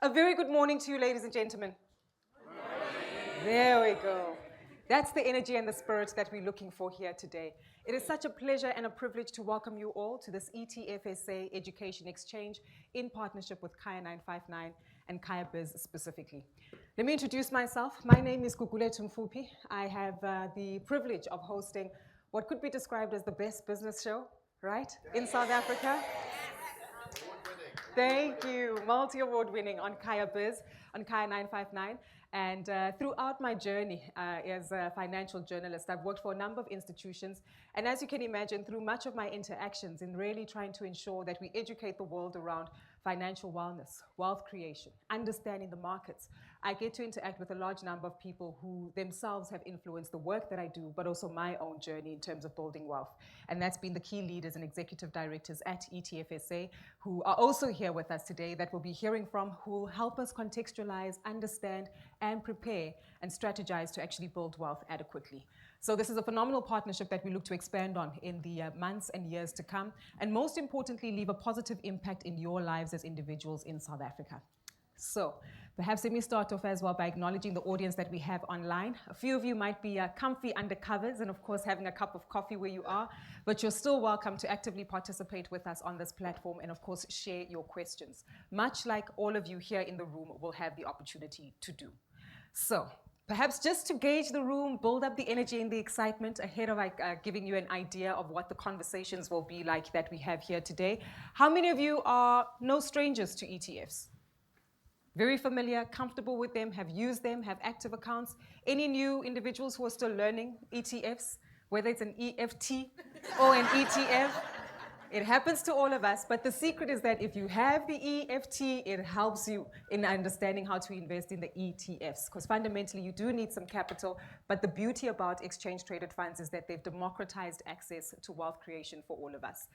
A very good morning to you, ladies and gentlemen. There we go. That's the energy and the spirit that we're looking for here today. It is such a pleasure and a privilege to welcome you all to this ETFSA Education Exchange in partnership with Kaya 959 and Kaya Biz specifically. Let me introduce myself. My name is Gugulethu Mfupi. I have the privilege of hosting what could be described as the best business show, right, in South Africa. Thank you. Multi-award winning on Kaya Biz, on Kaya 959. And throughout my journey as a financial journalist, I've worked for a number of institutions. And as you can imagine, through much of my interactions in really trying to ensure that we educate the world around financial wellness, wealth creation, understanding the markets, I get to interact with a large number of people who themselves have influenced the work that I do, but also my own journey in terms of building wealth. And that's been the key leaders and executive directors at ETFSA, who are also here with us today, that we'll be hearing from, who will help us contextualize, understand, and prepare and strategize to actually build wealth adequately. So this is a phenomenal partnership that we look to expand on in the months and years to come, and most importantly, leave a positive impact in your lives as individuals in South Africa. So perhaps let me start off as well by acknowledging the audience that we have online. A few of you might be comfy under covers and of course having a cup of coffee where you are, but you're still welcome to actively participate with us on this platform and of course share your questions, much like all of you here in the room will have the opportunity to do. So perhaps just to gauge the room, build up the energy and the excitement ahead of giving you an idea of what the conversations will be like that we have here today. How many of you are no strangers to ETFs? Very familiar, comfortable with them, have used them, have active accounts? Any new individuals who are still learning ETFs, whether it's an EFT or an ETF? It happens to all of us, but the secret is that if you have the EFT, it helps you in understanding how to invest in the ETFs, because fundamentally you do need some capital, but the beauty about exchange-traded funds is that they've democratized access to wealth creation for all of us.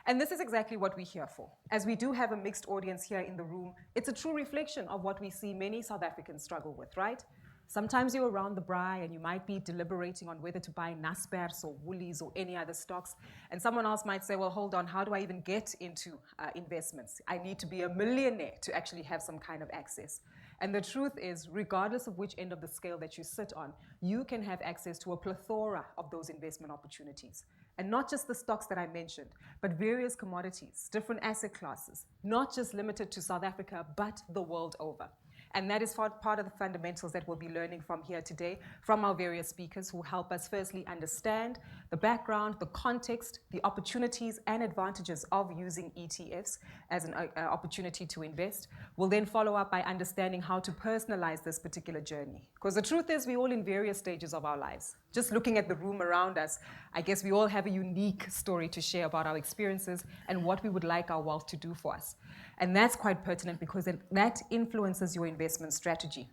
And this is exactly what we're here for. As we do have a mixed audience here in the room, it's a true reflection of what we see many South Africans struggle with, right? Sometimes you're around the braai and you might be deliberating on whether to buy Naspers or Woolies or any other stocks. And someone else might say, well, hold on, how do I even get into investments? I need to be a millionaire to actually have some kind of access. And the truth is, regardless of which end of the scale that you sit on, you can have access to a plethora of those investment opportunities. And not just the stocks that I mentioned, but various commodities, different asset classes, not just limited to South Africa, but the world over. And that is part of the fundamentals that we'll be learning from here today from our various speakers who help us firstly understand the background, the context, the opportunities and advantages of using ETFs as an opportunity to invest. We'll then follow up by understanding how to personalize this particular journey. Because the truth is we're all in various stages of our lives. Just looking at the room around us, I guess we all have a unique story to share about our experiences and what we would like our wealth to do for us. And that's quite pertinent because that influences your investment strategy.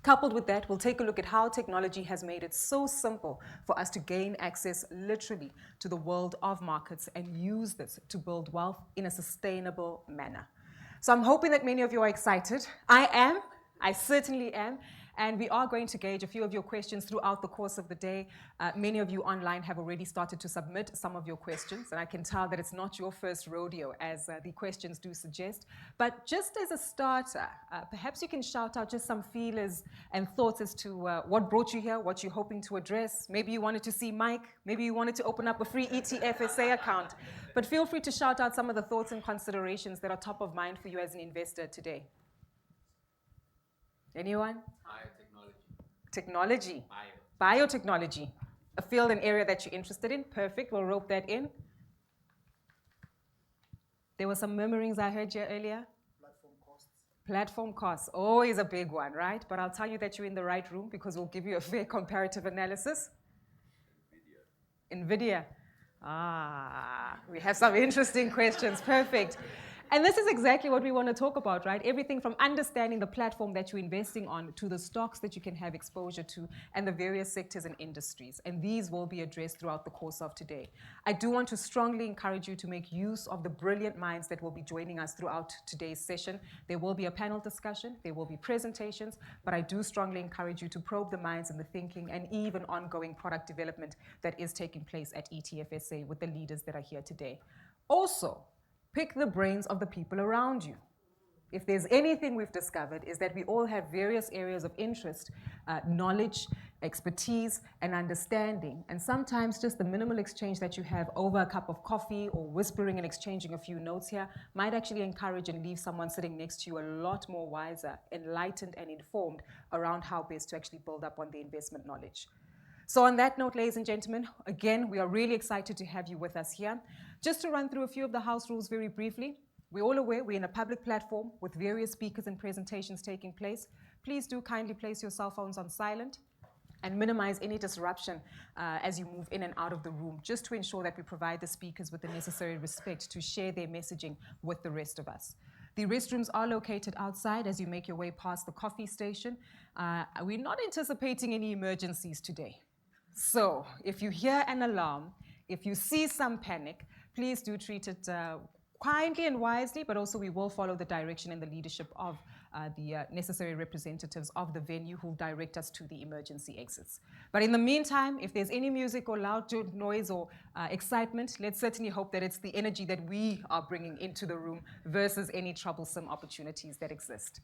Coupled with that, we'll take a look at how technology has made it so simple for us to gain access literally to the world of markets and use this to build wealth in a sustainable manner. So I'm hoping that many of you are excited. I certainly am. And we are going to gauge a few of your questions throughout the course of the day. Many of you online have already started to submit some of your questions, and I can tell that it's not your first rodeo, as the questions do suggest. But just as a starter, perhaps you can shout out just some feelers and thoughts as to what brought you here, what you're hoping to address. Maybe you wanted to see Mike. Maybe you wanted to open up a free ETFSA account. But feel free to shout out some of the thoughts and considerations that are top of mind for you as an investor today. Anyone? Biotechnology. Technology. Biotechnology. A field and area that you're interested in. Perfect. We'll rope that in. There were some murmurings I heard here earlier. Platform costs. Platform costs. Always a big one, right? But I'll tell you that you're in the right room because we'll give you a fair comparative analysis. NVIDIA. We have some interesting questions. Perfect. And this is exactly what we want to talk about, right? Everything from understanding the platform that you're investing on to the stocks that you can have exposure to and the various sectors and industries. And these will be addressed throughout the course of today. I do want to strongly encourage you to make use of the brilliant minds that will be joining us throughout today's session. There will be a panel discussion, there will be presentations, but I do strongly encourage you to probe the minds and the thinking and even ongoing product development that is taking place at ETFSA with the leaders that are here today. Also, pick the brains of the people around you. if there's anything we've discovered, is that we all have various areas of interest, knowledge, expertise, and understanding. And sometimes just the minimal exchange that you have over a cup of coffee or whispering and exchanging a few notes here might actually encourage and leave someone sitting next to you a lot more wiser, enlightened, and informed around how best to actually build up on the investment knowledge. So on that note, ladies and gentlemen, again, we are really excited to have you with us here. Just to run through a few of the house rules very briefly. We're all aware we're in a public platform with various speakers and presentations taking place. Please do kindly place your cell phones on silent and minimize any disruption as you move in and out of the room, just to ensure that we provide the speakers with the necessary respect to share their messaging with the rest of us. The restrooms are located outside as you make your way past the coffee station. We're not anticipating any emergencies today. So if you hear an alarm, if you see some panic, please do treat it kindly and wisely, but also we will follow the direction and the leadership of the necessary representatives of the venue who direct us to the emergency exits. But in the meantime, if there's any music or loud noise or excitement, let's certainly hope that it's the energy that we are bringing into the room versus any troublesome opportunities that exist.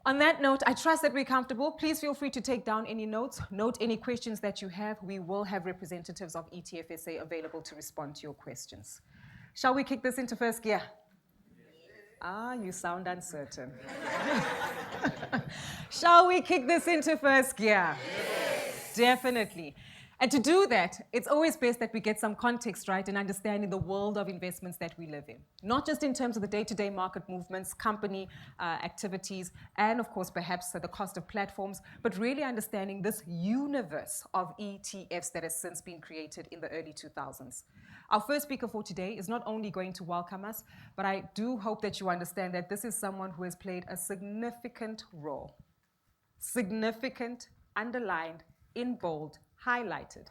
On that note, I trust that we're comfortable. Please feel free to take down any notes, note any questions that you have. We will have representatives of ETFSA available to respond to your questions. Shall we kick this into first gear? You sound uncertain. Shall we kick this into first gear? Yes. Definitely. And to do that, it's always best that we get some context right in understanding the world of investments that we live in. Not just in terms of the day-to-day market movements, company activities, and of course, perhaps the cost of platforms, but really understanding this universe of ETFs that has since been created in the early 2000s. Our first speaker for today is not only going to welcome us, but I do hope that you understand that this is someone who has played a significant role. Significant, underlined, in bold, highlighted,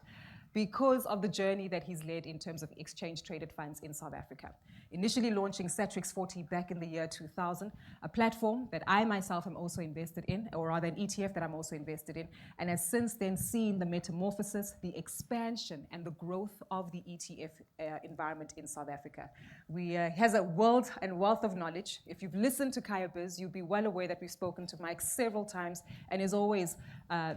because of the journey that he's led in terms of exchange-traded funds in South Africa. Initially launching Satrix 40 back in the year 2000, a platform that I myself am also invested in, or rather an ETF that I'm also invested in, and has since then seen the metamorphosis, the expansion, and the growth of the ETF environment in South Africa. Has a world and wealth of knowledge. If you've listened to Kaya Biz, you'll be well aware that we've spoken to Mike several times, and is always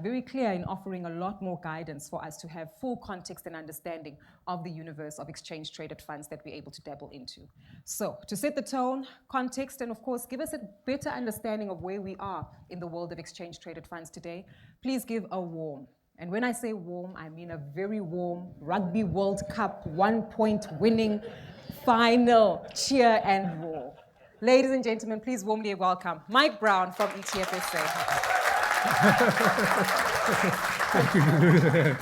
very clear in offering a lot more guidance for us to have full context and understanding of the universe of exchange-traded funds that we're able to dabble into. So, to set the tone, context, and of course, give us a better understanding of where we are in the world of exchange-traded funds today, please give a warm, and when I say warm, I mean a very warm Rugby World Cup 1-point winning final cheer and roar. Ladies and gentlemen, please warmly welcome Mike Brown from ETFSA. Thank you.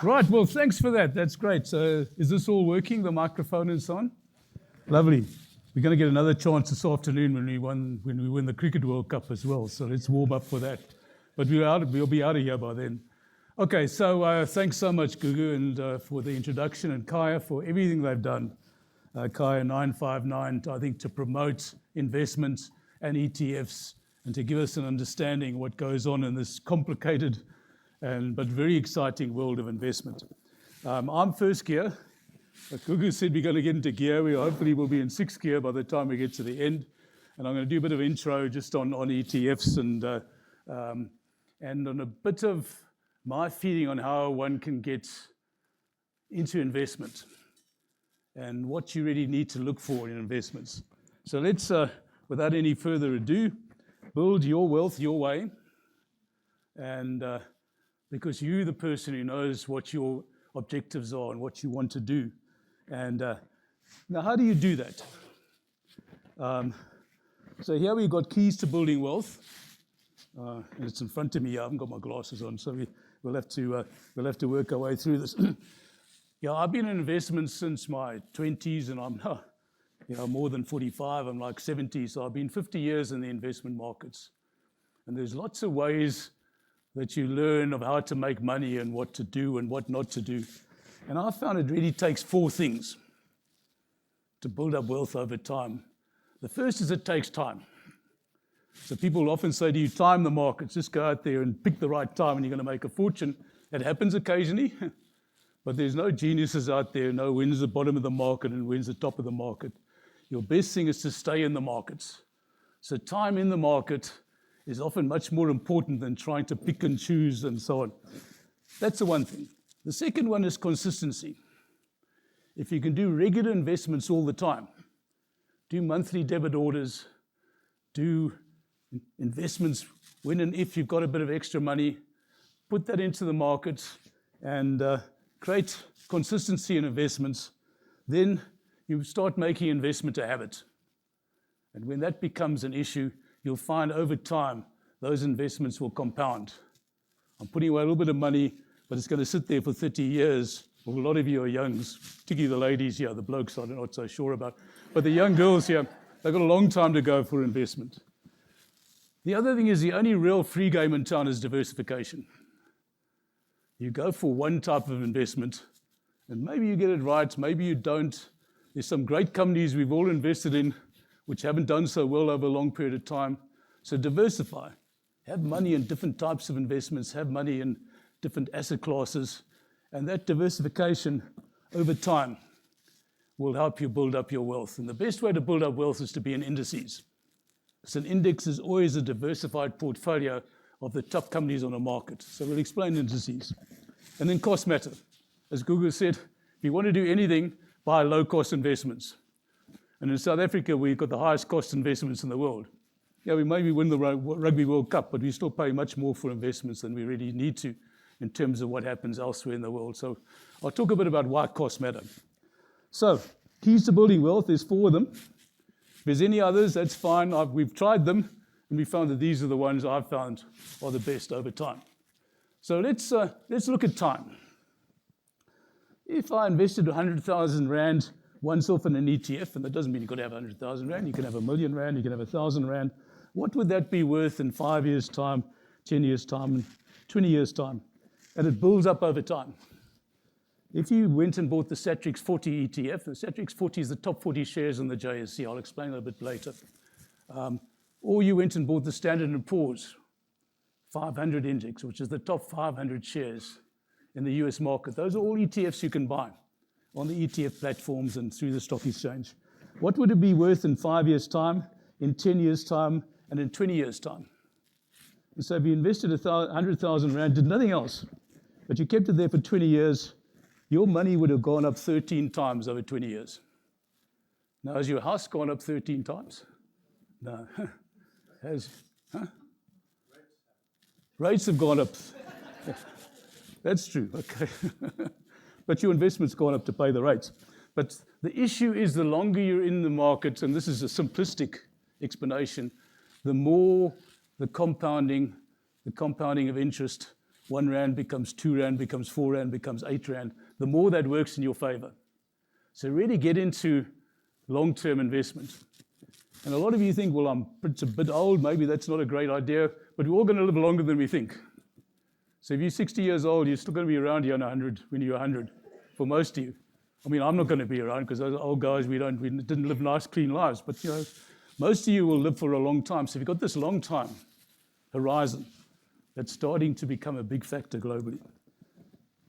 Right, well, thanks for that. That's great. So is this all working, the microphone and so on? Lovely. We're going to get another chance this afternoon when we win the Cricket World Cup as well. So let's warm up for that. But we'll be out of here by then. Okay, so thanks so much, Gugu, and for the introduction, and Kaya for everything they've done. Kaya 959, I think, to promote investments and ETFs and to give us an understanding of what goes on in this complicated but very exciting world of investment. I'm first gear. Gugu said we're going to get into gear. We hopefully will be in sixth gear by the time we get to the end. And I'm going to do a bit of intro just on ETFs and on a bit of my feeling on how one can get into investment and what you really need to look for in investments. So let's, without any further ado, build your wealth your way. And because you're the person who knows what your objectives are and what you want to do. And now, how do you do that? So here we've got keys to building wealth. And it's in front of me. I haven't got my glasses on, so we'll have to work our way through this. Yeah, I've been in investments since my 20s, and I'm now, more than 45. I'm like 70, so I've been 50 years in the investment markets. And there's lots of ways that you learn of how to make money and what to do and what not to do. And I found it really takes four things to build up wealth over time. The first is it takes time. So people often say to you, time the markets, just go out there and pick the right time and you're going to make a fortune. It happens occasionally, but there's no geniuses out there, no wins the bottom of the market and wins the top of the market. your best thing is to stay in the markets. So time in the market is often much more important than trying to pick and choose and so on. That's the one thing. The second one is consistency. If you can do regular investments all the time, do monthly debit orders, do investments when and if you've got a bit of extra money, put that into the markets and create consistency in investments, then you start making investment a habit. And when that becomes an issue, you'll find over time those investments will compound. I'm putting away a little bit of money, but it's going to sit there for 30 years. Well, a lot of you are youngs, particularly the ladies here, the blokes I'm not so sure about. But the young girls here, they've got a long time to go for investment. The other thing is the only real free game in town is diversification. You go for one type of investment, and maybe you get it right, maybe you don't. There's some great companies we've all invested in which haven't done so well over a long period of time. So diversify. Have money in different types of investments, have money in different asset classes, and that diversification over time will help you build up your wealth. And the best way to build up wealth is to be in indices. So an index is always a diversified portfolio of the top companies on a market. So we'll explain indices. And then costs matter. As Google said, if you want to do anything, buy low-cost investments. And in South Africa, we've got the highest cost investments in the world. Yeah, we maybe win the Rugby World Cup, but we still pay much more for investments than we really need to in terms of what happens elsewhere in the world. So I'll talk a bit about why costs matter. So keys to building wealth, there's 4 of them. If there's any others, that's fine. We've tried them, and we found that these are the ones I've found are the best over time. So let's look at time. If I invested 100,000 Rand once off in an ETF, and that doesn't mean you've got to have 100,000 Rand, you can have 1 million Rand, you can have 1,000 Rand, what would that be worth in 5 years' time, 10 years' time, and 20 years' time? And it builds up over time. If you went and bought the Satrix 40 ETF, the Satrix 40 is the top 40 shares in the JSE. I'll explain that a bit later. Or you went and bought the Standard & Poor's 500 index, which is the top 500 shares in the US market. Those are all ETFs you can buy on the ETF platforms and through the stock exchange. What would it be worth in 5 years' time, in 10 years' time, and in 20 years' time? And so if you invested 100,000 Rand, did nothing else, but you kept it there for 20 years, your money would have gone up 13 times over 20 years. Now, has your house gone up 13 times? No. Rates have gone up. That's true, okay. But your investment's gone up to pay the rates. But the issue is the longer you're in the market, and this is a simplistic explanation, the more the compounding of interest, 1 Rand becomes 2 Rand, becomes 4 Rand, becomes 8 Rand, the more that works in your favor. So really get into long-term investment. And a lot of you think, well, it's a bit old, maybe that's not a great idea, but we're all going to live longer than we think. So if you're 60 years old, you're still going to be around here when you're 100, for most of you. I mean, I'm not going to be around because those old guys, we didn't live nice, clean lives. But, most of you will live for a long time. So if you've got this long time horizon, that's starting to become a big factor globally.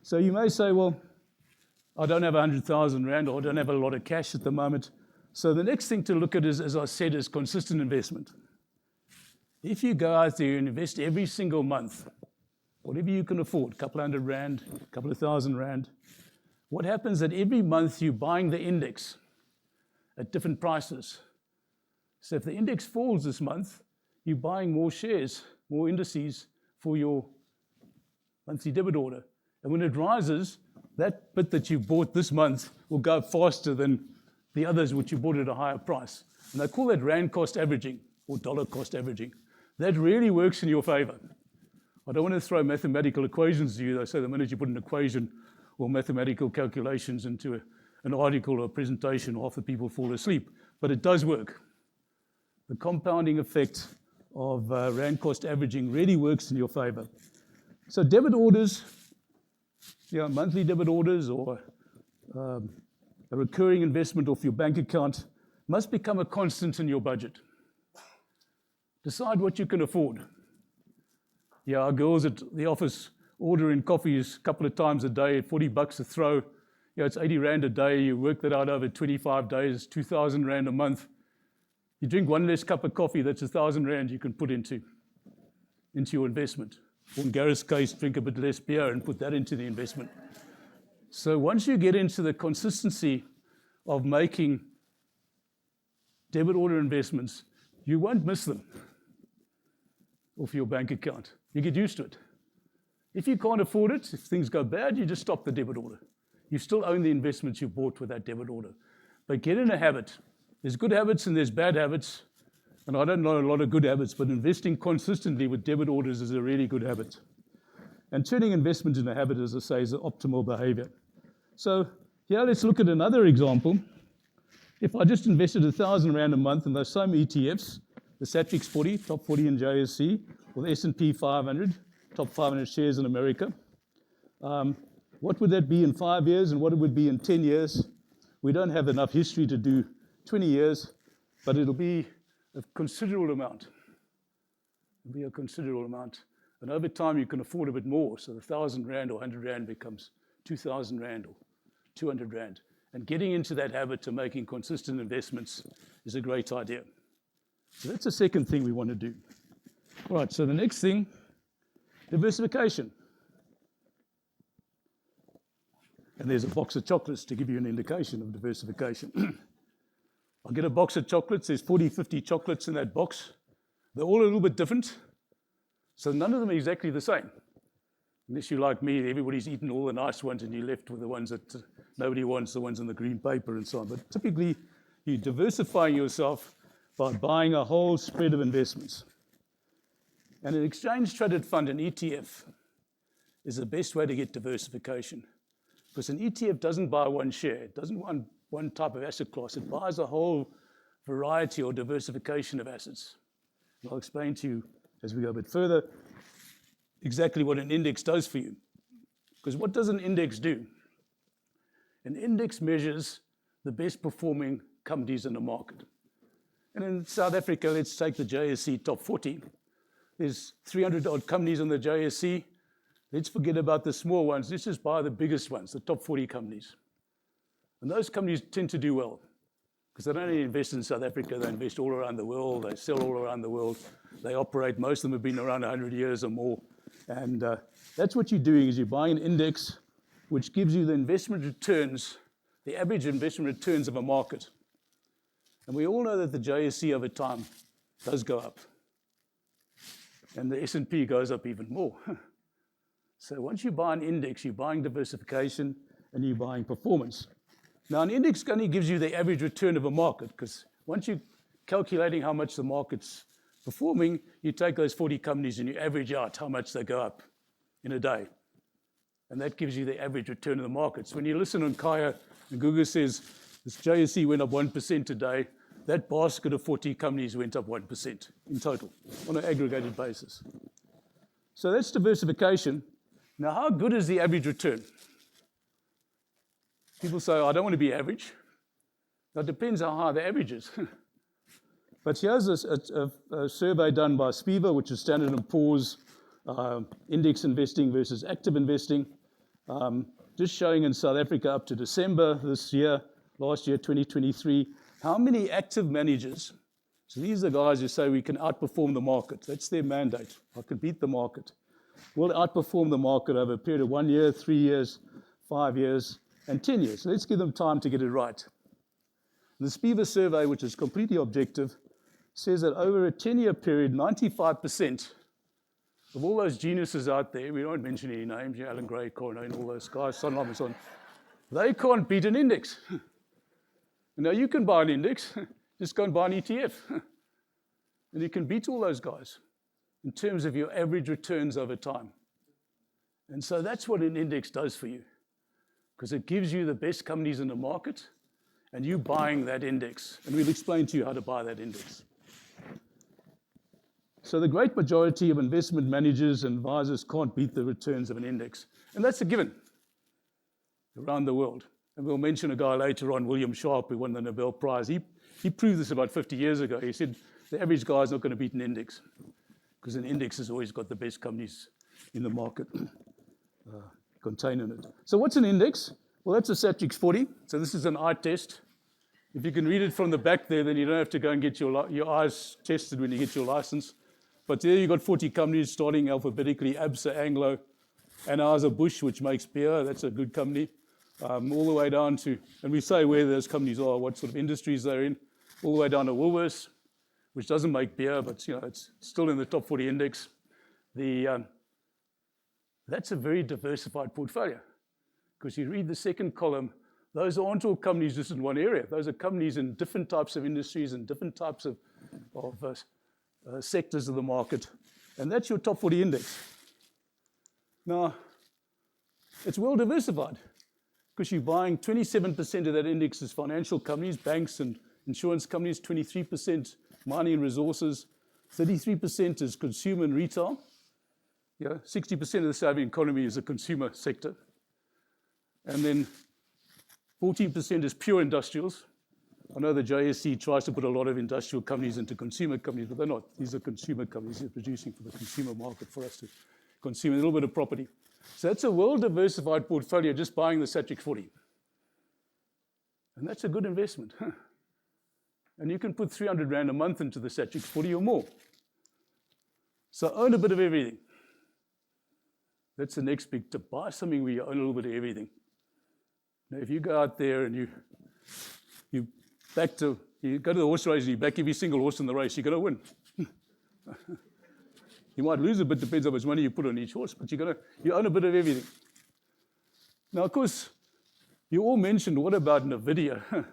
So you may say, well, I don't have 100,000 Rand, or I don't have a lot of cash at the moment. So the next thing to look at is, as I said, is consistent investment. If you go out there and invest every single month, whatever you can afford, a couple hundred Rand, a couple of thousand Rand, what happens that every month you're buying the index at different prices. So if the index falls this month, you're buying more shares, more indices for your monthly debit order. And when it rises, that bit that you bought this month will go faster than the others which you bought at a higher price. And they call that Rand cost averaging or dollar cost averaging. That really works in your favor. I don't want to throw mathematical equations to you. They say the minute you put an equation or mathematical calculations into an article or a presentation, half the people fall asleep. But it does work. The compounding effect of Rand cost averaging really works in your favor. So debit orders, monthly debit orders or a recurring investment off your bank account must become a constant in your budget. Decide what you can afford. Our girls at the office order in coffees a couple of times a day at $40 a throw. it's 80 Rand a day. You work that out over 25 days, 2,000 Rand a month. You drink one less cup of coffee, that's 1,000 Rand you can put into your investment. Or in Gareth's case, drink a bit less beer and put that into the investment. So once you get into the consistency of making debit order investments, you won't miss them off your bank account. You get used to it. If you can't afford it, if things go bad, you just stop the debit order. You still own the investments you bought with that debit order. But get in a habit. There's good habits and there's bad habits. And I don't know a lot of good habits, but investing consistently with debit orders is a really good habit. And turning investment into a habit, as I say, is the optimal behavior. So here, let's look at another example. If I just invested 1,000 Rand a month in those same ETFs, the SATRIX 40, top 40 in JSE, or the S&P 500, top 500 shares in America, what would that be in 5 years and what it would be in 10 years? We don't have enough history to do 20 years, but it'll be a considerable amount. It'll be a considerable amount. And over time, you can afford a bit more. So the 1,000 Rand or 100 Rand becomes 2,000 Rand or 200 Rand. And getting into that habit of making consistent investments is a great idea. So that's the second thing we want to do. All right, so the next thing, diversification. And there's a box of chocolates to give you an indication of diversification. I'll get a box of chocolates. There's 40, 50 chocolates in that box. They're all a little bit different. So none of them are exactly the same. Unless you're like me, everybody's eaten all the nice ones and you're left with the ones that nobody wants, the ones in the green paper and so on. But typically, you're diversifying yourself by buying a whole spread of investments. And an exchange-traded fund, an ETF, is the best way to get diversification. Because an ETF doesn't buy one share. It doesn't want one type of asset class. It buys a whole variety or diversification of assets. And I'll explain to you as we go a bit further exactly what an index does for you. Because what does an index do? An index measures the best performing companies in the market. And in South Africa, let's take the JSE top 40. There's 300 odd companies on the JSE. Let's forget about the small ones. Let's just buy the biggest ones, the top 40 companies. And those companies tend to do well because they don't only invest in South Africa, they invest all around the world, they sell all around the world, they operate, most of them have been around 100 years or more. And that's what you're doing is you're buying an index which gives you the investment returns, the average investment returns of a market. And we all know that the JSE over time does go up. And the S&P goes up even more. So once you buy an index, you're buying diversification and you're buying performance. Now, an index only gives you the average return of a market because once you're calculating how much the market's performing, you take those 40 companies and you average out how much they go up in a day. And that gives you the average return of the markets. When you listen on Kaya and Google says this JSE went up 1% today, that basket of 40 companies went up 1% in total on an aggregated basis. So that's diversification. Now, how good is the average return? People say, I don't want to be average. That depends on how high the average is. But here's a survey done by SPIVA, which is Standard & Poor's index investing versus active investing, just showing in South Africa up to December this year, last year, 2023, how many active managers, so these are the guys who say we can outperform the market. That's their mandate. I can beat the market. We'll outperform the market over a period of 1 year, 3 years, 5 years, and 10 years. So let's give them time to get it right. The SPIVA survey, which is completely objective, says that over a 10-year period, 95% of all those geniuses out there, we don't mention any names, Alan Gray, Cornell, all those guys, Sunlam and so on, they can't beat an index. Now, you can buy an index, just go and buy an ETF. And you can beat all those guys in terms of your average returns over time. And so that's what an index does for you, because it gives you the best companies in the market, and you buying that index. And we'll explain to you how to buy that index. So the great majority of investment managers and advisors can't beat the returns of an index. And that's a given around the world. And we'll mention a guy later on, William Sharpe, who won the Nobel Prize. He proved this about 50 years ago. He said the average guy is not going to beat an index because an index has always got the best companies in the market contained in it. So what's an index? Well, that's a Satrix 40. So this is an eye test. If you can read it from the back there, then you don't have to go and get your eyes tested when you get your license. But there you've got 40 companies starting alphabetically: ETFSA, Anglo, Anheuser-Busch, which makes beer. That's a good company. All the way down to, and we say where those companies are, what sort of industries they're in, all the way down to Woolworths, which doesn't make beer, but it's still in the top 40 index. That's a very diversified portfolio, because you read the second column, those aren't all companies just in one area. Those are companies in different types of industries and different types of sectors of the market. And that's your top 40 index. Now, it's well diversified, because you're buying 27% of that index is financial companies, banks and insurance companies, 23% mining and resources, 33% is consumer and retail. 60% of the South African economy is a consumer sector. And then 14% is pure industrials. I know the JSE tries to put a lot of industrial companies into consumer companies, but they're not. These are consumer companies. They're producing for the consumer market for us to consume, a little bit of property. So that's a well-diversified portfolio, just buying the Satrix 40. And that's a good investment. And you can put 300 Rand a month into the Satrix 40 or more. So own a bit of everything. That's the next big tip. Buy something where you own a little bit of everything. Now, if you go out there and you go to the horse race and you back every single horse in the race, you're going to win. You might lose a bit, depends on how much money you put on each horse, but you own a bit of everything. Now, of course, you all mentioned, what about NVIDIA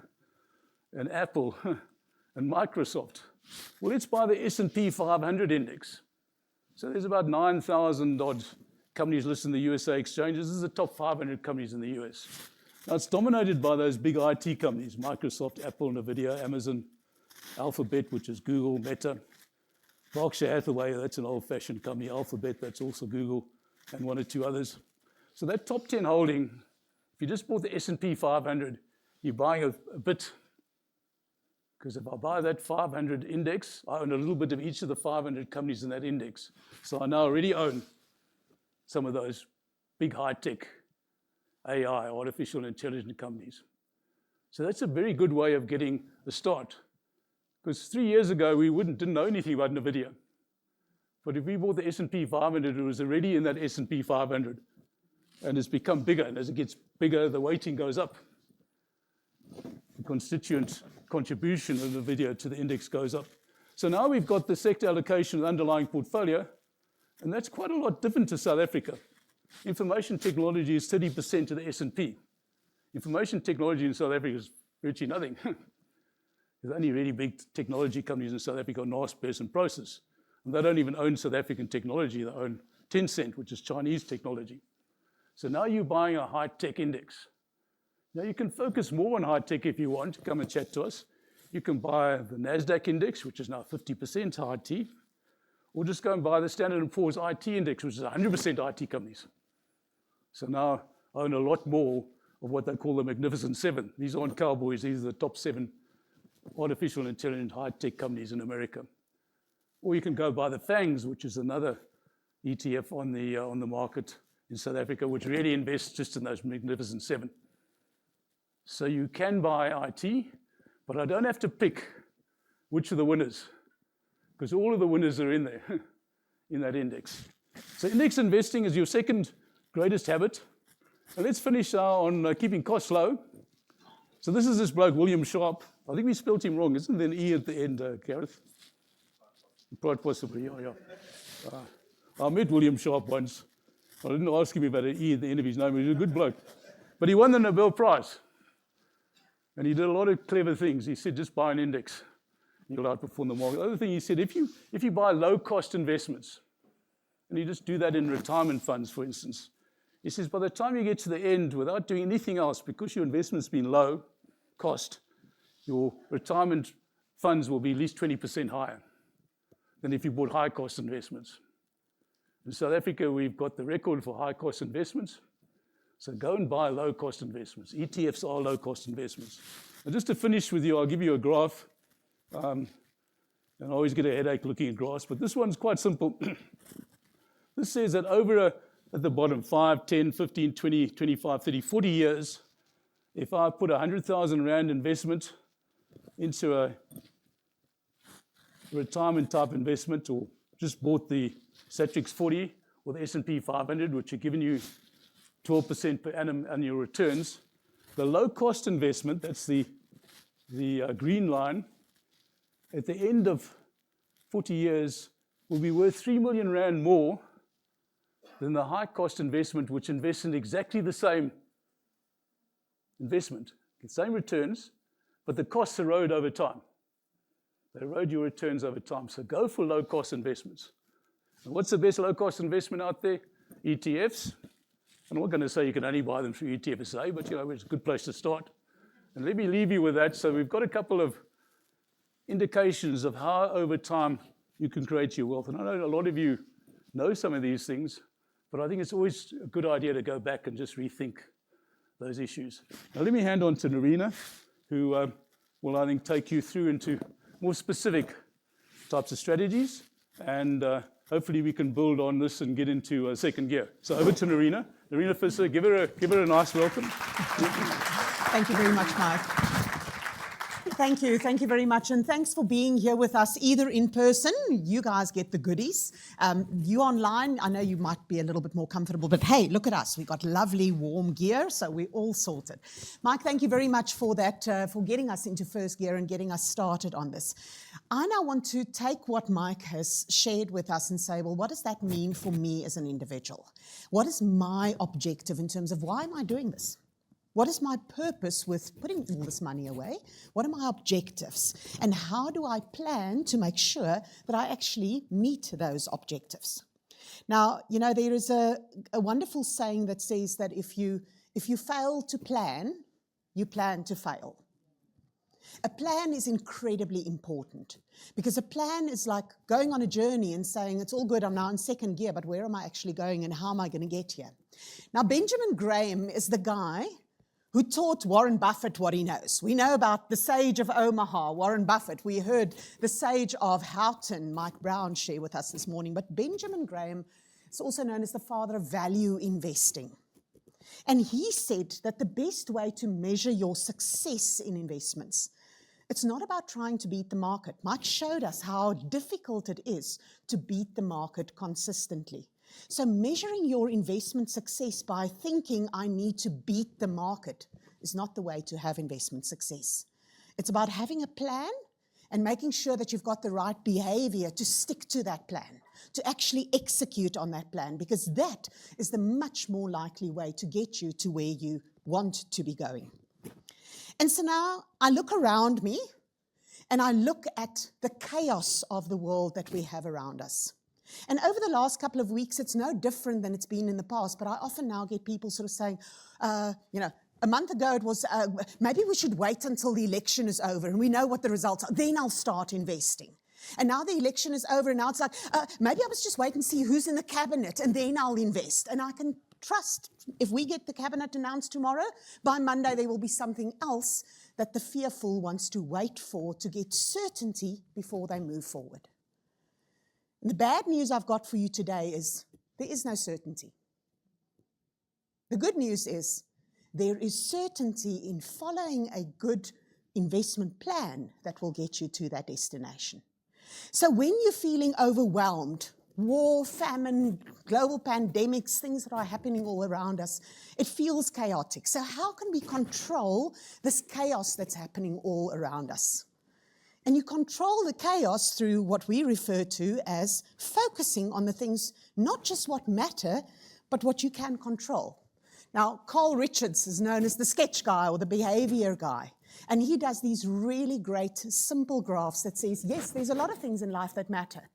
and Apple and Microsoft? Well, let's buy the S&P 500 index. So there's about 9,000 odd companies listed in the USA exchanges. This is the top 500 companies in the US. Now, it's dominated by those big IT companies: Microsoft, Apple, NVIDIA, Amazon, Alphabet, which is Google, Meta, Berkshire Hathaway, that's an old-fashioned company, Alphabet, that's also Google, and one or two others. So that top 10 holding, if you just bought the S&P 500, you're buying a bit. Because if I buy that 500 index, I own a little bit of each of the 500 companies in that index. So I now already own some of those big high-tech AI, artificial intelligence companies. So that's a very good way of getting a start. Because 3 years ago, we didn't know anything about NVIDIA. But if we bought the S&P 500, it was already in that S&P 500. And it's become bigger. And as it gets bigger, the weighting goes up. The constituent contribution of NVIDIA to the index goes up. So now we've got the sector allocation of the underlying portfolio. And that's quite a lot different to South Africa. Information technology is 30% of the S&P. Information technology in South Africa is virtually nothing. There's only really big technology companies in South Africa, Naspers and Prosus. And they don't even own South African technology. They own Tencent, which is Chinese technology. So now you're buying a high-tech index. Now you can focus more on high-tech if you want. Come and chat to us. You can buy the NASDAQ index, which is now 50% IT. Or just go and buy the Standard & Poor's IT index, which is 100% IT companies. So now I own a lot more of what they call the Magnificent Seven. These aren't cowboys. These are the top 7 artificial intelligence high-tech companies in America. Or you can go buy the FANGs, which is another ETF on the market in South Africa, which really invests just in those Magnificent Seven. So you can buy IT, but I don't have to pick which are the winners, because all of the winners are in there, in that index. So index investing is your second greatest habit. And let's finish on keeping costs low. So this is this bloke, William Sharp. I think we spelled him wrong. Isn't there an E at the end, Gareth? Quite possibly, yeah. I met William Sharp once. I didn't ask him about an E at the end of his name. He was a good bloke. But he won the Nobel Prize. And he did a lot of clever things. He said, just buy an index. You'll outperform the market. The other thing he said, if you buy low-cost investments, and you just do that in retirement funds, for instance, he says, by the time you get to the end, without doing anything else, because your investment's been low cost, your retirement funds will be at least 20% higher than if you bought high-cost investments. In South Africa, we've got the record for high-cost investments. So go and buy low-cost investments. ETFs are low-cost investments. And just to finish with you, I'll give you a graph. And I always get a headache looking at graphs, but this one's quite simple. This says that over at the bottom, 5, 10, 15, 20, 25, 30, 40 years, if I put 100,000 Rand investment into a retirement type investment, or just bought the Satrix 40 or the S&P 500, which are giving you 12% per annum annual returns, the low cost investment, that's the green line, at the end of 40 years will be worth 3 million Rand more than the high cost investment, which invests in exactly the same investment, the same returns, but the costs erode over time. They erode your returns over time. So go for low cost investments. And what's the best low cost investment out there? ETFs. I'm not going to say you can only buy them through ETFSA, but it's a good place to start. And let me leave you with that. So we've got a couple of indications of how over time you can create your wealth. And I know a lot of you know some of these things, but I think it's always a good idea to go back and just rethink those issues. Now let me hand on to Narina, who will, I think, take you through into more specific types of strategies, and hopefully we can build on this and get into a second gear. So over to Narina. Narina Visser, give her a nice welcome. Thank you very much, Mike. Thank you very much, and thanks for being here with us, either in person, you guys get the goodies, you online, I know you might be a little bit more comfortable, but hey, look at us, we got lovely warm gear, so we're all sorted. Mike, thank you very much for that, for getting us into first gear and getting us started on this. I now want to take what Mike has shared with us and say, well, what does that mean for me as an individual? What is my objective in terms of why am I doing this? What is my purpose with putting all this money away? What are my objectives? And how do I plan to make sure that I actually meet those objectives? Now, there is a wonderful saying that says that if you fail to plan, you plan to fail. A plan is incredibly important because a plan is like going on a journey and saying, it's all good, I'm now in second gear, but where am I actually going and how am I going to get here? Now, Benjamin Graham is the guy who taught Warren Buffett what he knows. We know about the sage of Omaha, Warren Buffett. We heard the sage of Houghton, Mike Brown, share with us this morning. But Benjamin Graham is also known as the father of value investing. And he said that the best way to measure your success in investments, it's not about trying to beat the market. Mike showed us how difficult it is to beat the market consistently. So measuring your investment success by thinking I need to beat the market is not the way to have investment success. It's about having a plan and making sure that you've got the right behavior to stick to that plan, to actually execute on that plan, because that is the much more likely way to get you to where you want to be going. And so now I look around me and I look at the chaos of the world that we have around us. And over the last couple of weeks, it's no different than it's been in the past, but I often now get people sort of saying, a month ago it was, maybe we should wait until the election is over and we know what the results are, then I'll start investing. And now the election is over and now it's like, maybe I was just wait and see who's in the cabinet and then I'll invest. And I can trust if we get the cabinet announced tomorrow, by Monday there will be something else that the fearful wants to wait for to get certainty before they move forward. The bad news I've got for you today is there is no certainty. The good news is there is certainty in following a good investment plan that will get you to that destination. So when you're feeling overwhelmed, war, famine, global pandemics, things that are happening all around us, it feels chaotic. So how can we control this chaos that's happening all around us? And you control the chaos through what we refer to as focusing on the things, not just what matter, but what you can control. Now, Carl Richards is known as the sketch guy or the behavior guy. And he does these really great, simple graphs that says, yes, there's a lot of things in life that matter.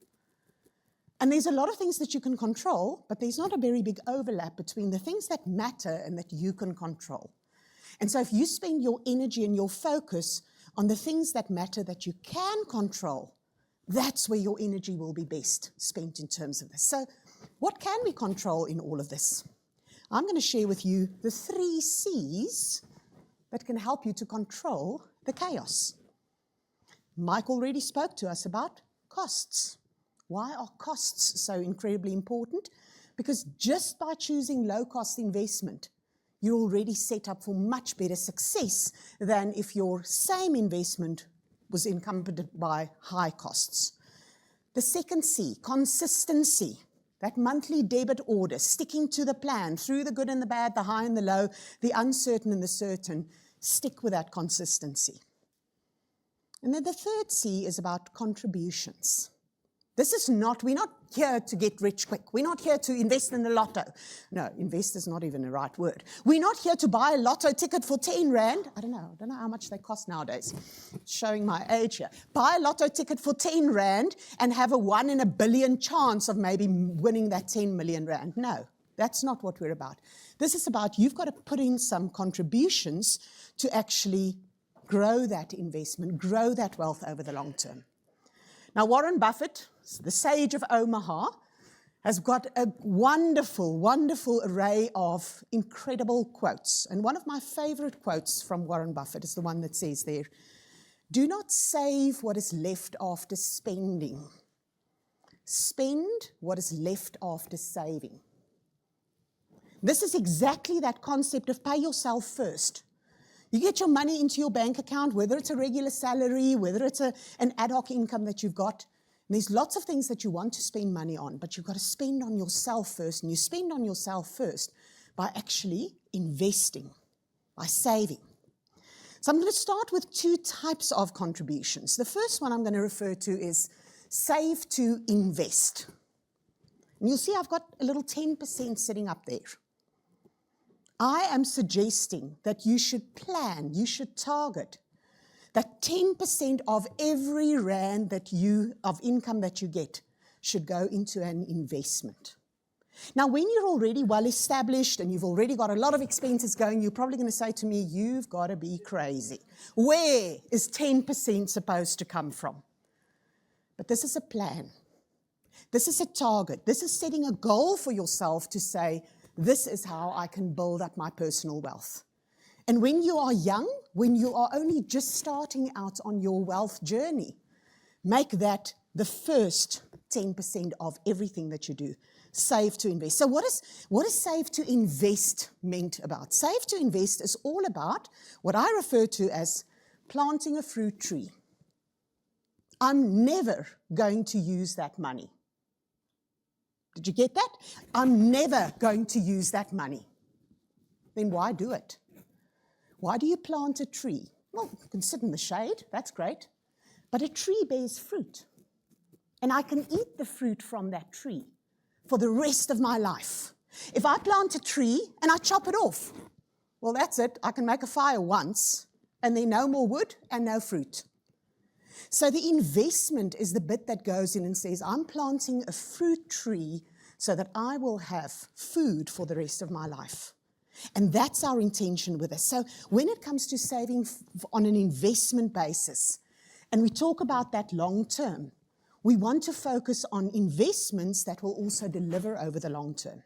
And there's a lot of things that you can control, but there's not a very big overlap between the things that matter and that you can control. And so if you spend your energy and your focus on the things that matter that you can control, that's where your energy will be best spent in terms of this. So what can we control in all of this? I'm going to share with you the 3 C's that can help you to control the chaos. Mike already spoke to us about costs. Why are costs so incredibly important? Because just by choosing low-cost investment, you're already set up for much better success than if your same investment was encumbered by high costs. The second C, consistency. That monthly debit order, sticking to the plan, through the good and the bad, the high and the low, the uncertain and the certain. Stick with that consistency. And then the third C is about contributions. We're not here to get rich quick. We're not here to invest in the lotto. No, invest is not even the right word. We're not here to buy a lotto ticket for 10 Rand. I don't know how much they cost nowadays. Showing my age here. Buy a lotto ticket for 10 Rand and have a 1 in a billion chance of maybe winning that 10 million Rand. No, that's not what we're about. This is about you've got to put in some contributions to actually grow that investment, grow that wealth over the long term. Now, Warren Buffett, the sage of Omaha, has got a wonderful, wonderful array of incredible quotes. And one of my favorite quotes from Warren Buffett is the one that says there, "Do not save what is left after spending. Spend what is left after saving." This is exactly that concept of pay yourself first. You get your money into your bank account, whether it's a regular salary, whether it's an ad hoc income that you've got. And there's lots of things that you want to spend money on, but you've got to spend on yourself first. And you spend on yourself first by actually investing, by saving. So I'm going to start with two types of contributions. The first one I'm going to refer to is save to invest. And you'll see I've got a little 10% sitting up there. I am suggesting that you should plan, you should target that 10% of every Rand of income that you get should go into an investment. Now, when you're already well established and you've already got a lot of expenses going, you're probably going to say to me, "You've got to be crazy. Where is 10% supposed to come from?" But this is a plan. This is a target. This is setting a goal for yourself to say, this is how I can build up my personal wealth. And when you are young, when you are only just starting out on your wealth journey, make that the first 10% of everything that you do. Save to invest. So what is save to invest meant about? Save to invest is all about what I refer to as planting a fruit tree. I'm never going to use that money. Did you get that? I'm never going to use that money. Then why do it? Why do you plant a tree? Well, you can sit in the shade, that's great. But a tree bears fruit. And I can eat the fruit from that tree for the rest of my life. If I plant a tree and I chop it off, well, that's it. I can make a fire once and then no more wood and no fruit. So the investment is the bit that goes in and says, I'm planting a fruit tree so that I will have food for the rest of my life. And that's our intention with this. So when it comes to saving on an investment basis, and we talk about that long term, we want to focus on investments that will also deliver over the long term.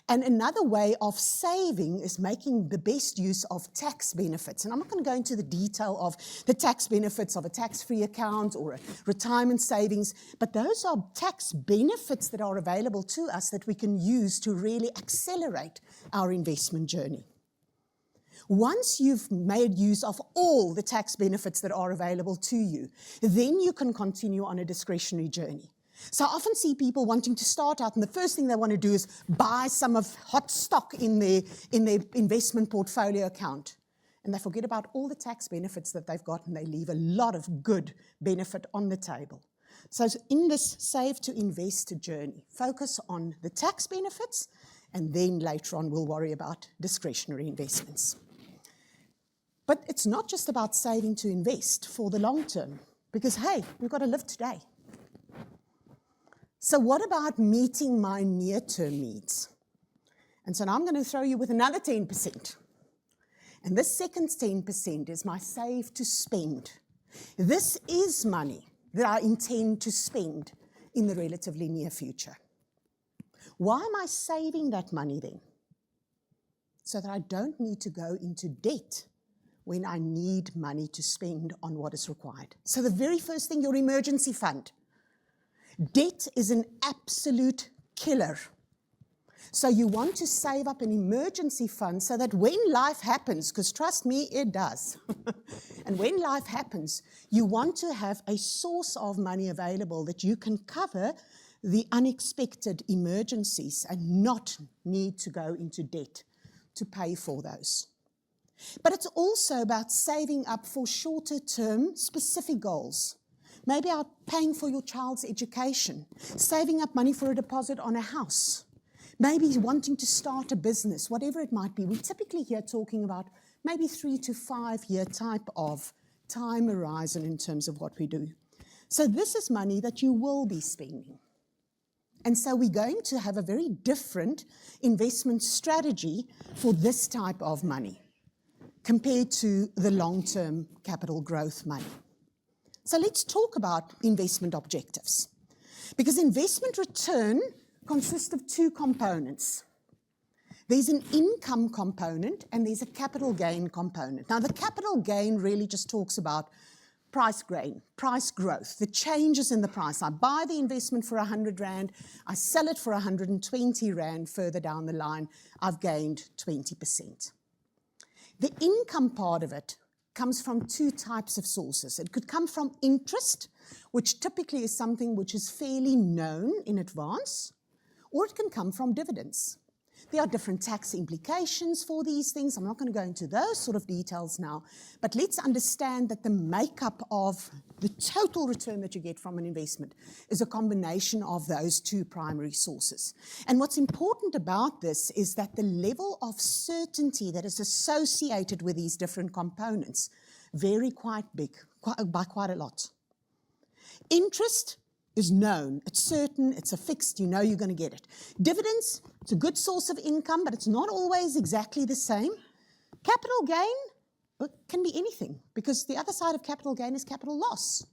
And another way of saving is making the best use of tax benefits. And I'm not going to go into the detail of the tax benefits of a tax-free account or a retirement savings, but those are tax benefits that are available to us that we can use to really accelerate our investment journey. Once you've made use of all the tax benefits that are available to you, then you can continue on a discretionary journey. So I often see people wanting to start out, and the first thing they want to do is buy some of hot stock in their investment portfolio account. And they forget about all the tax benefits that they've got, and they leave a lot of good benefit on the table. So in this save to invest journey, focus on the tax benefits, and then later on we'll worry about discretionary investments. But it's not just about saving to invest for the long term, because hey, we've got to live today. So what about meeting my near-term needs? And so now I'm going to throw you with another 10%. And this second 10% is my save to spend. This is money that I intend to spend in the relatively near future. Why am I saving that money then? So that I don't need to go into debt when I need money to spend on what is required. So the very first thing, your emergency fund. Debt is an absolute killer. So you want to save up an emergency fund so that when life happens, because trust me, it does, and when life happens, you want to have a source of money available that you can cover the unexpected emergencies and not need to go into debt to pay for those. But it's also about saving up for shorter term specific goals. Maybe out paying for your child's education, saving up money for a deposit on a house, maybe wanting to start a business, whatever it might be. We're typically here talking about maybe 3 to 5 year type of time horizon in terms of what we do. So this is money that you will be spending. And so we're going to have a very different investment strategy for this type of money compared to the long-term capital growth money. So let's talk about investment objectives. Because investment return consists of two components. There's an income component and there's a capital gain component. Now the capital gain really just talks about price gain, price growth, the changes in the price. I buy the investment for 100 Rand, I sell it for 120 Rand further down the line, I've gained 20%. The income part of it comes from two types of sources. It could come from interest, which typically is something which is fairly known in advance, or it can come from dividends. There are different tax implications for these things. I'm not going to go into those sort of details now, but let's understand that the makeup of the total return that you get from an investment is a combination of those two primary sources. And what's important about this is that the level of certainty that is associated with these different components vary quite by quite a lot. Interest is known, it's certain, it's a fixed, you know you're going to get it. Dividends, it's a good source of income, but it's not always exactly the same. Capital gain, it can be anything, because the other side of capital gain is capital loss.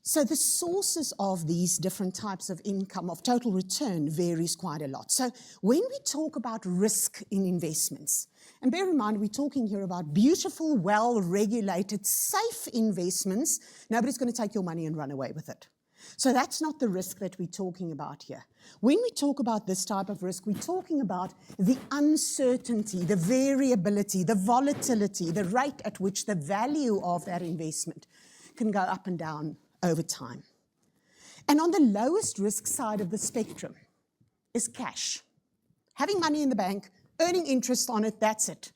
So the sources of these different types of income, of total return, varies quite a lot. So when we talk about risk in investments, and bear in mind, we're talking here about beautiful, well-regulated, safe investments. Nobody's going to take your money and run away with it. So that's not the risk that we're talking about here. When we talk about this type of risk, we're talking about the uncertainty, the variability, the volatility, the rate at which the value of that investment can go up and down over time. And on the lowest risk side of the spectrum is cash. Having money in the bank, earning interest on it, that's it.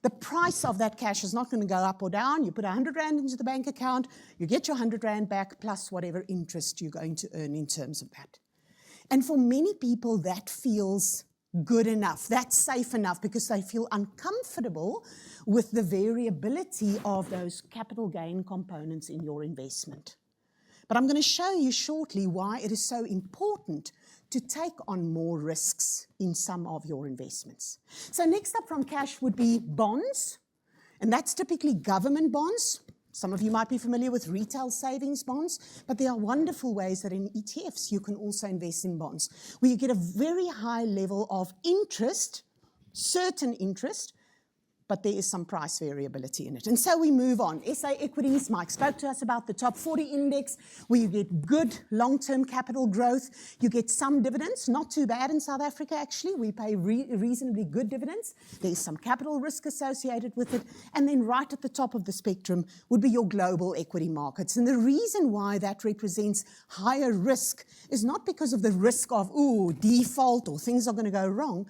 The price of that cash is not going to go up or down. You put 100 Rand into the bank account, you get your 100 Rand back plus whatever interest you're going to earn in terms of that. And for many people, that feels good enough. That's safe enough because they feel uncomfortable with the variability of those capital gain components in your investment. But I'm going to show you shortly why it is so important to take on more risks in some of your investments. So next up from cash would be bonds, and that's typically government bonds. Some of you might be familiar with retail savings bonds, but there are wonderful ways that in ETFs you can also invest in bonds, where you get a very high level of interest, certain interest, but there is some price variability in it. And so we move on. SA equities, Mike spoke to us about the top 40 index, where you get good long-term capital growth. You get some dividends, not too bad in South Africa, actually. We pay reasonably good dividends. There's some capital risk associated with it. And then right at the top of the spectrum would be your global equity markets. And the reason why that represents higher risk is not because of the risk of, default or things are going to go wrong,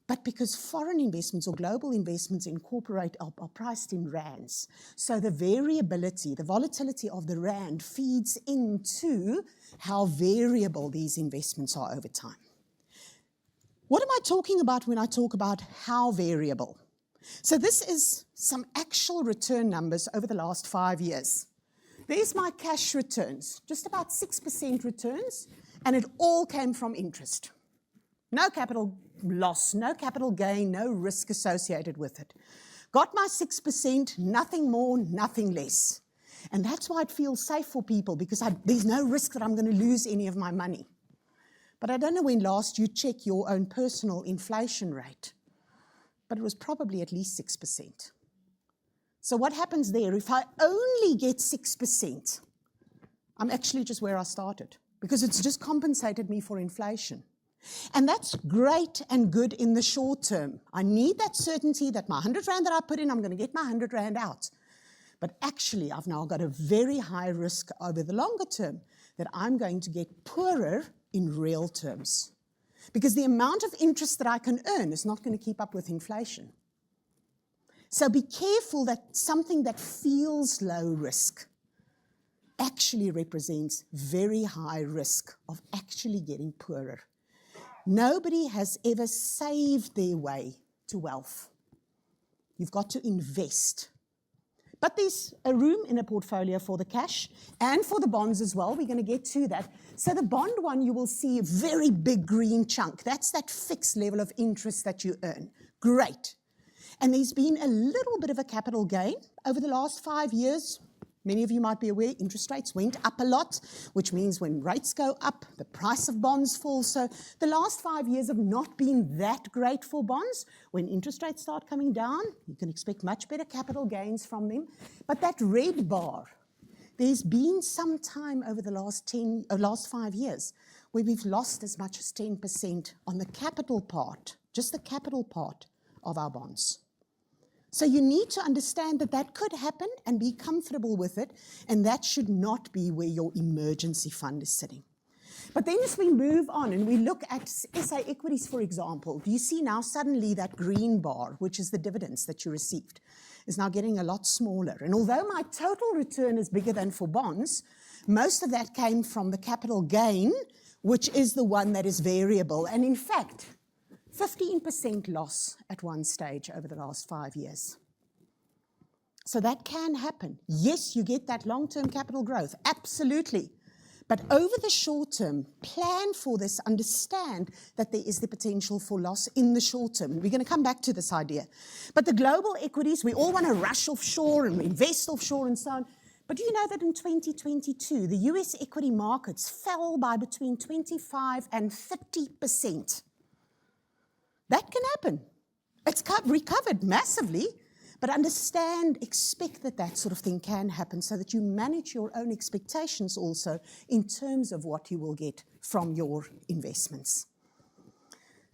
but because foreign investments or global investments are priced in rands. So the variability, the volatility of the rand feeds into how variable these investments are over time. What am I talking about when I talk about how variable? So this is some actual return numbers over the last 5 years. There's my cash returns, just about 6% returns, and it all came from interest. No capital loss, no capital gain, no risk associated with it. Got my 6%, nothing more, nothing less. And that's why it feels safe for people, because there's no risk that I'm going to lose any of my money. But I don't know when last you checked your own personal inflation rate, but it was probably at least 6%. So what happens there? If I only get 6%, I'm actually just where I started, because it's just compensated me for inflation. And that's great and good in the short term. I need that certainty that my 100 Rand that I put in, I'm going to get my 100 Rand out. But actually, I've now got a very high risk over the longer term that I'm going to get poorer in real terms. Because the amount of interest that I can earn is not going to keep up with inflation. So be careful that something that feels low risk actually represents very high risk of actually getting poorer. Nobody has ever saved their way to wealth. You've got to invest. But there's a room in a portfolio for the cash and for the bonds as well. We're going to get to that. So the bond one, you will see a very big green chunk. That's that fixed level of interest that you earn. Great. And there's been a little bit of a capital gain over the last 5 years. Many of you might be aware interest rates went up a lot, which means when rates go up, the price of bonds falls. So the last 5 years have not been that great for bonds. When interest rates start coming down, you can expect much better capital gains from them. But that red bar, there's been some time over the last 5 years where we've lost as much as 10% on the capital part, just the capital part of our bonds. So you need to understand that that could happen and be comfortable with it, and that should not be where your emergency fund is sitting. But then as we move on and we look at SA equities, for example, do you see now suddenly that green bar, which is the dividends that you received, is now getting a lot smaller. And although my total return is bigger than for bonds, most of that came from the capital gain, which is the one that is variable. And in fact, 15% loss at one stage over the last 5 years. So that can happen. Yes, you get that long-term capital growth, absolutely. But over the short term, plan for this, understand that there is the potential for loss in the short term. We're going to come back to this idea. But the global equities, we all want to rush offshore and invest offshore and so on. But do you know that in 2022, the US equity markets fell by between 25 and 30%? That can happen. It's recovered massively, but understand, expect that that sort of thing can happen so that you manage your own expectations also in terms of what you will get from your investments.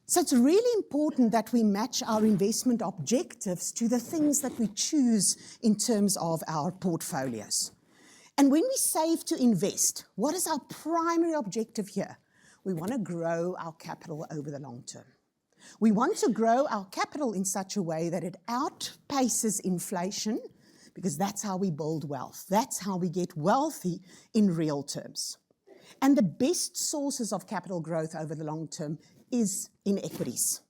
So it's really important that we match our investment objectives to the things that we choose in terms of our portfolios. And when we save to invest, what is our primary objective here? We want to grow our capital over the long term. We want to grow our capital in such a way that it outpaces inflation, because that's how we build wealth. That's how we get wealthy in real terms. And the best sources of capital growth over the long term is in equities.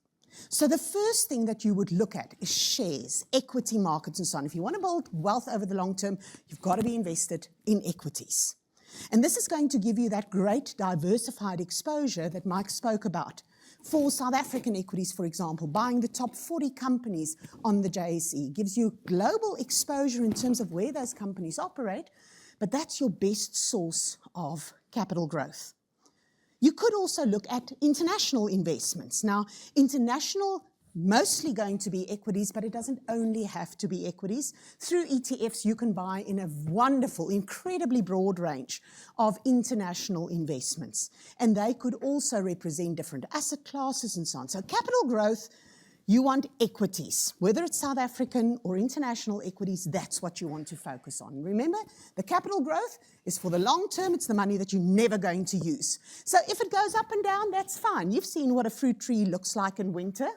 So the first thing that you would look at is shares, equity markets and so on. If you want to build wealth over the long term, you've got to be invested in equities. And this is going to give you that great diversified exposure that Mike spoke about. For South African equities, for example, buying the top 40 companies on the JSE gives you global exposure in terms of where those companies operate, but that's your best source of capital growth. You could also look at international investments. Now, international, mostly going to be equities, but it doesn't only have to be equities. Through ETFs, you can buy in a wonderful, incredibly broad range of international investments. And they could also represent different asset classes and so on. So capital growth, you want equities. Whether it's South African or international equities, that's what you want to focus on. Remember, the capital growth is for the long term. It's the money that you're never going to use. So if it goes up and down, that's fine. You've seen what a fruit tree looks like in winter.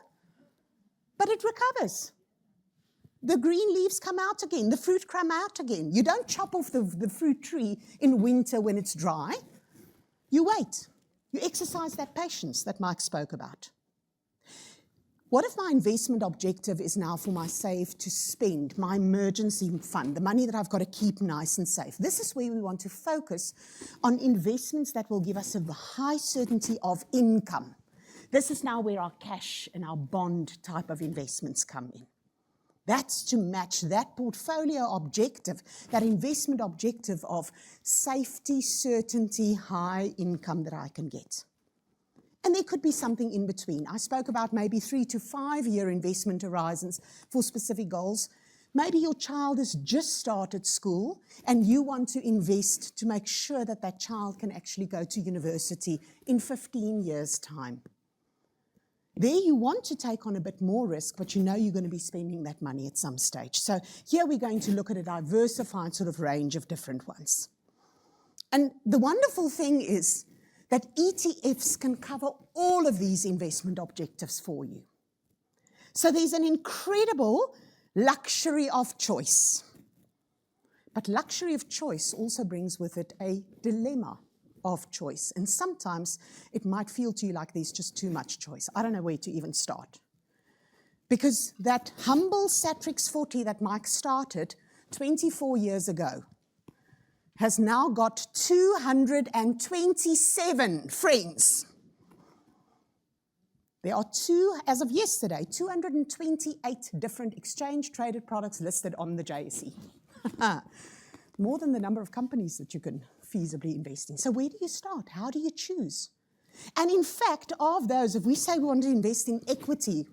But it recovers. The green leaves come out again. The fruit come out again. You don't chop off the fruit tree in winter when it's dry. You wait. You exercise that patience that Mike spoke about. What if my investment objective is now for my save to spend, my emergency fund, the money that I've got to keep nice and safe? This is where we want to focus on investments that will give us a high certainty of income. This is now where our cash and our bond type of investments come in. That's to match that portfolio objective, that investment objective of safety, certainty, high income that I can get. And there could be something in between. I spoke about maybe 3 to 5 year investment horizons for specific goals, Maybe your child has just started school and you want to invest to make sure that that child can actually go to university in 15 years' time. There you want to take on a bit more risk, but you know you're going to be spending that money at some stage. So here we're going to look at a diversified sort of range of different ones. And the wonderful thing is that ETFs can cover all of these investment objectives for you. So there's an incredible luxury of choice. But luxury of choice also brings with it a dilemma of choice. And sometimes it might feel to you like there's just too much choice. I don't know where to even start. Because that humble Satrix 40 that Mike started 24 years ago has now got 227 friends. There are as of yesterday, 228 different exchange-traded products listed on the JSE. More than the number of companies that you can feasibly invest in. So where do you start? How do you choose? And in fact, of those, if we say we want to invest in equity,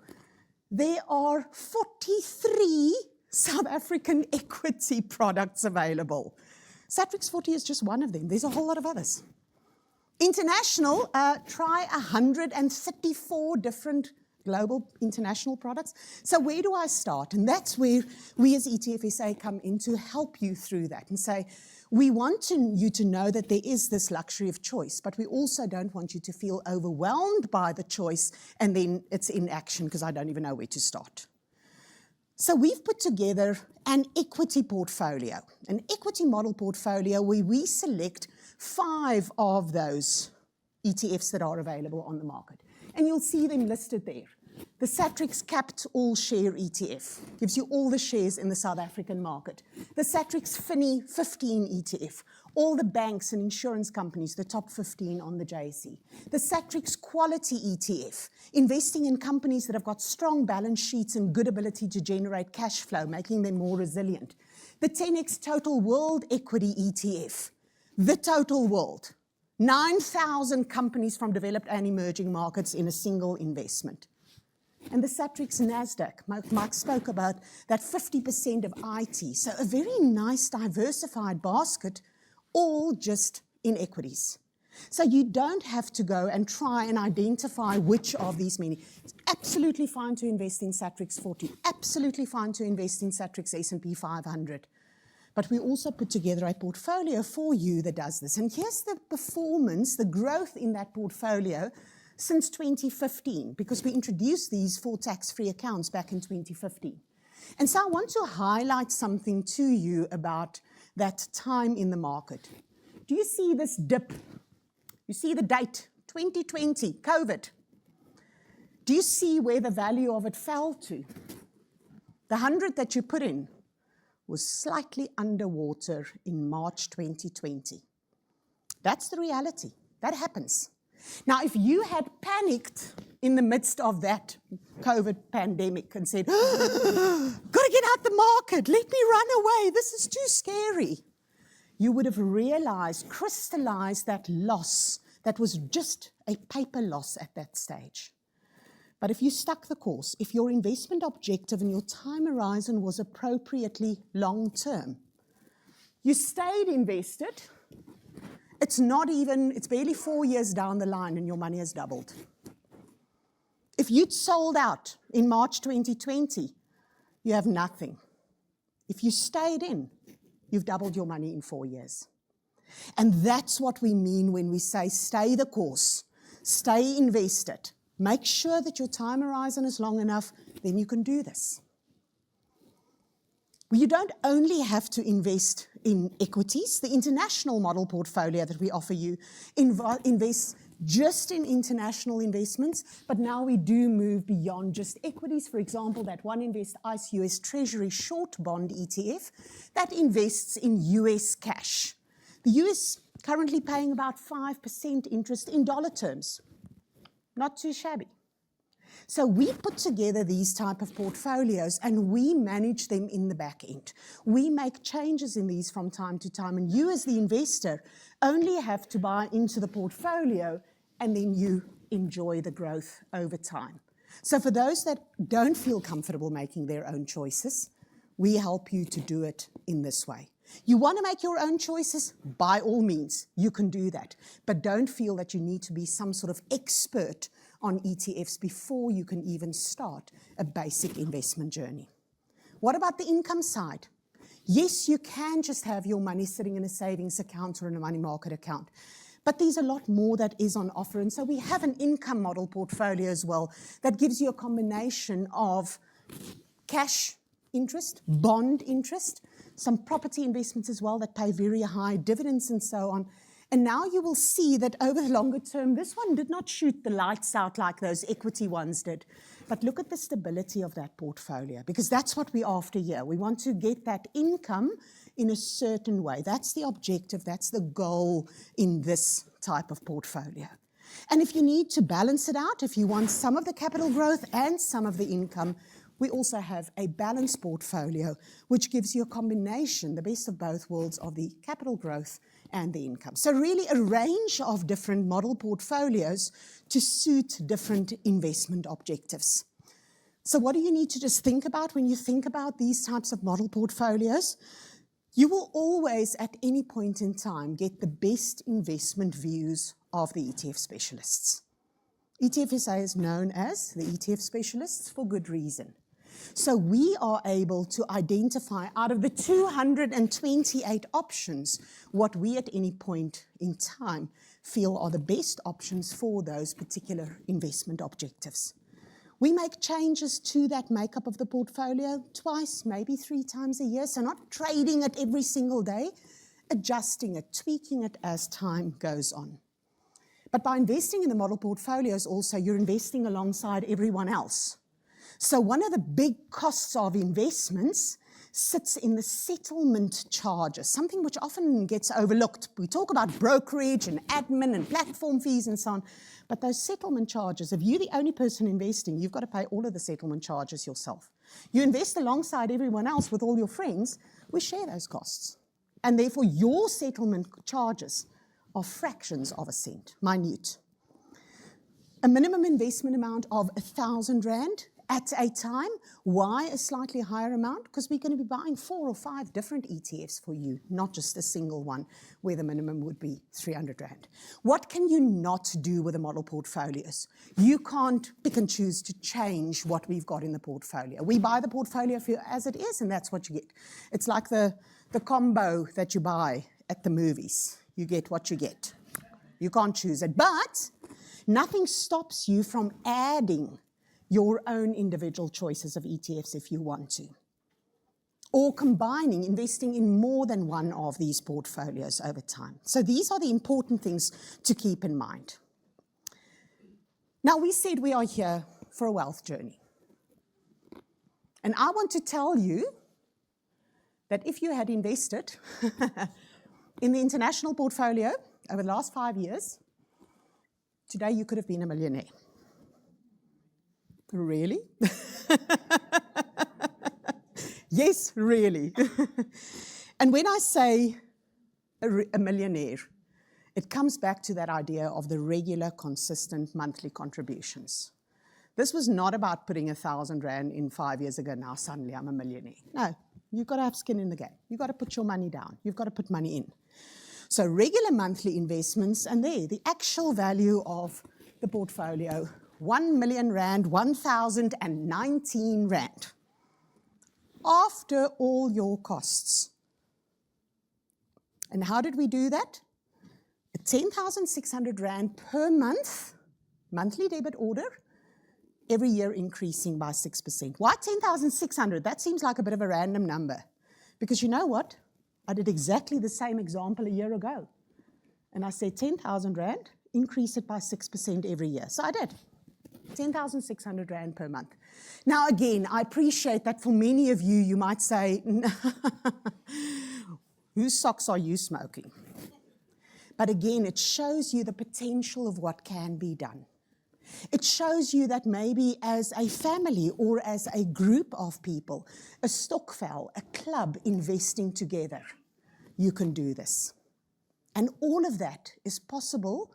there are 43 South African equity products available. Satrix 40 is just one of them. There's a whole lot of others. International, try 134 different global international products. So where do I start? And that's where we as ETFSA come in to help you through that and say, we want you to know that there is this luxury of choice, but we also don't want you to feel overwhelmed by the choice and then it's inaction because I don't even know where to start. So we've put together an equity portfolio, an equity model portfolio where we select 5 of those ETFs that are available on the market. And you'll see them listed there. The Satrix Capped All Share ETF gives you all the shares in the South African market. The Satrix FINI 15 ETF, all the banks and insurance companies, the top 15 on the JSE. The Satrix Quality ETF, investing in companies that have got strong balance sheets and good ability to generate cash flow, making them more resilient. The 10X Total World Equity ETF, the total world. 9,000 companies from developed and emerging markets in a single investment. And the Satrix NASDAQ, Mike spoke about that 50% of IT. So a very nice diversified basket, all just in equities. So you don't have to go and try and identify which of these many. It's absolutely fine to invest in Satrix 40, absolutely fine to invest in Satrix S&P 500. But we also put together a portfolio for you that does this. And here's the performance, the growth in that portfolio since 2015, because we introduced these for tax-free accounts back in 2015. And so I want to highlight something to you about that time in the market. Do you see this dip? You see the date, 2020, COVID. Do you see where the value of it fell to? The 100 that you put in was slightly underwater in March 2020. That's the reality. That happens. Now, if you had panicked in the midst of that COVID pandemic and said, got to get out the market, let me run away, this is too scary, you would have realized, crystallized that loss that was just a paper loss at that stage. But if you stuck the course, if your investment objective and your time horizon was appropriately long-term, you stayed invested, it's barely 4 years down the line and your money has doubled. If you'd sold out in March 2020, you have nothing. If you stayed in, you've doubled your money in 4 years. And that's what we mean when we say stay the course, stay invested. Make sure that your time horizon is long enough, then you can do this. Well, you don't only have to invest in equities. The international model portfolio that we offer you invests just in international investments, but now we do move beyond just equities. For example, that One Invest ICE US Treasury Short Bond ETF that invests in US cash. The US currently paying about 5% interest in dollar terms. Not too shabby. So we put together these type of portfolios and we manage them in the back end. We make changes in these from time to time, and you as the investor only have to buy into the portfolio and then you enjoy the growth over time. So for those that don't feel comfortable making their own choices, We help you to do it in this way. You want to make your own choices? By all means, you can do that. But don't feel that you need to be some sort of expert on ETFs before you can even start a basic investment journey. What about the income side? Yes, you can just have your money sitting in a savings account or in a money market account. But there's a lot more that is on offer. And so we have an income model portfolio as well that gives you a combination of cash interest, bond interest, some property investments as well that pay very high dividends and so on. And now you will see that over the longer term, this one did not shoot the lights out like those equity ones did. But look at the stability of that portfolio, because that's what we're after here. We want to get that income in a certain way. That's the objective, that's the goal in this type of portfolio. And if you need to balance it out, if you want some of the capital growth and some of the income, we also have a balanced portfolio, which gives you a combination, the best of both worlds, of the capital growth and the income. So really a range of different model portfolios to suit different investment objectives. So what do you need to just think about when you think about these types of model portfolios? You will always, at any point in time, get the best investment views of the ETF specialists. ETFSA is known as the ETF specialists for good reason. So we are able to identify out of the 228 options what we at any point in time feel are the best options for those particular investment objectives. We make changes to that makeup of the portfolio twice, maybe 3 times a year, so not trading it every single day, adjusting it, tweaking it as time goes on. But by investing in the model portfolios also, you're investing alongside everyone else. So one of the big costs of investments sits in the settlement charges, something which often gets overlooked. We talk about brokerage and admin and platform fees and so on, but those settlement charges, if you're the only person investing, you've got to pay all of the settlement charges yourself. You invest alongside everyone else with all your friends, we share those costs. And therefore your settlement charges are fractions of a cent, minute. A minimum investment amount of 1,000 Rand at a time. Why a slightly higher amount? Because we're going to be buying 4 or 5 different ETFs for you, not just a single one where the minimum would be 300 Rand. What can you not do with the model portfolios? You can't pick and choose to change what we've got in the portfolio. We buy the portfolio for you as it is, and that's what you get. It's like the combo that you buy at the movies. You get what you get. You can't choose it. But nothing stops you from adding your own individual choices of ETFs if you want to, or combining, investing in more than one of these portfolios over time. So these are the important things to keep in mind. Now, we said we are here for a wealth journey. And I want to tell you that if you had invested in the international portfolio over the last 5 years, today you could have been a millionaire. Really? Yes, really. And when I say a millionaire, it comes back to that idea of the regular, consistent monthly contributions. This was not about putting 1,000 Rand in 5 years ago, now suddenly I'm a millionaire. No, you've got to have skin in the game. You've got to put your money down. You've got to put money in. So regular monthly investments, and there, the actual value of the portfolio, 1 million Rand, 1,019 Rand. After all your costs. And how did we do that? 10,600 Rand per month, monthly debit order, every year increasing by 6%. Why 10,600? That seems like a bit of a random number. Because you know what? I did exactly the same example a year ago. And I said 10,000 Rand, increase it by 6% every year. So I did. 10,600 Rand per month. Now again, I appreciate that for many of you, you might say, whose socks are you smoking? But again, it shows you the potential of what can be done. It shows you that maybe as a family or as a group of people, a stokvel, a club investing together, you can do this. And all of that is possible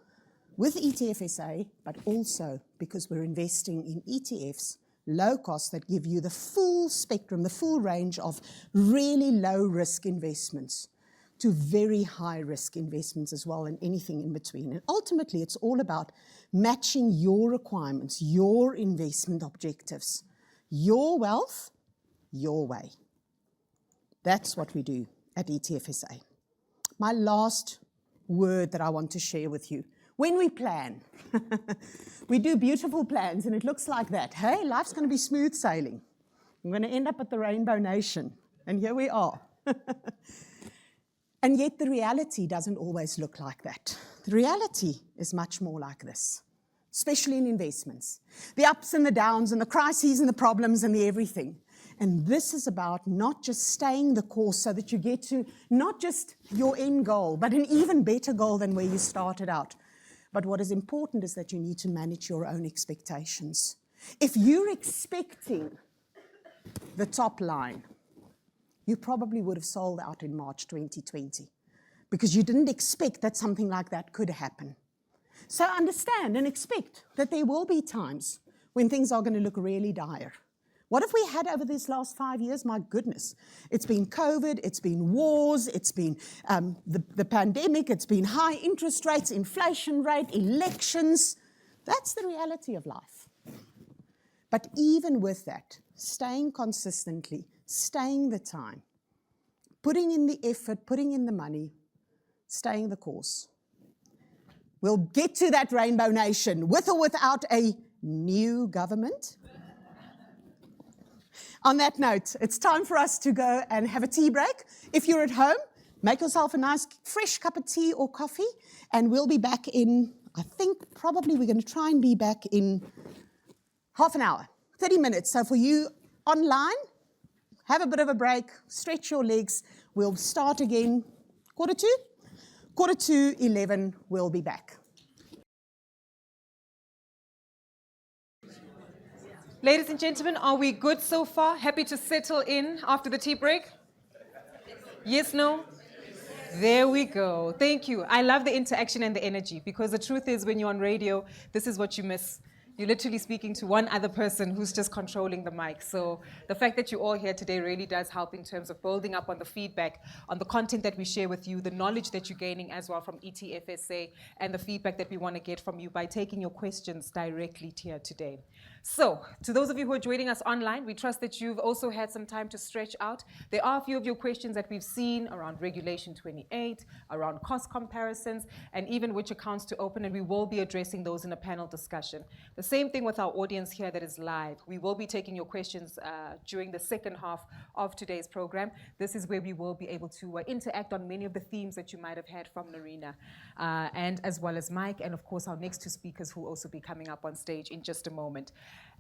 with ETFSA, but also because we're investing in ETFs low cost, that give you the full spectrum, the full range of really low risk investments to very high risk investments as well, and anything in between. And ultimately, it's all about matching your requirements, your investment objectives, your wealth, your way. That's what we do at ETFSA. My last word that I want to share with you. When we plan, we do beautiful plans and it looks like that. Hey, life's going to be smooth sailing. I'm going to end up at the Rainbow Nation. And here we are. And yet the reality doesn't always look like that. The reality is much more like this, especially in investments. The ups and the downs and the crises and the problems and the everything. And this is about not just staying the course so that you get to not just your end goal, but an even better goal than where you started out. But what is important is that you need to manage your own expectations. If you're expecting the top line, you probably would have sold out in March 2020 because you didn't expect that something like that could happen. So understand and expect that there will be times when things are going to look really dire. What have we had over these last 5 years? My goodness. It's been COVID, it's been wars, it's been the pandemic, it's been high interest rates, inflation rate, elections. That's the reality of life. But even with that, staying consistently, staying the time, putting in the effort, putting in the money, staying the course. We'll get to that Rainbow Nation with or without a new government. On that note, it's time for us to go and have a tea break. If you're at home, make yourself a nice fresh cup of tea or coffee, and we'll be back in, I think probably we're going to try and be back in half an hour, 30 minutes. So for you online, have a bit of a break, stretch your legs. We'll start again, 11:45, we'll be back. Ladies and gentlemen, are we good so far? Happy to settle in after the tea break? Yes, no? There we go. Thank you. I love the interaction and the energy, because the truth is, when you're on radio, this is what you miss. You're literally speaking to one other person who's just controlling the mic. So the fact that you're all here today really does help in terms of building up on the feedback, on the content that we share with you, the knowledge that you're gaining as well from ETFSA, and the feedback that we want to get from you by taking your questions directly here today. So, to those of you who are joining us online, we trust that you've also had some time to stretch out. There are a few of your questions that we've seen around Regulation 28, around cost comparisons, and even which accounts to open, and we will be addressing those in a panel discussion. The same thing with our audience here that is live. We will be taking your questions during the second half of today's program. This is where we will be able to interact on many of the themes that you might have had from Narina, and as well as Mike, and of course our next two speakers who will also be coming up on stage in just a moment.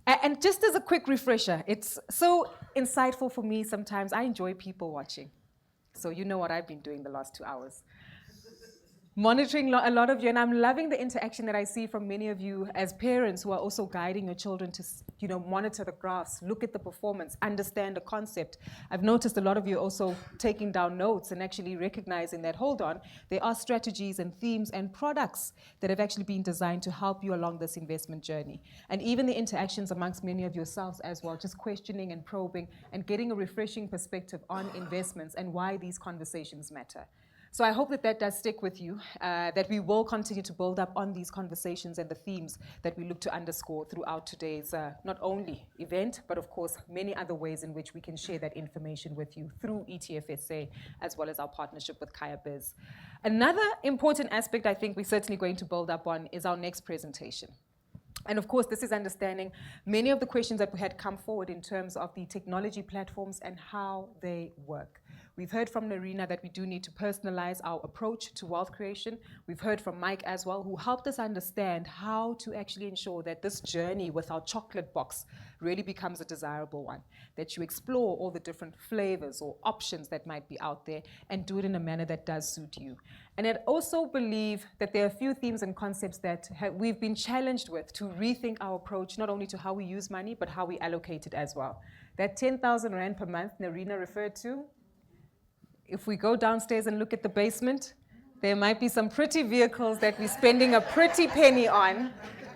And just as a quick refresher, it's so insightful for me sometimes. I enjoy people watching. So you know what I've been doing the last 2 hours. Monitoring a lot of you, and I'm loving the interaction that I see from many of you as parents who are also guiding your children to, monitor the graphs, look at the performance, understand the concept. I've noticed a lot of you also taking down notes and actually recognizing that, hold on, there are strategies and themes and products that have actually been designed to help you along this investment journey. And even the interactions amongst many of yourselves as well, just questioning and probing and getting a refreshing perspective on investments and why these conversations matter. So I hope that that does stick with you, that we will continue to build up on these conversations and the themes that we look to underscore throughout today's not only event, but of course many other ways in which we can share that information with you through ETFSA, as well as our partnership with Kaya Biz. Another important aspect I think we're certainly going to build up on is our next presentation. And of course, this is understanding many of the questions that we had come forward in terms of the technology platforms and how they work. We've heard from Narina that we do need to personalize our approach to wealth creation. We've heard from Mike as well, who helped us understand how to actually ensure that this journey with our chocolate box really becomes a desirable one, that you explore all the different flavors or options that might be out there and do it in a manner that does suit you. And I also believe that there are a few themes and concepts that we've been challenged with to rethink our approach, not only to how we use money, but how we allocate it as well. That 10,000 Rand per month Narina referred to, if we go downstairs and look at the basement, there might be some pretty vehicles that we're spending a pretty penny on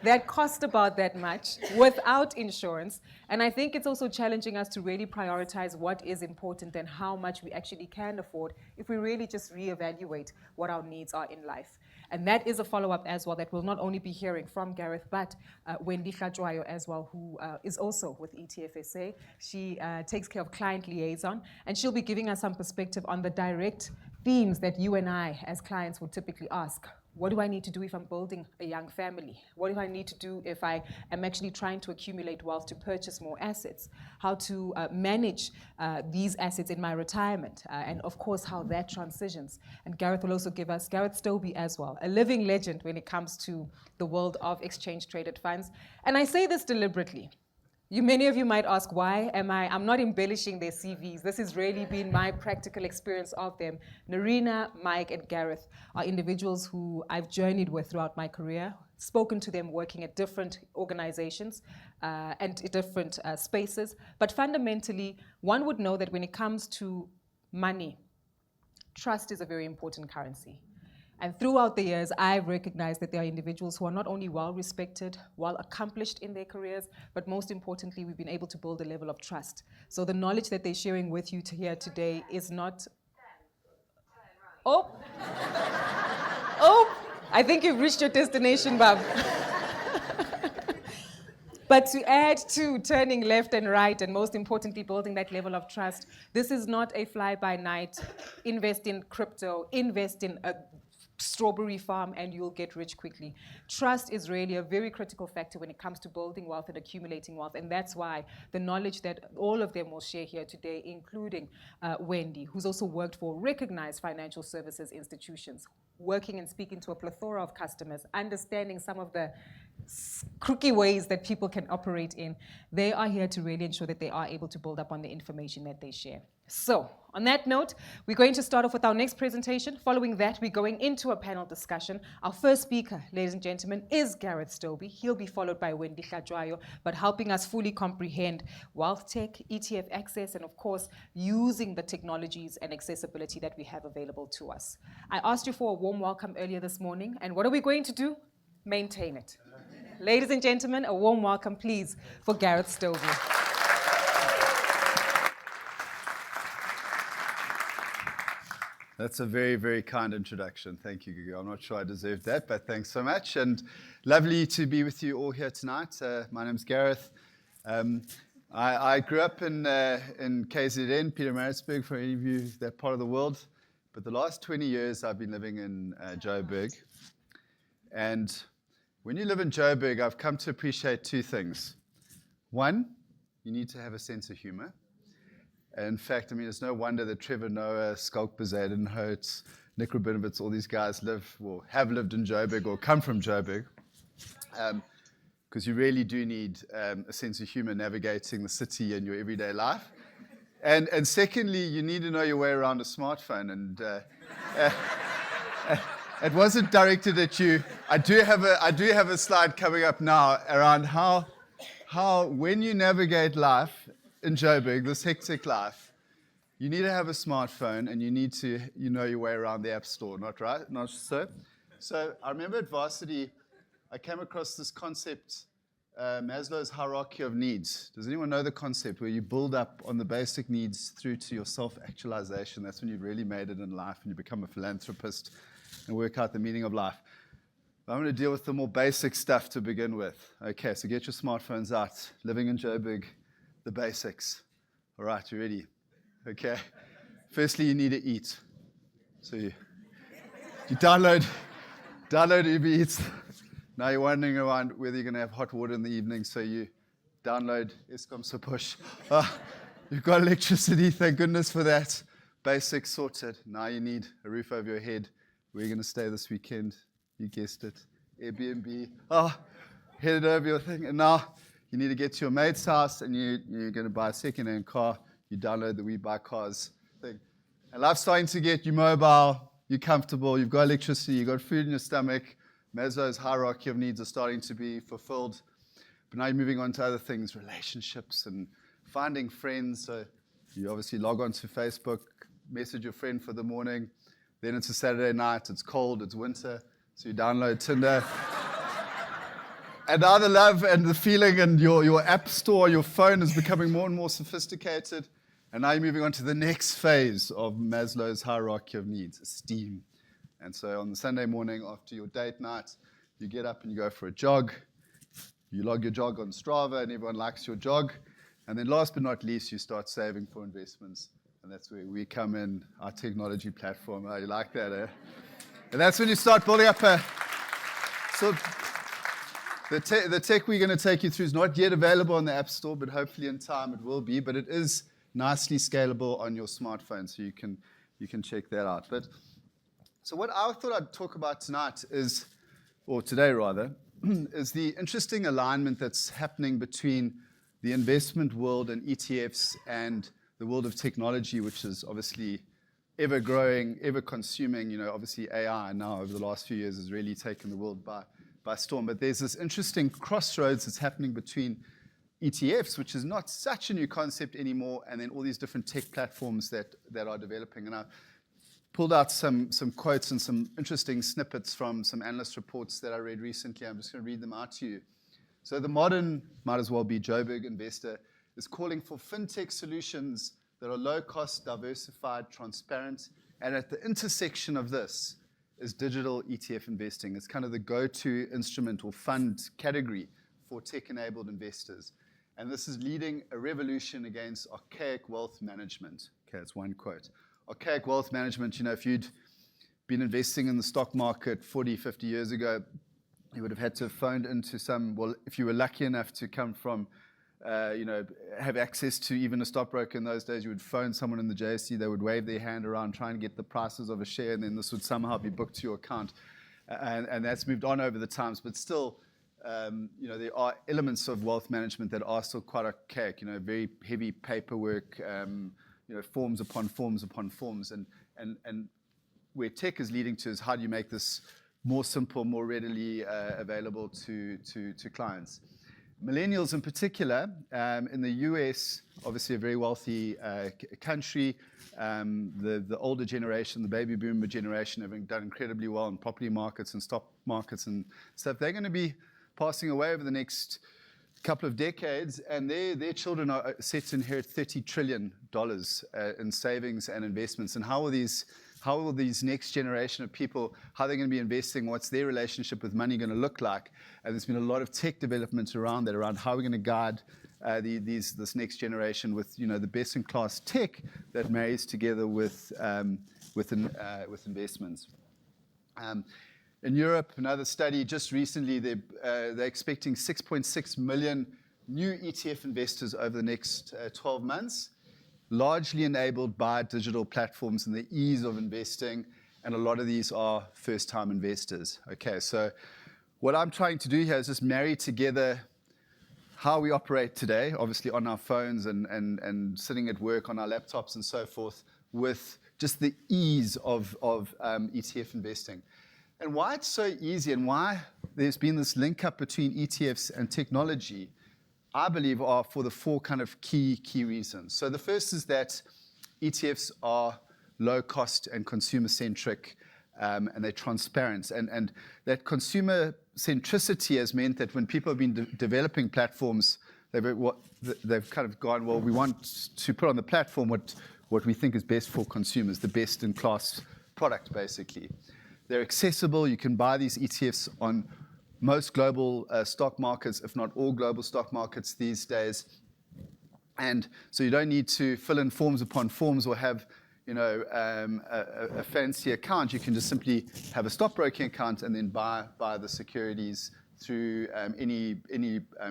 that cost about that much without insurance. And I think it's also challenging us to really prioritize what is important and how much we actually can afford if we really just reevaluate what our needs are in life. And that is a follow-up as well that we'll not only be hearing from Gareth, but Wendy Hlajwayo as well, who is also with ETFSA. She takes care of client liaison, and she'll be giving us some perspective on the direct themes that you and I, as clients, would typically ask. What do I need to do if I'm building a young family? What do I need to do if I am actually trying to accumulate wealth to purchase more assets? How to manage these assets in my retirement? And of course, how that transitions. And Gareth will also give us, Gareth Stobie as well, a living legend when it comes to the world of exchange-traded funds. And I say this deliberately. Many of you might ask, why am I'm not embellishing their CVs. This has really been my practical experience of them. Narina, Mike, and Gareth are individuals who I've journeyed with throughout my career, spoken to them working at different organizations and different spaces. But fundamentally, one would know that when it comes to money, trust is a very important currency. And throughout the years, I've recognized that there are individuals who are not only well-respected, well-accomplished in their careers, but most importantly, we've been able to build a level of trust. So the knowledge that they're sharing with you here today is not... Oh! Oh! I think you've reached your destination, Bob. But to add to turning left and right, and most importantly, building that level of trust, this is not a fly-by-night, invest in crypto, invest in a strawberry farm and you'll get rich quickly. Trust is really a very critical factor when it comes to building wealth and accumulating wealth, and that's why the knowledge that all of them will share here today, including Wendy, who's also worked for recognized financial services institutions, working and speaking to a plethora of customers, understanding some of the crooked ways that people can operate in. They are here to really ensure that they are able to build up on the information that they share. So, on that note, we're going to start off with our next presentation. Following that, we're going into a panel discussion. Our first speaker, ladies and gentlemen, is Gareth Stobie. He'll be followed by Wendy Hlajwayo, but helping us fully comprehend wealth tech, ETF access, and of course, using the technologies and accessibility that we have available to us. I asked you for a warm welcome earlier this morning, and what are we going to do? Maintain it. Ladies and gentlemen, a warm welcome, please, for Gareth Stobie. That's a very, very kind introduction. Thank you, Gugu. I'm not sure I deserved that, but thanks so much. And lovely to be with you all here tonight. My name's Gareth. I grew up in KZN, Pietermaritzburg, for any of you that part of the world. But the last 20 years, I've been living in Joburg. And when you live in Joburg, I've come to appreciate two things. One, you need to have a sense of humor. In fact, I mean, it's no wonder that Trevor Noah, Skulk Bezaden, Hertz, Nick Rabinovitz, all these guys have lived in Joburg or come from Joburg, because you really do need a sense of humor navigating the city and your everyday life. And secondly, you need to know your way around a smartphone. And it wasn't directed at you. I do have a slide coming up now around how when you navigate life in Joburg, this hectic life, you need to have a smartphone and you need to know your way around the App Store, not right? Not so? So I remember at varsity, I came across this concept, Maslow's hierarchy of needs. Does anyone know the concept where you build up on the basic needs through to your self-actualization? That's when you've really made it in life and you become a philanthropist and work out the meaning of life. I'm going to deal with the more basic stuff to begin with. Okay, so get your smartphones out. Living in Joburg, the basics. All right, you ready? Okay. Firstly, you need to eat. So you download Uber Eats. Now you're wondering around whether you're going to have hot water in the evening, so you download Eskom Push. You've got electricity, thank goodness for that. Basics sorted. Now you need a roof over your head. Where are you going to stay this weekend? You guessed it. Airbnb. Headed over your thing. And now you need to get to your mate's house and you're going to buy a second-hand car. You download the We Buy Cars thing. And life's starting to get you mobile, you're comfortable, you've got electricity, you've got food in your stomach. Maslow's hierarchy of needs are starting to be fulfilled. But now you're moving on to other things, relationships and finding friends. So you obviously log on to Facebook, message your friend for the morning. Then it's a Saturday night, it's cold, it's winter. So you download Tinder. And now the love and the feeling and your app store, your phone is becoming more and more sophisticated. And now you're moving on to the next phase of Maslow's hierarchy of needs, esteem. And so on the Sunday morning after your date night, you get up and you go for a jog. You log your jog on Strava and everyone likes your jog. And then last but not least, you start saving for investments. And that's where we come in, our technology platform. Oh, you like that, eh? And that's when you start building up a... So the tech we're going to take you through is not yet available on the App Store, but hopefully in time it will be. But it is nicely scalable on your smartphone, so you can check that out. But so what I thought I'd talk about tonight is, or today rather, is the interesting alignment that's happening between the investment world and ETFs and the world of technology, which is obviously ever growing, ever consuming. Obviously AI now over the last few years has really taken the world by storm. But there's this interesting crossroads that's happening between ETFs, which is not such a new concept anymore, and then all these different tech platforms that are developing. And I pulled out some quotes and some interesting snippets from some analyst reports that I read recently. I'm just going to read them out to you. So the modern, might as well be Joburg investor, is calling for fintech solutions that are low cost, diversified, transparent, and at the intersection of this is digital ETF investing. It's kind of the go-to instrument or fund category for tech-enabled investors. And this is leading a revolution against archaic wealth management. Okay, that's one quote. Archaic wealth management, if you'd been investing in the stock market 40, 50 years ago, you would have had to have phoned into if you were lucky enough to come from, have access to even a stockbroker in those days, you would phone someone in the JSE, they would wave their hand around, try and get the prices of a share, and then this would somehow be booked to your account. And that's moved on over the times, but still, there are elements of wealth management that are still quite archaic, very heavy paperwork, forms upon forms upon forms. And where tech is leading to is how do you make this more simple, more readily available to clients. Millennials in particular, in the US, obviously a very wealthy country, the older generation, the baby boomer generation, have done incredibly well in property markets and stock markets and stuff. They're going to be passing away over the next couple of decades, and their children are set to inherit $30 trillion in savings and investments. And how will these next generation of people, how are they going to be investing? What's their relationship with money going to look like? And there's been a lot of tech development around that, around how we're going to guide this next generation with the best-in-class tech that marries together with investments. In Europe, another study just recently, they're expecting 6.6 million new ETF investors over the next 12 months. Largely enabled by digital platforms and the ease of investing, and a lot of these are first-time investors. Okay, so what I'm trying to do here is just marry together how we operate today, obviously on our phones and sitting at work on our laptops and so forth, with just the ease of ETF investing. And why it's so easy and why there's been this link up between ETFs and technology, I believe, are for the four kind of key reasons. So the first is that ETFs are low cost and consumer centric, and they're transparent. And that consumer centricity has meant that when people have been developing platforms, they've kind of gone, well, we want to put on the platform what we think is best for consumers, the best in class product, basically. They're accessible. You can buy these ETFs on most global stock markets, if not all global stock markets these days. And so you don't need to fill in forms upon forms or have a fancy account. You can just simply have a stockbroking account and then buy the securities through any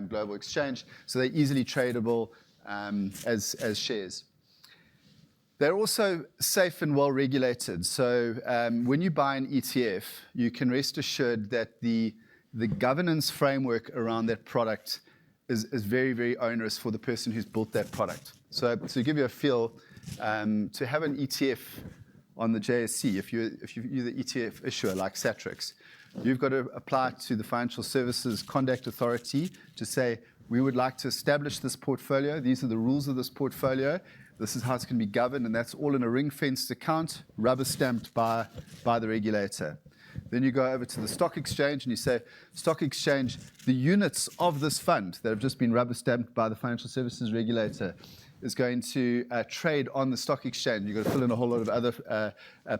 global exchange. So they're easily tradable as shares. They're also safe and well regulated. So when you buy an ETF, you can rest assured that the governance framework around that product is very, very onerous for the person who's built that product. So to give you a feel, to have an ETF on the JSE, if you're the ETF issuer like Satrix, you've got to apply to the Financial Services Conduct Authority to say, we would like to establish this portfolio. These are the rules of this portfolio. This is how it's going to be governed, and that's all in a ring-fenced account, rubber-stamped by the regulator. Then you go over to the stock exchange and you say, stock exchange, the units of this fund that have just been rubber stamped by the financial services regulator is going to trade on the stock exchange. You've got to fill in a whole lot of other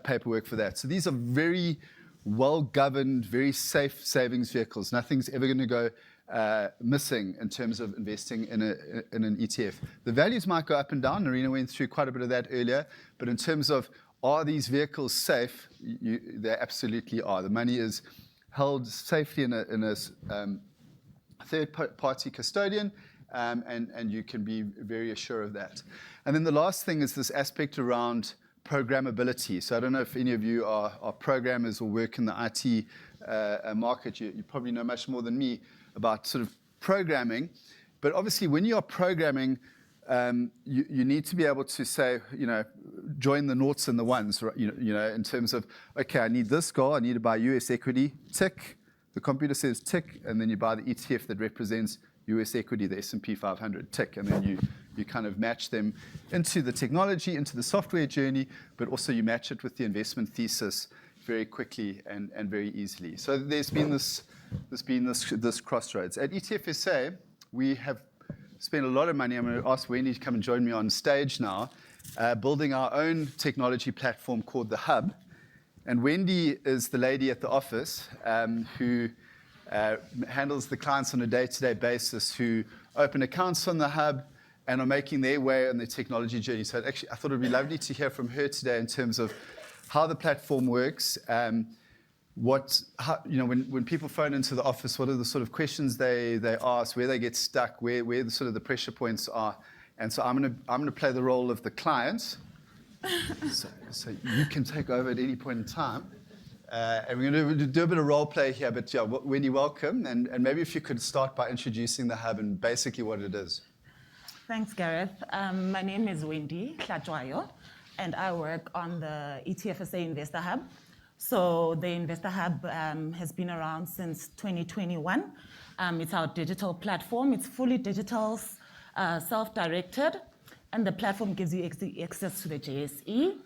paperwork for that. So these are very well-governed, very safe savings vehicles. Nothing's ever going to go missing in terms of investing in an ETF. The values might go up and down. Narina went through quite a bit of that earlier. But in terms of are these vehicles safe, they absolutely are. The money is held safely in a third-party custodian, and you can be very assured of that. And then the last thing is this aspect around programmability. So I don't know if any of you are programmers or work in the IT market. You probably know much more than me about sort of programming. But obviously, when you are programming, you need to be able to say, join the noughts and the ones, in terms of, okay, I need this goal, I need to buy US equity, tick. The computer says tick, and then you buy the ETF that represents US equity, the S&P 500, tick, and then you kind of match them into the technology, into the software journey, but also you match it with the investment thesis very quickly and very easily. So there's been this crossroads. At ETFSA, we have spent a lot of money. I'm going to ask Wendy to come and join me on stage now, building our own technology platform called the Hub. And Wendy is the lady at the office who handles the clients on a day-to-day basis who open accounts on the Hub and are making their way on the technology journey. So actually, I thought it would be lovely to hear from her today in terms of how the platform works, when people phone into the office, what are the sort of questions they ask, where they get stuck, where the sort of the pressure points are. And so I'm gonna play the role of the client. So you can take over at any point in time. And we're going to do a bit of role play here, but yeah, Wendy, welcome. And maybe if you could start by introducing the Hub and basically what it is. Thanks, Gareth. My name is Wendy Tlatwayo, and I work on the ETFSA Investor Hub. So the Investor Hub has been around since 2021. It's our digital platform. It's fully digital, self-directed, and the platform gives you access to the JSE.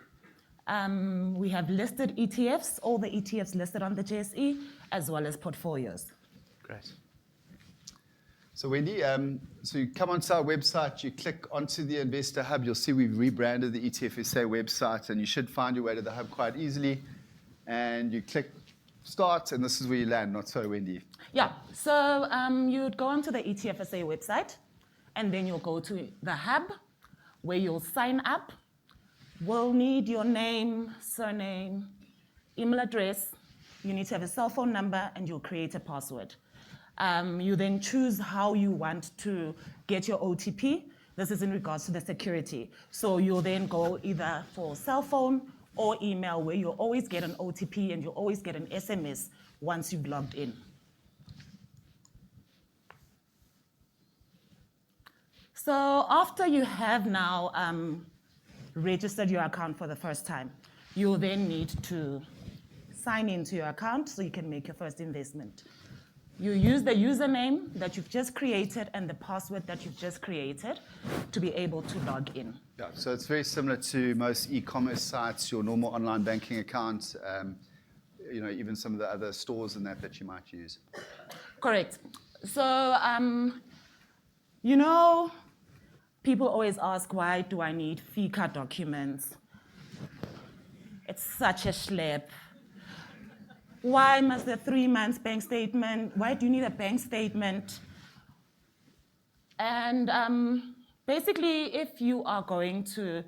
We have listed ETFs, all the ETFs listed on the JSE, as well as portfolios. Great. So Wendy, so you come onto our website, you click onto the Investor Hub, you'll see we've rebranded the ETFSA website, and you should find your way to the Hub quite easily. And you click Start, and this is where you land, not so, Wendy? Yeah, so you'd go onto the ETFSA website, and then you'll go to the Hub, where you'll sign up. We'll need your name, surname, email address. You need to have a cell phone number, and you'll create a password. You then choose how you want to get your OTP. This is in regards to the security. So you'll then go either for cell phone or email, where you'll always get an OTP and you'll always get an SMS once you've logged in. So after you have now registered your account for the first time, you'll then need to sign into your account so you can make your first investment. You use the username that you've just created and the password that you've just created to be able to log in. Yeah, so it's very similar to most e-commerce sites, your normal online banking account, even some of the other stores and that you might use. Correct. So, people always ask, why do I need FICA documents? It's such a schlep. Why must the 3 months bank statement? Why do you need a bank statement? And basically, if you are going to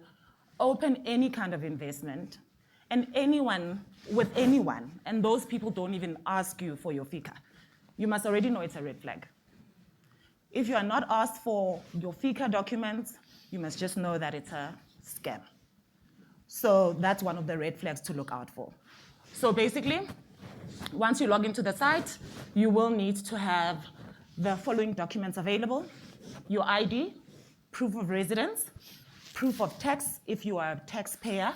open any kind of investment, and with anyone, and those people don't even ask you for your FICA, you must already know it's a red flag. If you are not asked for your FICA documents, you must just know that it's a scam. So that's one of the red flags to look out for. So basically, once you log into the site, you will need to have the following documents available: your ID, proof of residence, proof of tax if you are a taxpayer,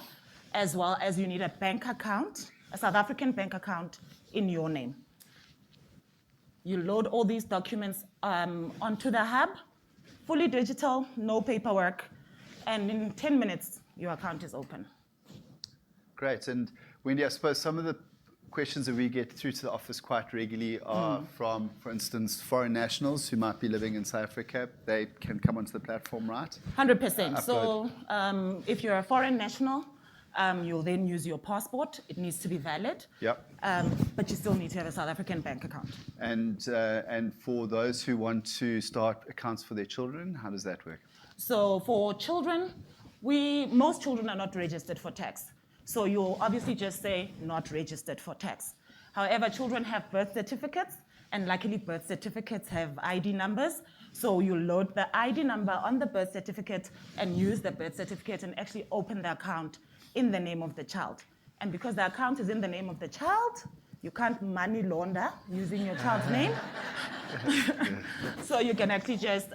as well as you need a bank account, a South African bank account in your name. You load all these documents onto the Hub, fully digital, no paperwork, and in 10 minutes, your account is open. Great. And Wendy, I suppose some of the questions that we get through to the office quite regularly are from, for instance, foreign nationals who might be living in South Africa. They can come onto the platform, right? 100%. So if you're a foreign national, you'll then use your passport. It needs to be valid. Yep. But you still need to have a South African bank account. And for those who want to start accounts for their children, how does that work? So for children, most children are not registered for tax. So you'll obviously just say not registered for tax. However, children have birth certificates, and luckily birth certificates have ID numbers. So you load the ID number on the birth certificate and use the birth certificate and actually open the account in the name of the child. And because the account is in the name of the child, you can't money launder using your child's name. So you can actually just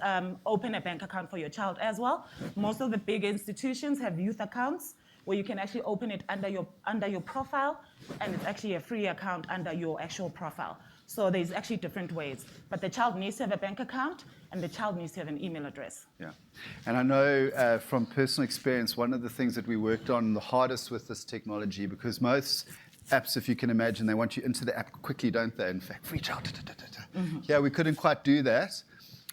open a bank account for your child as well. Most of the big institutions have youth accounts where you can actually open it under your profile, and it's actually a free account under your actual profile. So there's actually different ways. But the child needs to have a bank account, and the child needs to have an email address. Yeah. And I know from personal experience, one of the things that we worked on the hardest with this technology, because most apps, if you can imagine, they want you into the app quickly, don't they? In fact, free child. Yeah, we couldn't quite do that.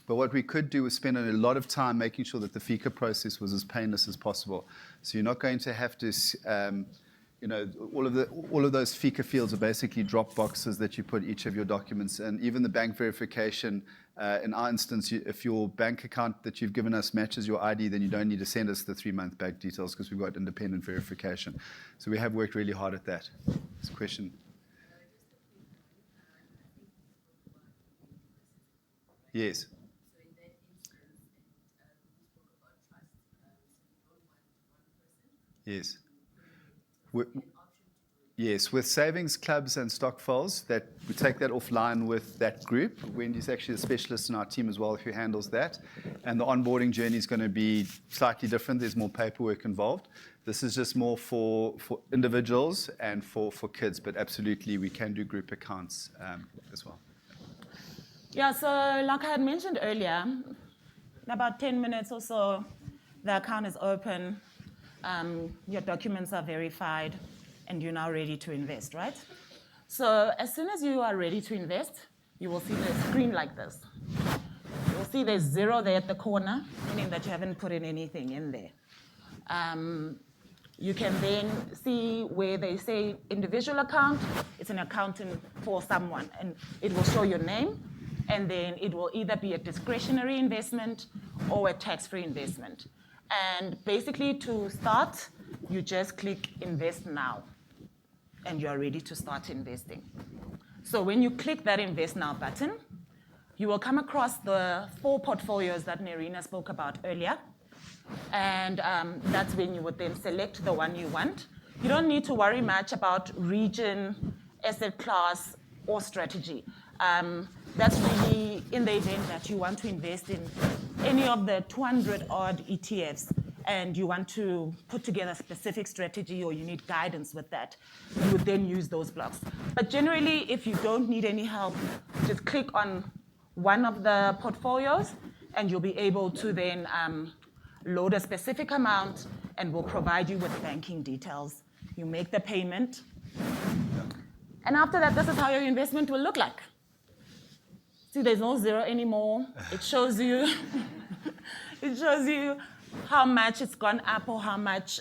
But what we could do was spend a lot of time making sure that the FICA process was as painless as possible. So you're not going to have to, all of those FICA fields are basically drop boxes that you put each of your documents in. Even the bank verification, in our instance, if your bank account that you've given us matches your ID, then you don't need to send us the 3-month bank details because we've got independent verification. So we have worked really hard at that. This question. Yes. Yes. Yes, with savings clubs and stockfols, that we take that offline with that group. Wendy's actually a specialist in our team as well who handles that. And the onboarding journey is going to be slightly different. There's more paperwork involved. This is just more for individuals and for kids, but absolutely we can do group accounts as well. Yeah, so like I had mentioned earlier, in about 10 minutes or so, the account is open. Your documents are verified, and you're now ready to invest, right? So as soon as you are ready to invest, you will see the screen like this. You'll see there's 0 there at the corner, meaning that you haven't put in anything in there. You can then see where they say individual account. It's an account for someone, and it will show your name, and then it will either be a discretionary investment or a tax-free investment. And basically, to start, you just click Invest Now, and you're ready to start investing. So when you click that Invest Now button, you will come across the 4 portfolios that Nerina spoke about earlier. And that's when you would then select the one you want. You don't need to worry much about region, asset class, or strategy. That's really in the event that you want to invest in any of the 200-odd ETFs and you want to put together a specific strategy or you need guidance with that, you would then use those blocks. But generally, if you don't need any help, just click on one of the portfolios and you'll be able to then load a specific amount and we'll provide you with banking details. You make the payment. And after that, this is how your investment will look like. See, there's no 0 anymore. It shows you, how much it's gone up or how much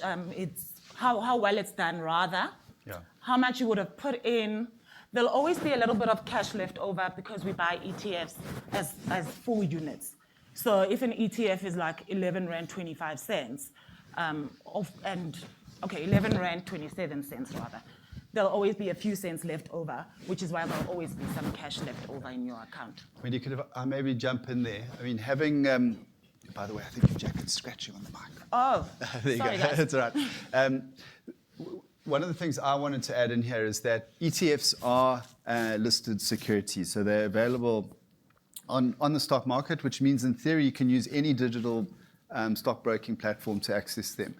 how well it's done rather. Yeah. How much you would have put in. There'll always be a little bit of cash left over because we buy ETFs as full units. So if an ETF is like 11 Rand 25 cents, 11 Rand 27 cents rather, there'll always be a few cents left over, which is why there'll always be some cash left over in your account. Wendy, could I maybe jump in there? I mean, having, by the way, I think your jacket's scratching on the mic. Oh, there you sorry, go. guys. That's all right. One of the things I wanted to add in here is that ETFs are listed securities, so they're available on the stock market, which means in theory you can use any digital stockbroking platform to access them.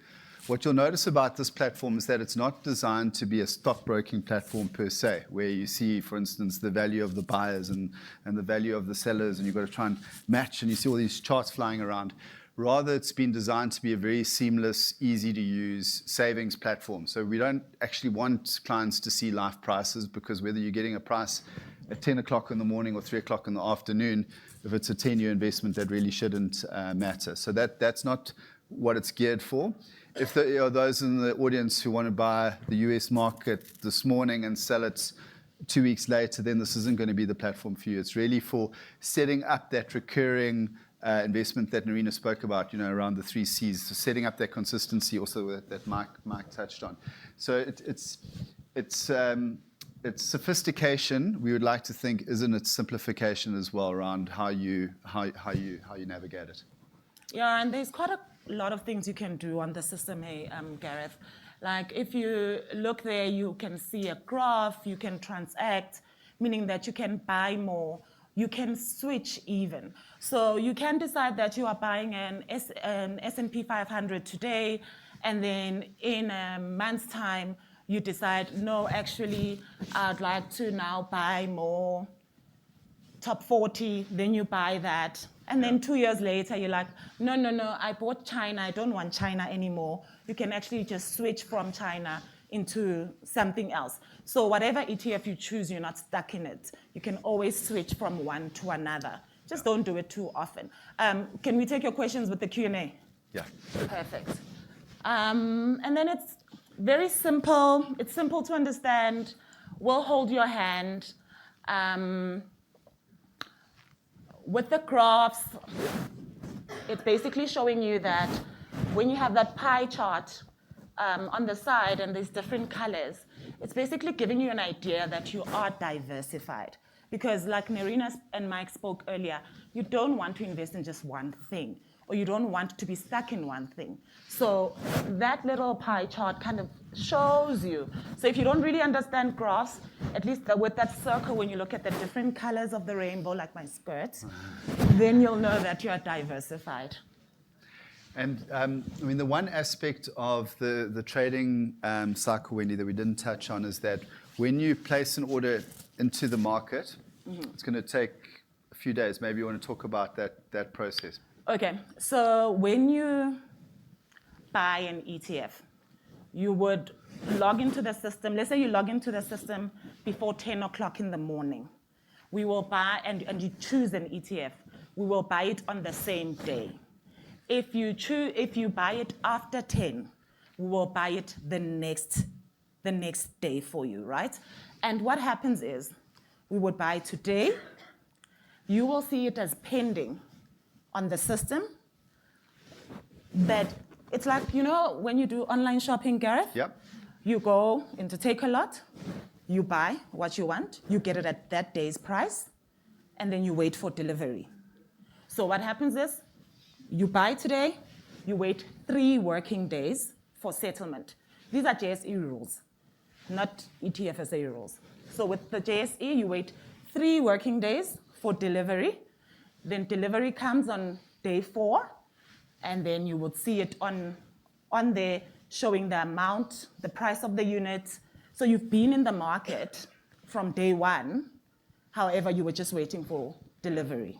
What you'll notice about this platform is that it's not designed to be a stockbroking platform per se, where you see, for instance, the value of the buyers and the value of the sellers, and you've got to try and match, and you see all these charts flying around. Rather, it's been designed to be a very seamless, easy to use savings platform. So we don't actually want clients to see live prices, because whether you're getting a price at 10 o'clock in the morning or 3 o'clock in the afternoon, if it's a 10-year investment, that really shouldn't matter. So that's not what it's geared for. If there are those in the audience who want to buy the US market this morning and sell it 2 weeks later, then this isn't going to be the platform for you. It's really for setting up that recurring investment that Narina spoke about, around the 3 C's, so setting up that consistency also that Mike touched on. So it's sophistication. We would like to think, isn't it simplification as well around how you navigate it. Yeah, and there's quite a lot of things you can do on the system, hey, Gareth. Like if you look there, you can see a graph, you can transact, meaning that you can buy more, you can switch even. So you can decide that you are buying an S&P 500 today, and then in a month's time, you decide, no, actually, I'd like to now buy more top 40, then you buy that. And then 2 years later, you're like, no, I bought China, I don't want China anymore. You can actually just switch from China into something else. So whatever ETF you choose, you're not stuck in it. You can always switch from one to another. Just don't do it too often. Can we take your questions with the Q&A? Yeah. Perfect. And then it's very simple. It's simple to understand. We'll hold your hand. With the graphs, it's basically showing you that when you have that pie chart on the side and there's different colors, it's basically giving you an idea that you are diversified. Because like Nerina and Mike spoke earlier, you don't want to invest in just one thing, or you don't want to be stuck in one thing. So that little pie chart kind of shows you. So if you don't really understand graphs, at least with that circle, when you look at the different colors of the rainbow, like my skirt, then you'll know that you are diversified. And the one aspect of the trading cycle, Wendy, that we didn't touch on is that when you place an order into the market, it's going to take a few days. Maybe you want to talk about that process. Okay, so when you buy an ETF, you would log into the system. Let's say you log into the system before 10 o'clock in the morning. We will buy, and you choose an ETF. We will buy it on the same day. If you buy it after 10, we will buy it the next day for you, right? And what happens is, we would buy today. You will see it as pending on the system. But it's like, when you do online shopping, Gareth? Yep. You go into Takealot, you buy what you want, you get it at that day's price, and then you wait for delivery. So what happens is, you buy today, you wait 3 working days for settlement. These are JSE rules, not ETFSA rules. So with the JSE, you wait 3 working days for delivery. Then delivery comes on day 4, and then you would see it on there showing the amount, the price of the unit. So you've been in the market from day 1. However, you were just waiting for delivery.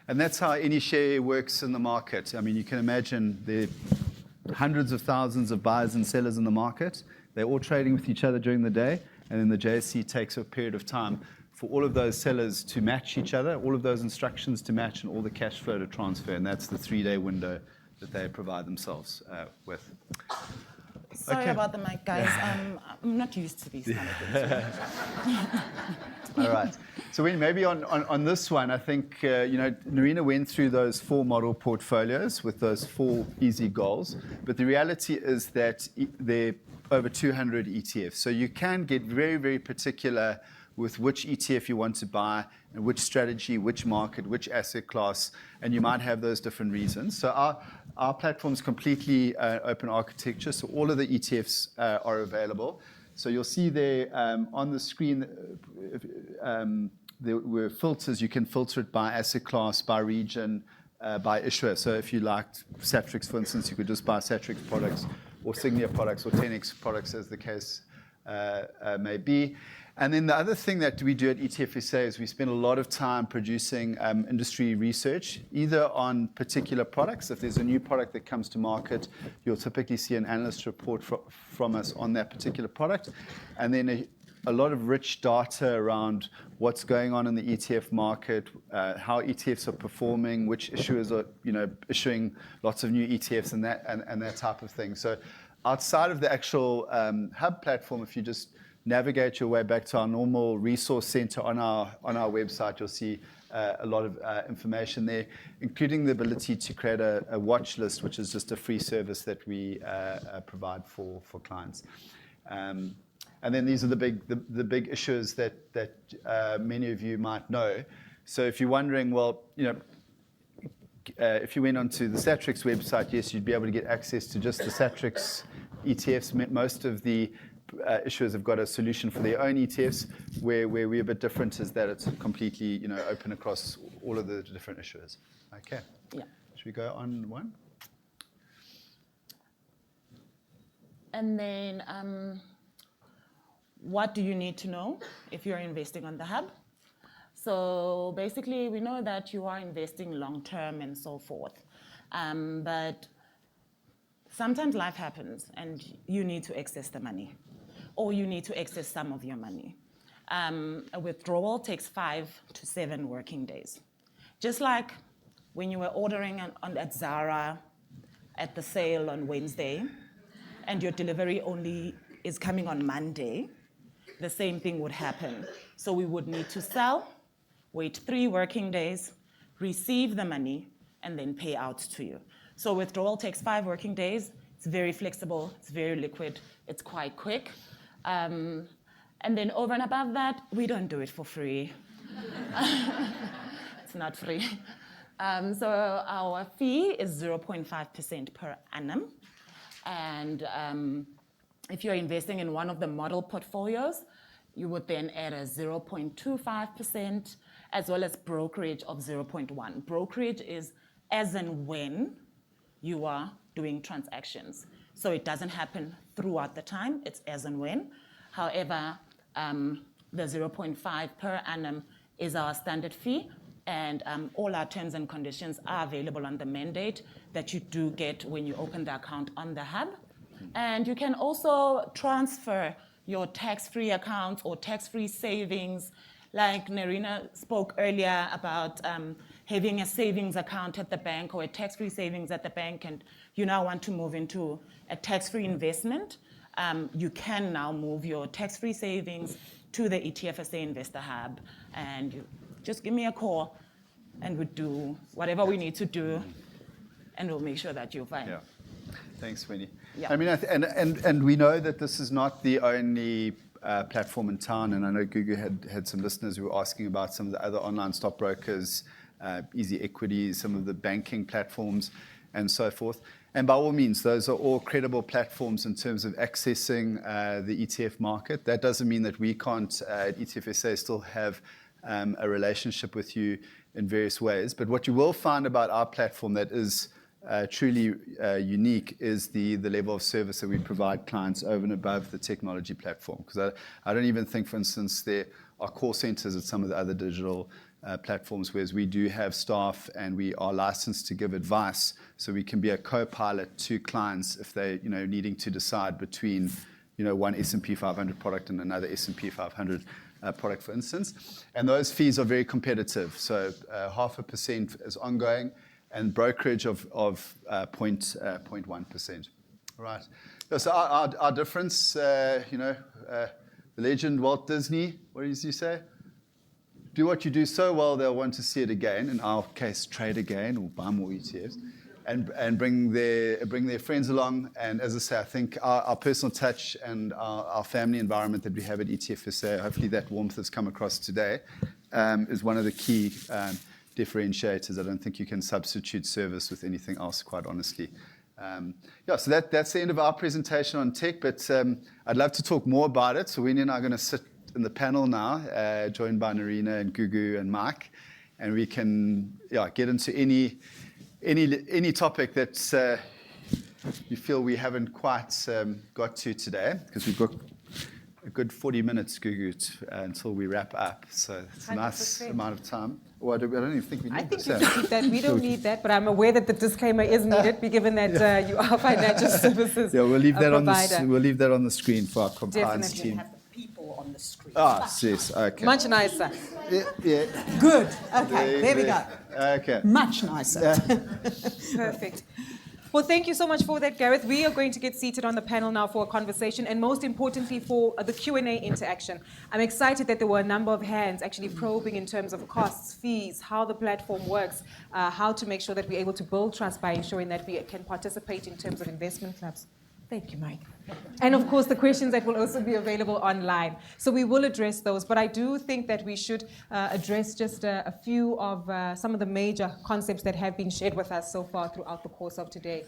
And that's how any share works in the market. I mean, you can imagine there are hundreds of thousands of buyers and sellers in the market. They're all trading with each other during the day, and then the JSE takes a period of time for all of those sellers to match each other, all of those instructions to match, and all the cash flow to transfer. And that's the 3-day window that they provide themselves with. Sorry about the mic, guys. I'm not used to these kind of things. All right. So maybe on this one, I think, Nerina went through those 4 model portfolios with those 4 easy goals. But the reality is that there are over 200 ETFs. So you can get very, very particular with which ETF you want to buy, and which strategy, which market, which asset class, and you might have those different reasons. So our platform is completely open architecture, so all of the ETFs are available. So you'll see there on the screen, there were filters. You can filter it by asset class, by region, by issuer. So if you liked Satrix, for instance, you could just buy Satrix products, or Signia products, or 10x products, as the case may be. And then the other thing that we do at ETFSA is we spend a lot of time producing industry research, either on particular products. If there's a new product that comes to market, you'll typically see an analyst report from us on that particular product. And then a lot of rich data around what's going on in the ETF market, how ETFs are performing, which issuers are issuing lots of new ETFs and that type of thing. So outside of the actual hub platform, if you just navigate your way back to our normal resource center on our website, you'll see a lot of information there, including the ability to create a watch list, which is just a free service that we provide for clients. And then these are the big issues that many of you might know. So if you're wondering, well, if you went onto the Satrix website, yes, you'd be able to get access to just the Satrix ETFs. Most of the issuers have got a solution for their own ETFs. Where we're a bit different is that it's completely open across all of the different issuers. Okay. Yeah. Should we go on one? And then what do you need to know if you're investing on the hub? So basically, we know that you are investing long-term and so forth. But sometimes life happens and you need to access the money, or you need to access some of your money. A withdrawal takes 5 to 7 working days. Just like when you were ordering at Zara at the sale on Wednesday, and your delivery only is coming on Monday, the same thing would happen. So we would need to sell, wait 3 working days, receive the money, and then pay out to you. So withdrawal takes 5 working days. It's very flexible, it's very liquid, it's quite quick. And then over and above that, we don't do it for free. It's not free. So our fee is 0.5% per annum. And if you're investing in one of the model portfolios, you would then add a 0.25%, as well as brokerage of 0.1. Brokerage is as and when you are doing transactions. So it doesn't happen throughout the time, it's as and when. However, the 0.5 per annum is our standard fee, and all our terms and conditions are available on the mandate that you do get when you open the account on the hub. And you can also transfer your tax-free accounts or tax-free savings. Like Nerina spoke earlier about having a savings account at the bank or a tax-free savings at the bank, and you now want to move into a tax-free investment. You can now move your tax-free savings to the ETFSA Investor Hub, and you just give me a call, and we'll do whatever we need to do, and we'll make sure that you're fine. Yeah. Thanks, Winnie. Yeah. I mean, and we know that this is not the only platform in town, and I know Gugu had some listeners who were asking about some of the other online stockbrokers, Easy Equities, some of the banking platforms, and so forth. And by all means, those are all credible platforms in terms of accessing the ETF market. That doesn't mean that we can't, at ETFSA, still have a relationship with you in various ways. But what you will find about our platform that is truly unique is the level of service that we provide clients over and above the technology platform. Because I don't even think, for instance, there are call centers at some of the other digital platforms, whereas we do have staff and we are licensed to give advice, so we can be a co-pilot to clients if they needing to decide between one S&P 500 product and another S&P 500 product, for instance. And those fees are very competitive. So 0.5% is ongoing, and brokerage of 0.1%. Right. So our difference, the legend Walt Disney, what does he say? Do what you do so well, they'll want to see it again. In our case, trade again or buy more ETFs, and bring their friends along. And as I say, I think our personal touch and our family environment that we have at ETFSA, hopefully that warmth has come across today, is one of the key differentiators. I don't think you can substitute service with anything else, quite honestly. So that's the end of our presentation on tech, but I'd love to talk more about it. So Winnie and I are going to sit in the panel now, joined by Nerina and Gugu and Mike, and we can get into any topic that you feel we haven't quite got to today, because we've got a good 40 minutes, Gugu, until we wrap up. So it's a nice 100%. amount of time. Well, I don't even think we need I think this, you eh? should keep that. We don't need that, but I'm aware that the disclaimer is needed, given that you are financial services Yeah, we'll leave that on provider. we'll leave that on the screen for our compliance Definitely. team. Have the people on the screen. Yes, okay. Much nicer. Yeah. Good. Okay, there we go. Okay. Much nicer. Perfect. Well, thank you so much for that, Gareth. We are going to get seated on the panel now for a conversation, and most importantly for the Q&A interaction. I'm excited that there were a number of hands actually probing in terms of costs, fees, how the platform works, how to make sure that we're able to build trust by ensuring that we can participate in terms of investment clubs. Thank you, Mike. And of course, the questions that will also be available online. So we will address those, but I do think that we should address just a few of some of the major concepts that have been shared with us so far throughout the course of today.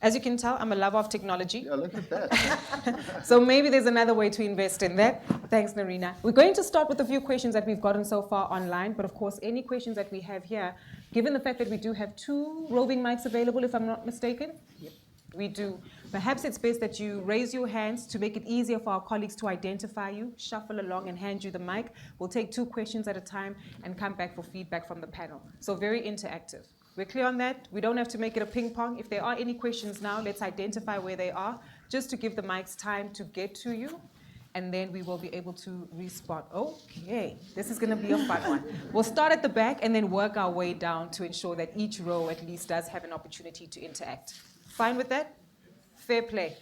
As you can tell, I'm a lover of technology. Yeah, look at that. So maybe there's another way to invest in that. Thanks, Narina. We're going to start with a few questions that we've gotten so far online, but of course, any questions that we have here, given the fact that we do have 2 roving mics available, if I'm not mistaken. Yep. We do. Perhaps it's best that you raise your hands to make it easier for our colleagues to identify you, shuffle along and hand you the mic. We'll take 2 questions at a time and come back for feedback from the panel. So very interactive. We're clear on that? We don't have to make it a ping pong. If there are any questions now, let's identify where they are, just to give the mics time to get to you, and then we will be able to respond. Okay, this is going to be a fun one. We'll start at the back and then work our way down to ensure that each row at least does have an opportunity to interact. Fine with that? Fair play.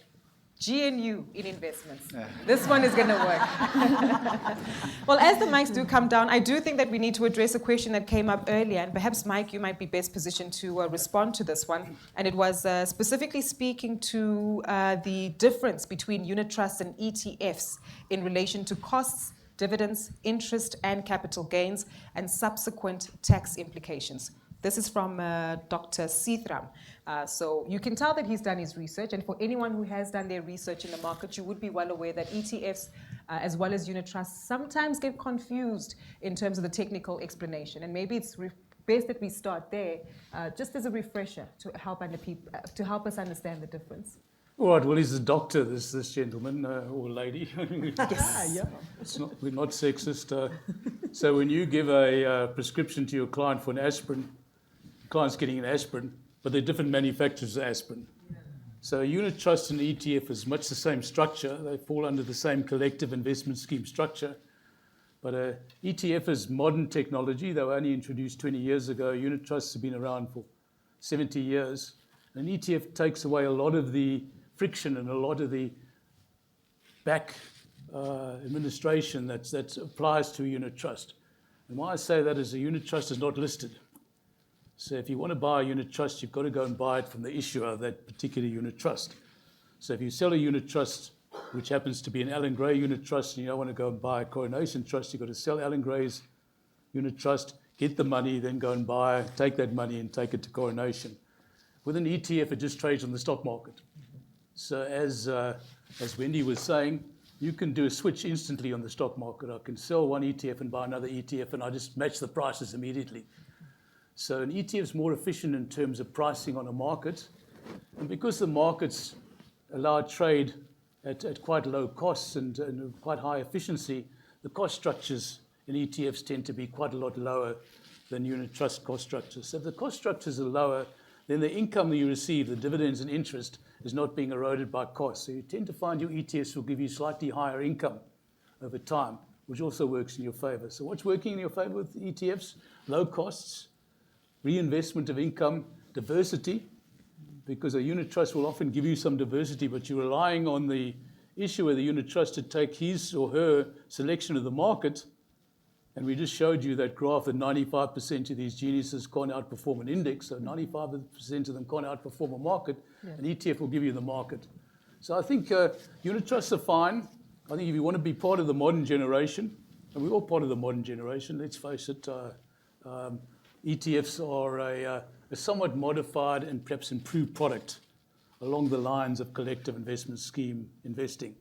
GNU in investments. This one is going to work. Well, as the mics do come down, I do think that we need to address a question that came up earlier, and perhaps, Mike, you might be best positioned to respond to this one. And it was specifically speaking to the difference between unit trusts and ETFs in relation to costs, dividends, interest, and capital gains, and subsequent tax implications. This is from Dr. Seethram. So you can tell that he's done his research, and for anyone who has done their research in the market, you would be well aware that ETFs, as well as unit trusts, sometimes get confused in terms of the technical explanation. And maybe it's best that we start there, just as a refresher to help us understand the difference. All right, well, he's a doctor, this gentleman or lady. Yes. Yeah. We're not sexist. So when you give a prescription to your client for an aspirin, the client's getting an aspirin, but they're different manufacturers of aspirin. So a unit trust and ETF is much the same structure. They fall under the same collective investment scheme structure. But ETF is modern technology. They were only introduced 20 years ago. Unit trusts have been around for 70 years. An ETF takes away a lot of the friction and a lot of the back administration that applies to a unit trust. And why I say that is a unit trust is not listed. So if you want to buy a unit trust, you've got to go and buy it from the issuer of that particular unit trust. So if you sell a unit trust, which happens to be an Alan Gray unit trust, and you don't want to go and buy a Coronation Trust, you've got to sell Alan Gray's unit trust, get the money, then go and take that money and take it to Coronation. With an ETF, it just trades on the stock market. So as Wendy was saying, you can do a switch instantly on the stock market. I can sell one ETF and buy another ETF, and I just match the prices immediately. So an ETF is more efficient in terms of pricing on a market. And because the markets allow trade at quite low costs and quite high efficiency, the cost structures in ETFs tend to be quite a lot lower than unit trust cost structures. So if the cost structures are lower, then the income that you receive, the dividends and interest, is not being eroded by costs. So you tend to find your ETFs will give you slightly higher income over time, which also works in your favor. So what's working in your favor with ETFs? Low costs, reinvestment of income, diversity, because a unit trust will often give you some diversity, but you're relying on the issuer of the unit trust to take his or her selection of the market. And we just showed you that graph that 95% of these geniuses can't outperform an index, so 95% of them can't outperform a market. Yeah. An ETF will give you the market. So I think unit trusts are fine. I think if you want to be part of the modern generation, and we're all part of the modern generation, let's face it, ETFs are a somewhat modified and perhaps improved product along the lines of collective investment scheme investing.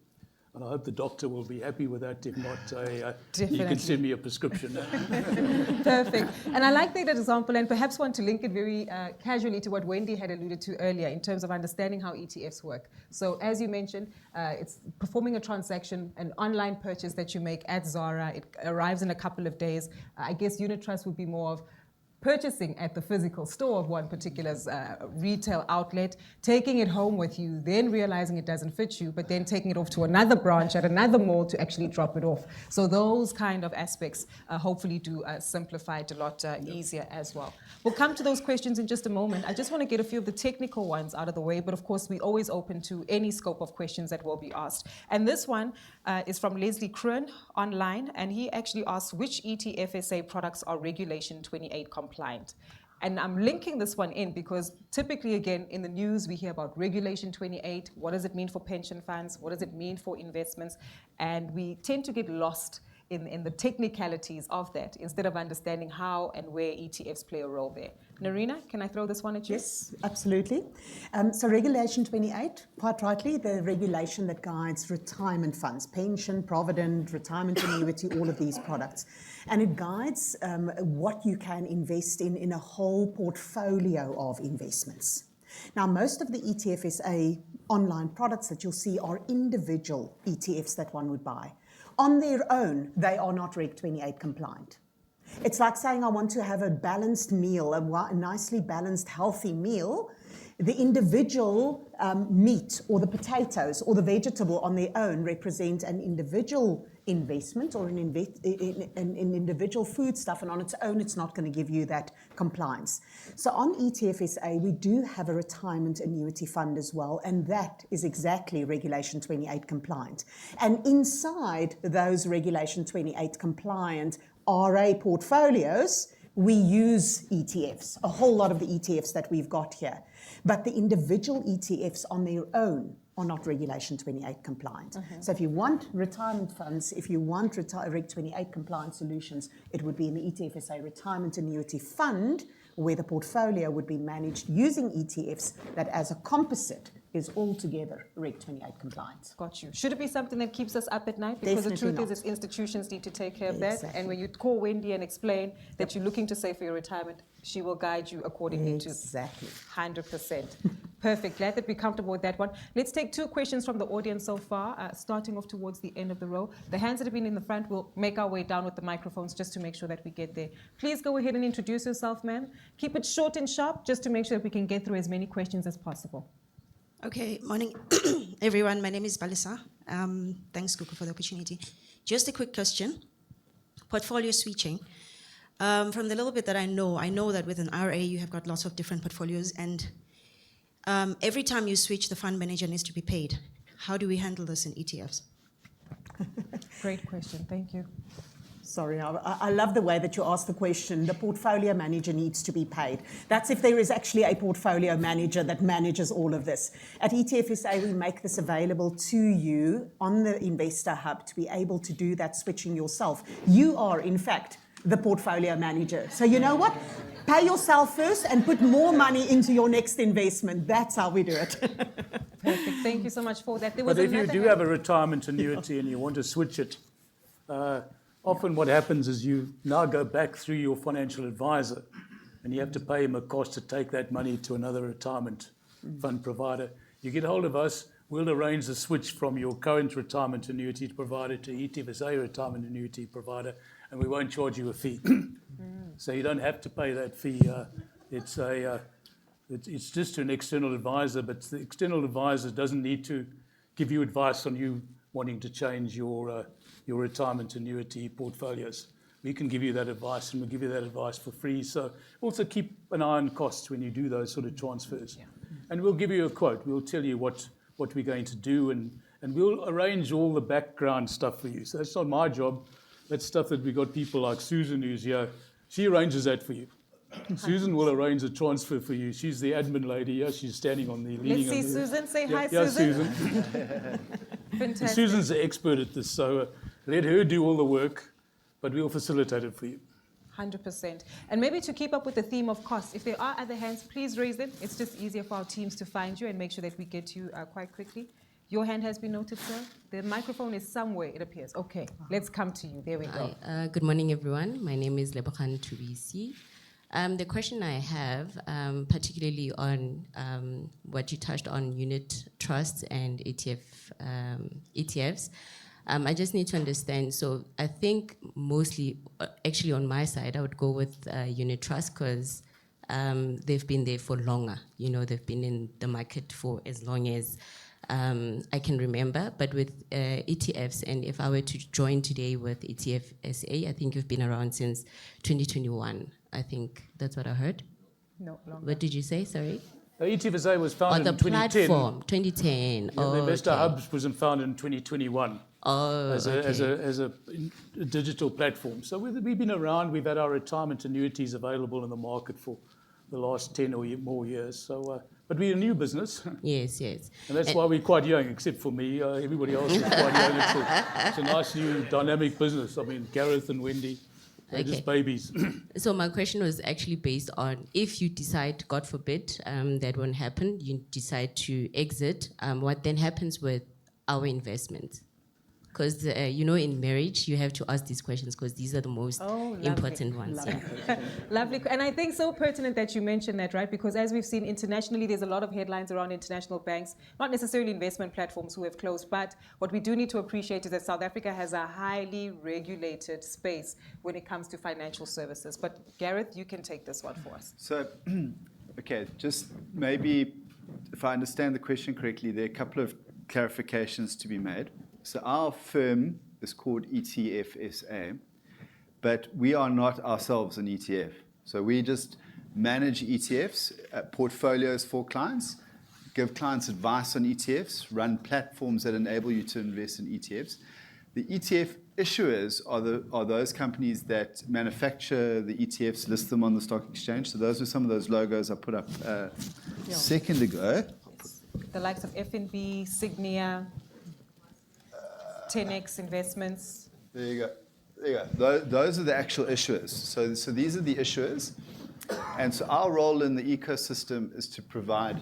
And I hope the doctor will be happy with that. If not, you Definitely. can send me a prescription. Perfect. And I like that example, and perhaps want to link it very casually to what Wendy had alluded to earlier in terms of understanding how ETFs work. So as you mentioned, it's performing a transaction, an online purchase that you make at Zara. It arrives in a couple of days. I guess unit trust would be more of purchasing at the physical store of one particular retail outlet, taking it home with you, then realizing it doesn't fit you, but then taking it off to another branch at another mall to actually drop it off. So those kind of aspects hopefully do simplify it a lot easier as well. We'll come to those questions in just a moment. I just want to get a few of the technical ones out of the way, but of course we're always open to any scope of questions that will be asked. And this one is from Leslie Kroon online, and he actually asks which ETFSA products are Regulation 28 compliant. And I'm linking this one in because typically, again, in the news, we hear about Regulation 28. What does it mean for pension funds? What does it mean for investments? And we tend to get lost in the technicalities of that instead of understanding how and where ETFs play a role there. Narina, can I throw this one at you? Yes, absolutely. So Regulation 28, quite rightly, the regulation that guides retirement funds, pension, provident, retirement annuity, all of these products. And it guides what you can invest in a whole portfolio of investments. Now, most of the ETFSA online products that you'll see are individual ETFs that one would buy. On their own, they are not Reg 28 compliant. It's like saying I want to have a balanced meal, a nicely balanced, healthy meal. The individual meat or the potatoes or the vegetable on their own represent an individual investment or an individual foodstuff, and on its own it's not going to give you that compliance. So on ETFSA we do have a retirement annuity fund as well, and that is exactly Regulation 28 compliant. And inside those Regulation 28 compliant RA portfolios, we use ETFs, a whole lot of the ETFs that we've got here. But the individual ETFs on their own are not Regulation 28 compliant. So if you want retirement funds, if you want Reg 28 compliant solutions, it would be in the ETFSA retirement annuity fund where the portfolio would be managed using ETFs that as a composite is altogether Reg 28 compliant. Got you. Should it be something that keeps us up at night? Because Definitely the truth not. is institutions need to take care of that. Exactly. And when you call Wendy and explain that you're looking to save for your retirement, she will guide you accordingly Exactly. to 100%. Perfect. Glad that we're comfortable with that one. Let's take two questions from the audience so far, starting off towards the end of the row. The hands that have been in the front will make our way down with the microphones just to make sure that we get there. Please go ahead and introduce yourself, ma'am. Keep it short and sharp just to make sure that we can get through as many questions as possible. Okay, morning, everyone. My name is Balisa. Thanks, Kuku, for the opportunity. Just a quick question. Portfolio switching. From the little bit that I know that with an RA you have got lots of different portfolios, and every time you switch, the fund manager needs to be paid. How do we handle this in ETFs? Great question. Thank you. Sorry, I love the way that you asked the question. The portfolio manager needs to be paid. That's if there is actually a portfolio manager that manages all of this. At ETFSA, we make this available to you on the Investor Hub to be able to do that switching yourself. You are, in fact, the portfolio manager. So you know what? Pay yourself first and put more money into your next investment. That's how we do it. Perfect. Thank you so much for that. There was But if you another do hand. have a retirement annuity and you want to switch it, often what happens is you now go back through your financial advisor and you have to pay him a cost to take that money to another retirement fund provider. You get hold of us, we'll arrange the switch from your current retirement annuity provider to ETFSA retirement annuity provider, and we won't charge you a fee. So you don't have to pay that fee. It's just to an external advisor, but the external advisor doesn't need to give you advice on you wanting to change your retirement annuity portfolios. We can give you that advice, and we'll give you that advice for free. So also keep an eye on costs when you do those sort of transfers. And we'll give you a quote. We'll tell you what we're going to do, and we'll arrange all the background stuff for you. So that's not my job. That's stuff that we got people like Susan who's here. She arranges that for you. Susan will arrange a transfer for you. She's the admin lady. Yeah, she's standing on the leaning. Let's see Susan. Say hi, yeah, Susan. Fantastic. Susan's the expert at this, so let her do all the work, but we'll facilitate it for you. 100%. And maybe to keep up with the theme of cost, if there are other hands, please raise them. It's just easier for our teams to find you and make sure that we get you quite quickly. Your hand has been noted, sir. The microphone is somewhere, it appears. Okay, let's come to you. There we go. Hi, good morning, everyone. My name is Lebokhan Tubisi. The question I have, particularly on what you touched on unit trusts and ETFs, I just need to understand. So I think mostly, actually on my side, I would go with unit trusts because they've been there for longer. You know, they've been in the market for as long as I can remember. But with ETFs, and if I were to join today with ETFSA, I think you've been around since 2021. I think that's what I heard. No, longer. What did you say? Sorry. ETFSA was On founded the in 2010. platform, 2010. Yeah, Oh, the Investor okay. Hub was founded in 2021 Oh, as a digital platform. So we've been around. We've had our retirement annuities available in the market for the last 10 or more years. So, but we're a new business. Yes, yes. And that's why we're quite young, except for me. Everybody else is quite young. It's a nice new dynamic business. I mean, Gareth and Wendy, they're just babies. So my question was actually based on if you decide, God forbid, that won't happen, you decide to exit, what then happens with our investments? Because, you know, in marriage, you have to ask these questions because these are the most important ones. Yeah. Lovely. And I think so pertinent that you mentioned that, right? Because as we've seen internationally, there's a lot of headlines around international banks, not necessarily investment platforms who have closed, but what we do need to appreciate is that South Africa has a highly regulated space when it comes to financial services. But Gareth, you can take this one for us. So, okay, just maybe if I understand the question correctly, there are a couple of clarifications to be made. So our firm is called ETFSA, but we are not ourselves an ETF. So we just manage ETFs, portfolios for clients, give clients advice on ETFs, run platforms that enable you to invest in ETFs. The ETF issuers are those companies that manufacture the ETFs, list them on the stock exchange. So those are some of those logos I put up a second ago. The likes of FNB, Signia, 10X Investments. There you go. There you go. Those are the actual issuers. So these are the issuers. And so our role in the ecosystem is to provide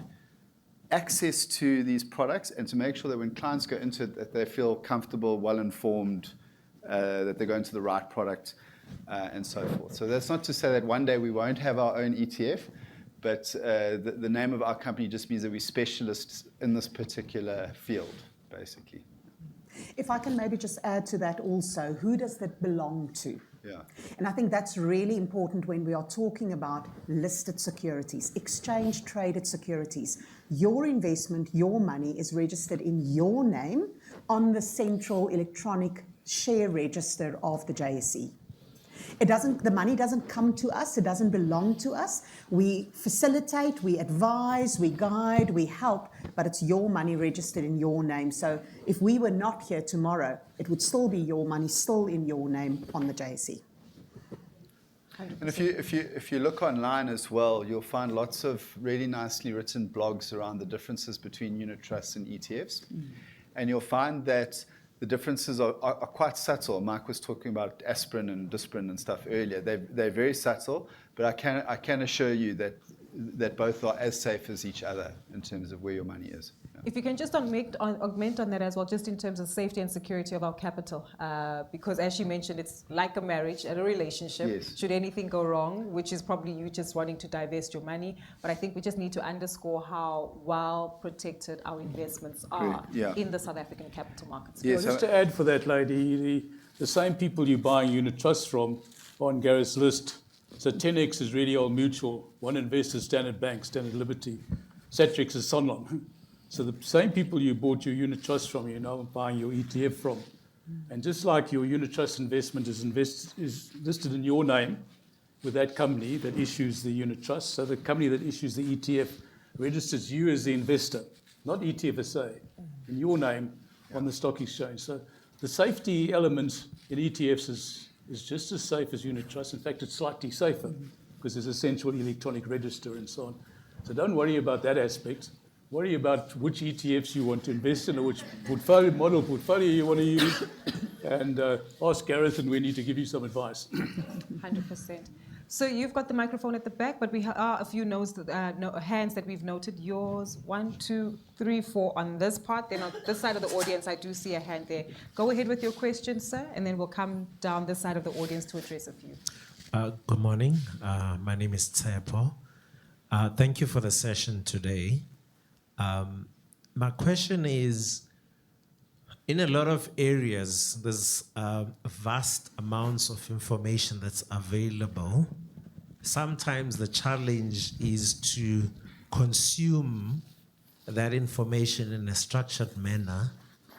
access to these products and to make sure that when clients go into it, that they feel comfortable, well-informed, that they're going to the right product, and so forth. So that's not to say that one day we won't have our own ETF, but the name of our company just means that we're specialists in this particular field, basically. If I can maybe just add to that also, who does that belong to? Yeah. And I think that's really important when we are talking about listed securities, exchange-traded securities. Your investment, your money is registered in your name on the central electronic share register of the JSE. The money doesn't come to us, it doesn't belong to us. We facilitate, we advise, we guide, we help, but it's your money registered in your name. So if we were not here tomorrow, it would still be your money, still in your name on the JSE. 100%. And if you look online as well, you'll find lots of really nicely written blogs around the differences between unit trusts and ETFs. And you'll find that the differences are quite subtle. Mike was talking about aspirin and dispirin and stuff earlier. They're very subtle, but I can assure you that both are as safe as each other in terms of where your money is. Yeah. If you can just augment on that as well, just in terms of safety and security of our capital, because as she mentioned, it's like a marriage and a relationship. Yes. Should anything go wrong, which is probably you just wanting to divest your money, but I think we just need to underscore how well protected our investments are in the South African capital markets. Yes. Well, just to add for that, lady, the same people you're buying unit trusts from are on Gareth's list. So 10X is really Old Mutual, One Investor, Standard Bank, Standard Liberty, Satrix is Sanlam. So the same people you bought your unit trust from, you're now buying your ETF from. And just like your unit trust investment is listed in your name with that company that issues the unit trust, so the company that issues the ETF registers you as the investor, not ETFSA, in your name on the stock exchange. So the safety element in ETFs is just as safe as unit trusts. In fact, it's slightly safer because there's a central electronic register and so on. So don't worry about that aspect. worry about which ETFs you want to invest in or which portfolio you want to use, and ask Gareth and Wendy to give you some advice. 100%. So you've got the microphone at the back, but we are a few hands that we've noted. Yours, 1, 2, 3, 4 on this part. Then on this side of the audience, I do see a hand there. Go ahead with your question, sir, and then we'll come down this side of the audience to address a few. Good morning. My name is Tsepo. Thank you for the session today. My question is, in a lot of areas, there's vast amounts of information that's available. Sometimes the challenge is to consume that information in a structured manner.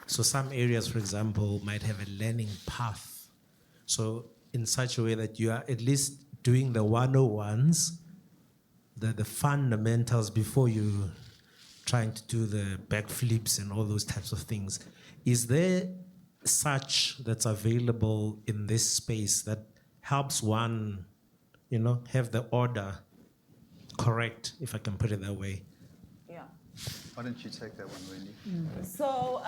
So some areas, for example, might have a learning path. So in such a way that you are at least doing the 101s, the fundamentals before you trying to do the backflips and all those types of things. Is there such that's available in this space that helps one, have the order correct, if I can put it that way? Yeah. Why don't you take that one, Wendy? So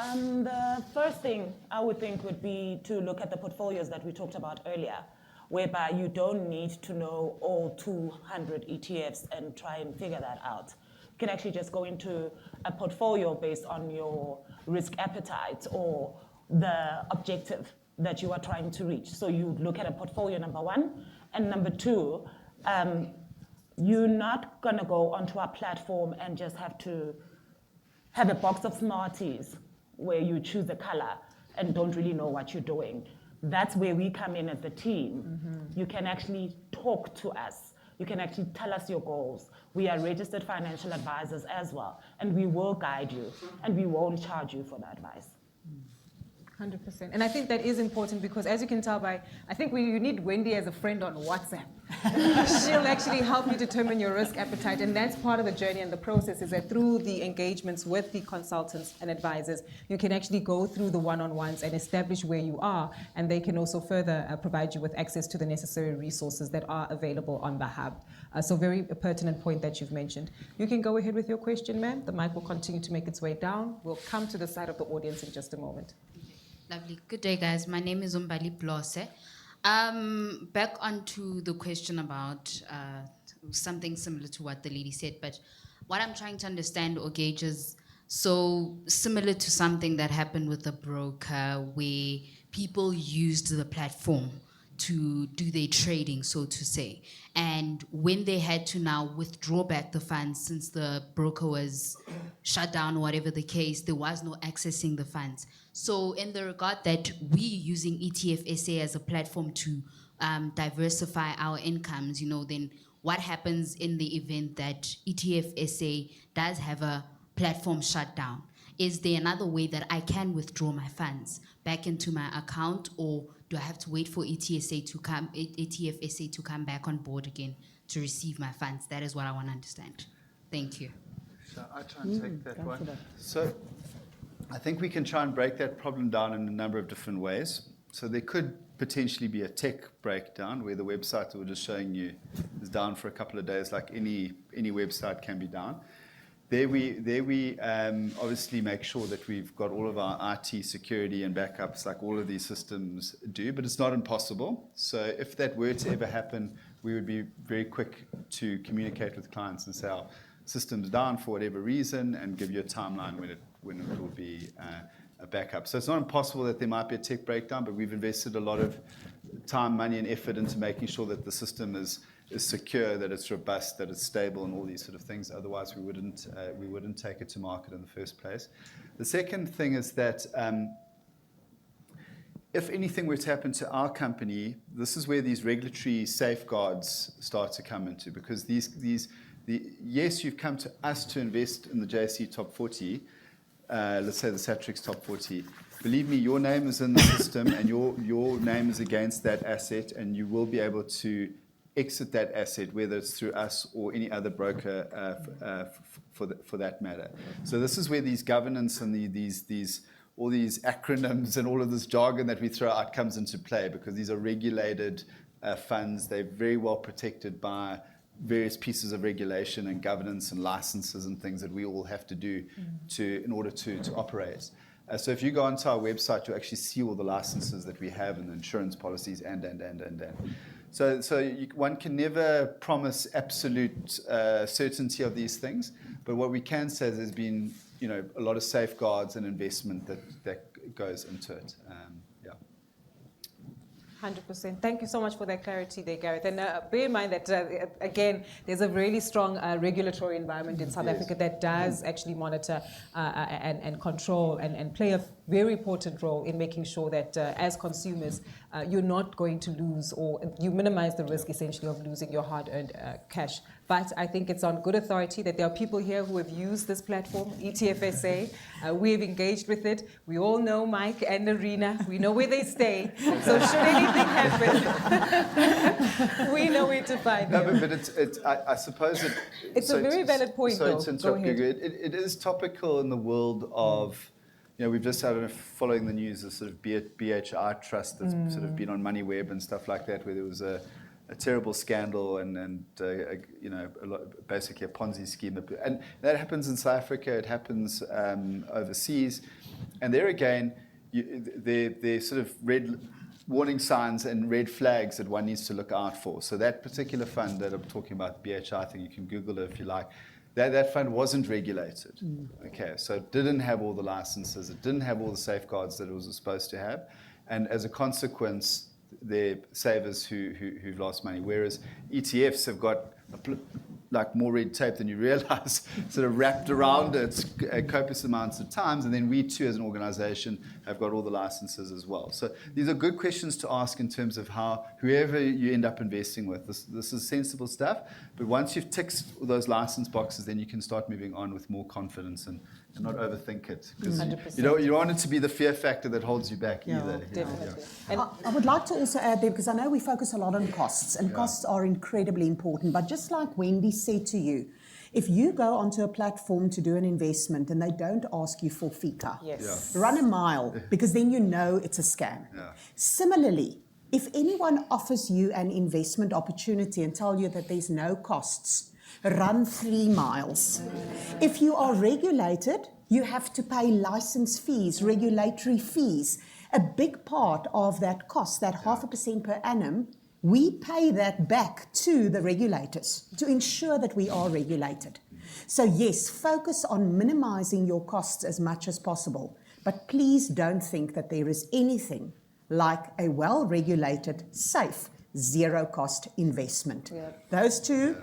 the first thing I would think would be to look at the portfolios that we talked about earlier, whereby you don't need to know all 200 ETFs and try and figure that out. You can actually just go into a portfolio based on your risk appetite or the objective that you are trying to reach. So you look at a portfolio, number one, and number two, you're not gonna go onto our platform and just have to have a box of Smarties where you choose a color and don't really know what you're doing. That's where we come in as a team. Mm-hmm. You can actually talk to us. You can actually tell us your goals. We are registered financial advisors as well, and we will guide you, and we won't charge you for the advice. 100%. And I think that is important because, as you can tell by, I think you need Wendy as a friend on WhatsApp. She'll actually help you determine your risk appetite, and that's part of the journey and the process, is that through the engagements with the consultants and advisors, you can actually go through the one-on-ones and establish where you are, and they can also further provide you with access to the necessary resources that are available on the hub. So very pertinent point that you've mentioned. You can go ahead with your question, ma'am. The mic will continue to make its way down. We'll come to the side of the audience in just a moment. Lovely. Good day, guys. My name is Umbali Blose. Back onto the question about something similar to what the lady said, but what I'm trying to understand or gauge is, so similar to something that happened with a broker where people used the platform to do their trading, so to say. And when they had to now withdraw back the funds since the broker was shut down or whatever the case, there was no accessing the funds. So in the regard that we using ETFSA as a platform to diversify our incomes, then what happens in the event that ETFSA does have a platform shut down? Is there another way that I can withdraw my funds back into my account, or do I have to wait for ETFSA to come back on board again to receive my funds? That is what I want to understand. Thank you. So I try and take that one. So I think we can try and break that problem down in a number of different ways. So there could potentially be a tech breakdown where the website that we're just showing you is down for a couple of days, like any website can be down. There we obviously make sure that we've got all of our IT security and backups like all of these systems do, but it's not impossible. So if that were to ever happen, we would be very quick to communicate with clients and say our system's down for whatever reason and give you a timeline when it will be a backup. So it's not impossible that there might be a tech breakdown, but we've invested a lot of time, money, and effort into making sure that the system is secure, that it's robust, that it's stable, and all these sort of things. Otherwise, we wouldn't take it to market in the first place. The second thing is that if anything were to happen to our company, this is where these regulatory safeguards start to come into, because yes, you've come to us to invest in the JSE Top 40. Let's say the Satrix Top 40. Believe me, your name is in the system, and your name is against that asset, and you will be able to exit that asset, whether it's through us or any other broker for that matter. So this is where these governance and all these acronyms and all of this jargon that we throw out comes into play, because these are regulated funds. They're very well protected by various pieces of regulation and governance and licenses and things that we all have to do in order to operate. So if you go onto our website, you'll actually see all the licenses that we have and the insurance policies and. So one can never promise absolute certainty of these things, but what we can say is there's been a lot of safeguards and investment that goes into it. 100%. Thank you so much for that clarity there, Gareth. And bear in mind that, again, there's a really strong regulatory environment in South Africa that does actually monitor and control and play a very important role in making sure that as consumers, you're not going to lose, or you minimize the risk essentially of losing your hard-earned cash. But I think it's on good authority that there are people here who have used this platform, ETFSA. We have engaged with it. We all know Mike and Narina. We know where they stay. So should anything happen, we know where to find them. No, but I suppose it's a very valid point, though. Go ahead. It is topical in the world of, we've just had, following the news, the sort of BHI trust that's sort of been on MoneyWeb and stuff like that, where there was a terrible scandal and basically a Ponzi scheme. And that happens in South Africa, it happens overseas. And there again, they're sort of red warning signs and red flags that one needs to look out for. So that particular fund that I'm talking about, the BHI thing, you can Google it if you like, that fund wasn't regulated. Okay, so it didn't have all the licenses, it didn't have all the safeguards that it was supposed to have. And as a consequence, they're savers who've lost money, whereas ETFs have got like more red tape than you realize, sort of wrapped around it copious amounts of times, and then we too as an organization have got all the licenses as well. So these are good questions to ask in terms of how whoever you end up investing with, this is sensible stuff, but once you've ticked those license boxes, then you can start moving on with more confidence and not overthink it, because you don't want it to be the fear factor that holds you back either. Definitely. And I would like to also add there, because I know we focus a lot on costs, and costs are incredibly important, but just like Wendy said to you, if you go onto a platform to do an investment and they don't ask you for FICA, run a mile, because then you know it's a scam. Similarly, if anyone offers you an investment opportunity and tell you that there's no costs, run 3 miles. If you are regulated, you have to pay license fees, regulatory fees. A big part of that cost, that 0.5% per annum, we pay that back to the regulators to ensure that we are regulated. So yes, focus on minimizing your costs as much as possible, but please don't think that there is anything like a well-regulated, safe, zero-cost investment. Those two,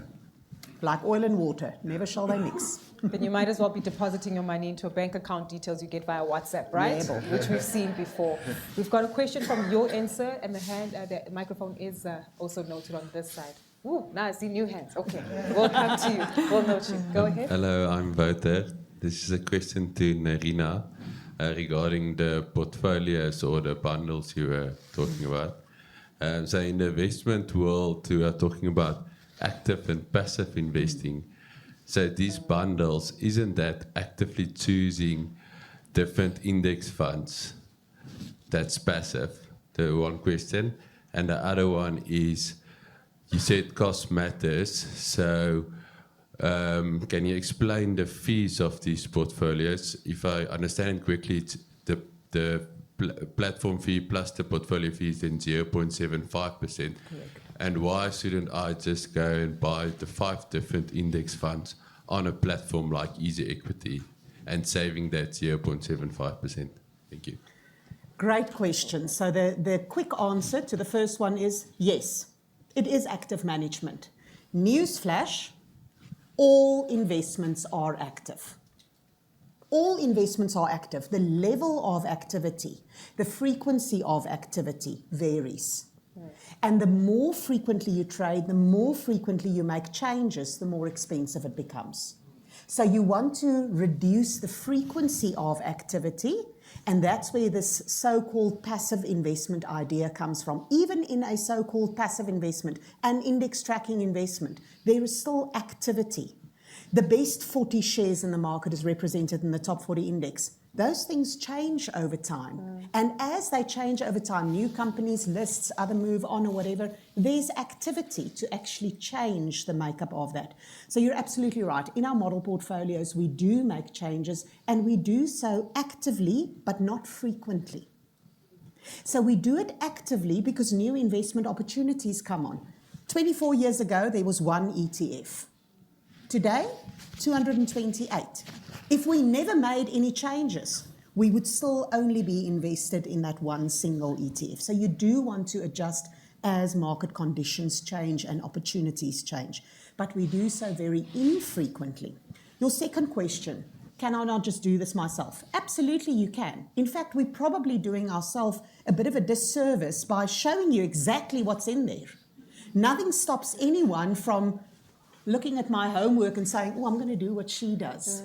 like oil and water, never shall they mix. Then you might as well be depositing your money into a bank account details you get via WhatsApp, right? Which we've seen before. We've got a question from your answer, and the microphone is also noted on this side. Ooh, now I see new hands. Okay, we'll come to you. We'll note you. Go ahead. Hello, I'm Wouter. This is a question to Narina regarding the portfolios or the bundles you were talking about. So in the investment world, we are talking about active and passive investing. So these bundles, isn't that actively choosing different index funds? That's passive, the one question. And the other one is, you said cost matters. So can you explain the fees of these portfolios? If I understand correctly, it's the platform fee plus the portfolio fee is then 0.75%. And why shouldn't I just go and buy the 5 different index funds on a platform like Easy Equity and saving that 0.75%? Thank you. Great question. So the quick answer to the first one is yes, it is active management. Newsflash, all investments are active. All investments are active. The level of activity, the frequency of activity varies. And the more frequently you trade, the more frequently you make changes, the more expensive it becomes. So you want to reduce the frequency of activity, and that's where this so-called passive investment idea comes from. Even in a so-called passive investment, an index tracking investment, there is still activity. The best 40 shares in the market is represented in the top 40 index. Those things change over time. And as they change over time, new companies, lists, other move on or whatever, there's activity to actually change the makeup of that. So you're absolutely right. In our model portfolios, we do make changes, and we do so actively, but not frequently. So we do it actively because new investment opportunities come on. 24 years ago, there was one ETF. Today, 228. If we never made any changes, we would still only be invested in that one single ETF. So you do want to adjust as market conditions change and opportunities change. But we do so very infrequently. Your second question, can I not just do this myself? Absolutely you can. In fact, we're probably doing ourselves a bit of a disservice by showing you exactly what's in there. Nothing stops anyone from looking at my homework and saying, oh, I'm going to do what she does.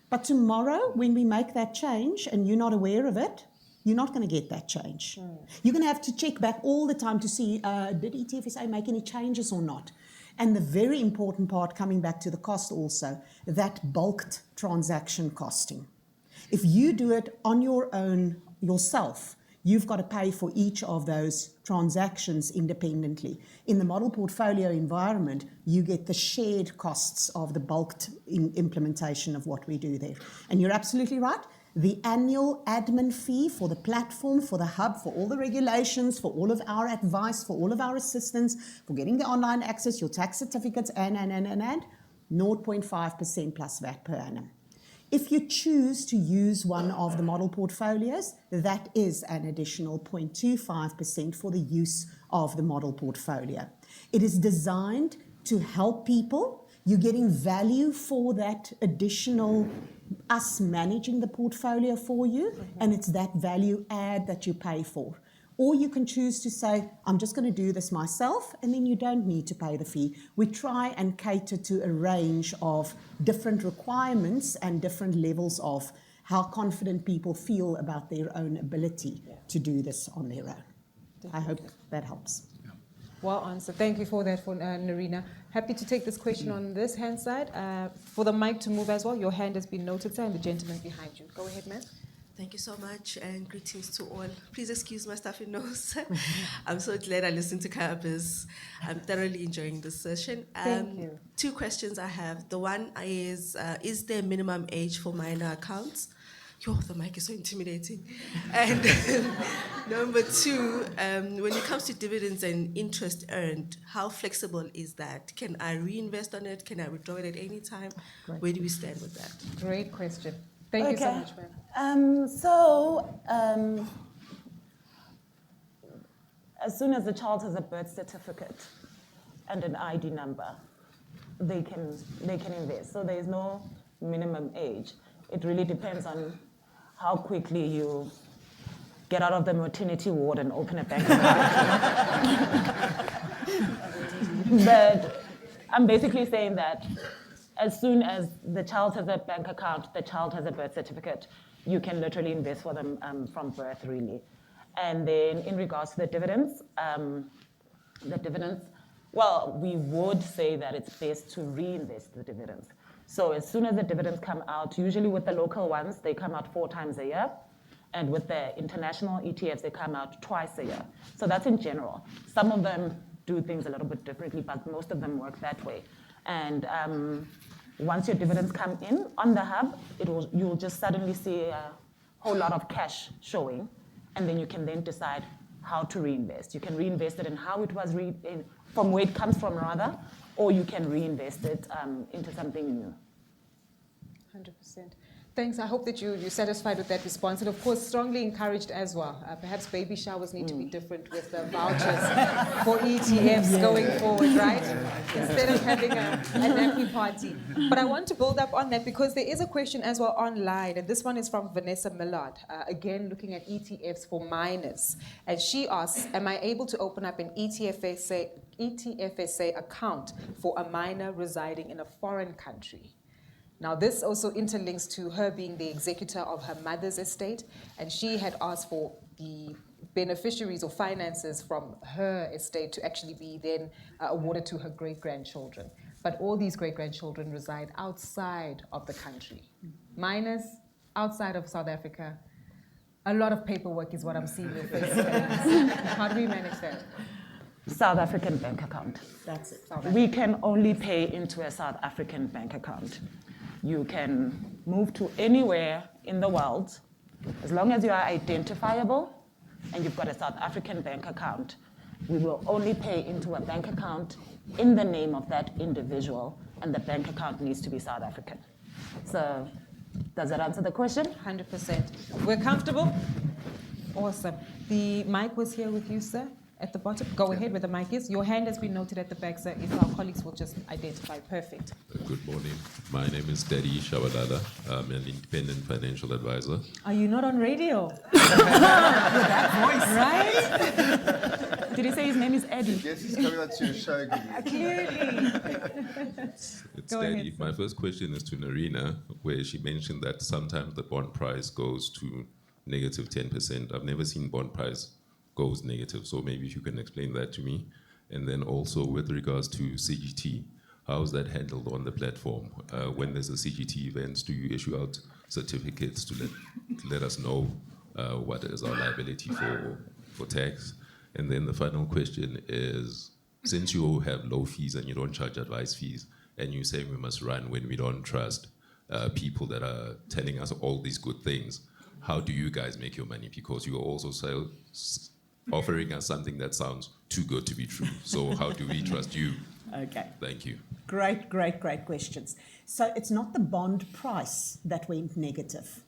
But tomorrow, when we make that change and you're not aware of it, you're not going to get that change. You're going to have to check back all the time to see, did ETFSA make any changes or not? And the very important part, coming back to the cost also, that bulked transaction costing. If you do it on your own yourself, you've got to pay for each of those transactions independently. In the model portfolio environment, you get the shared costs of the bulked implementation of what we do there. And you're absolutely right. The annual admin fee for the platform, for the hub, for all the regulations, for all of our advice, for all of our assistance, for getting the online access, your tax certificates, and 0.5% plus VAT per annum. If you choose to use one of the model portfolios, that is an additional 0.25% for the use of the model portfolio. It is designed to help people. You're getting value for that additional us managing the portfolio for you, and it's that value add that you pay for. Or you can choose to say, I'm just going to do this myself, and then you don't need to pay the fee. We try and cater to a range of different requirements and different levels of how confident people feel about their own ability to do this on their own. I hope that helps. Well answered. Thank you for that, Narina. Happy to take this question on this hand side. For the mic to move as well, your hand has been noted, sir, and the gentleman behind you. Go ahead, ma'am. Thank you so much, and greetings to all. Please excuse my stuffy nose. I'm so glad I listened to Kayab's. I'm thoroughly enjoying this session. Thank you. Two questions I have. The one is there a minimum age for minor accounts? Yo, the mic is so intimidating. And number two, when it comes to dividends and interest earned, how flexible is that? Can I reinvest on it? Can I withdraw it at any time? Great. Where do we stand with that? Great question. Thank you so much, ma'am. As soon as the child has a birth certificate and an ID number, they can invest. So there is no minimum age. It really depends on how quickly you get out of the maternity ward and open a bank account. But I'm basically saying that as soon as the child has a bank account, the child has a birth certificate, you can literally invest for them from birth, really. And then in regards to the dividends, well, we would say that it's best to reinvest the dividends. So as soon as the dividends come out, usually with the local ones, they come out 4 times a year. And with the international ETFs, they come out twice a year. So that's in general. Some of them do things a little bit differently, but most of them work that way. And once your dividends come in on the hub, you'll just suddenly see a whole lot of cash showing, and then you can then decide how to reinvest. You can reinvest it in how it was from where it comes from, rather, or you can reinvest it into something new. 100%. Thanks. I hope that you're satisfied with that response. And of course, strongly encouraged as well. Perhaps baby showers need to be different with the vouchers for ETFs going forward, right? Instead of having a nappy party. But I want to build up on that because there is a question as well online. And this one is from Vanessa Millard. Again, looking at ETFs for minors. And she asks, am I able to open up an ETFSA account for a minor residing in a foreign country? Now, this also interlinks to her being the executor of her mother's estate, and she had asked for the beneficiaries or finances from her estate to actually be then awarded to her great-grandchildren. But all these great-grandchildren reside outside of the country. Minors, outside of South Africa, a lot of paperwork is what I'm seeing your face. How do we manage that? South African bank account. That's it. We can only pay into a South African bank account. You can move to anywhere in the world, as long as you are identifiable and you've got a South African bank account. We will only pay into a bank account in the name of that individual, and the bank account needs to be South African. So, does that answer the question? 100%. We're comfortable? Awesome. The mic was here with you, sir, at the bottom. Go ahead where the mic is. Your hand has been noted at the back, sir, if our colleagues will just identify. Perfect. Good morning. My name is Daddy Shabalala. I'm an independent financial advisor. Are you not on radio? That voice. Right? Did he say his name is Eddie? Yes, he's coming out to your show. Clearly. It's Go Daddy. ahead, My first question is to Narina, where she mentioned that sometimes the bond price goes to negative 10%. I've never seen bond price goes negative, so maybe if you can explain that to me. And then also with regards to CGT, how is that handled on the platform? When there's a CGT event, do you issue out certificates to let us know what is our liability for tax? And then the final question is, since you have low fees and you don't charge advice fees, and you say we must run when we don't trust people that are telling us all these good things, how do you guys make your money? Because you are also offering us something that sounds too good to be true. So how do we trust you? Okay. Thank you. Great questions. So it's not the bond price that went negative.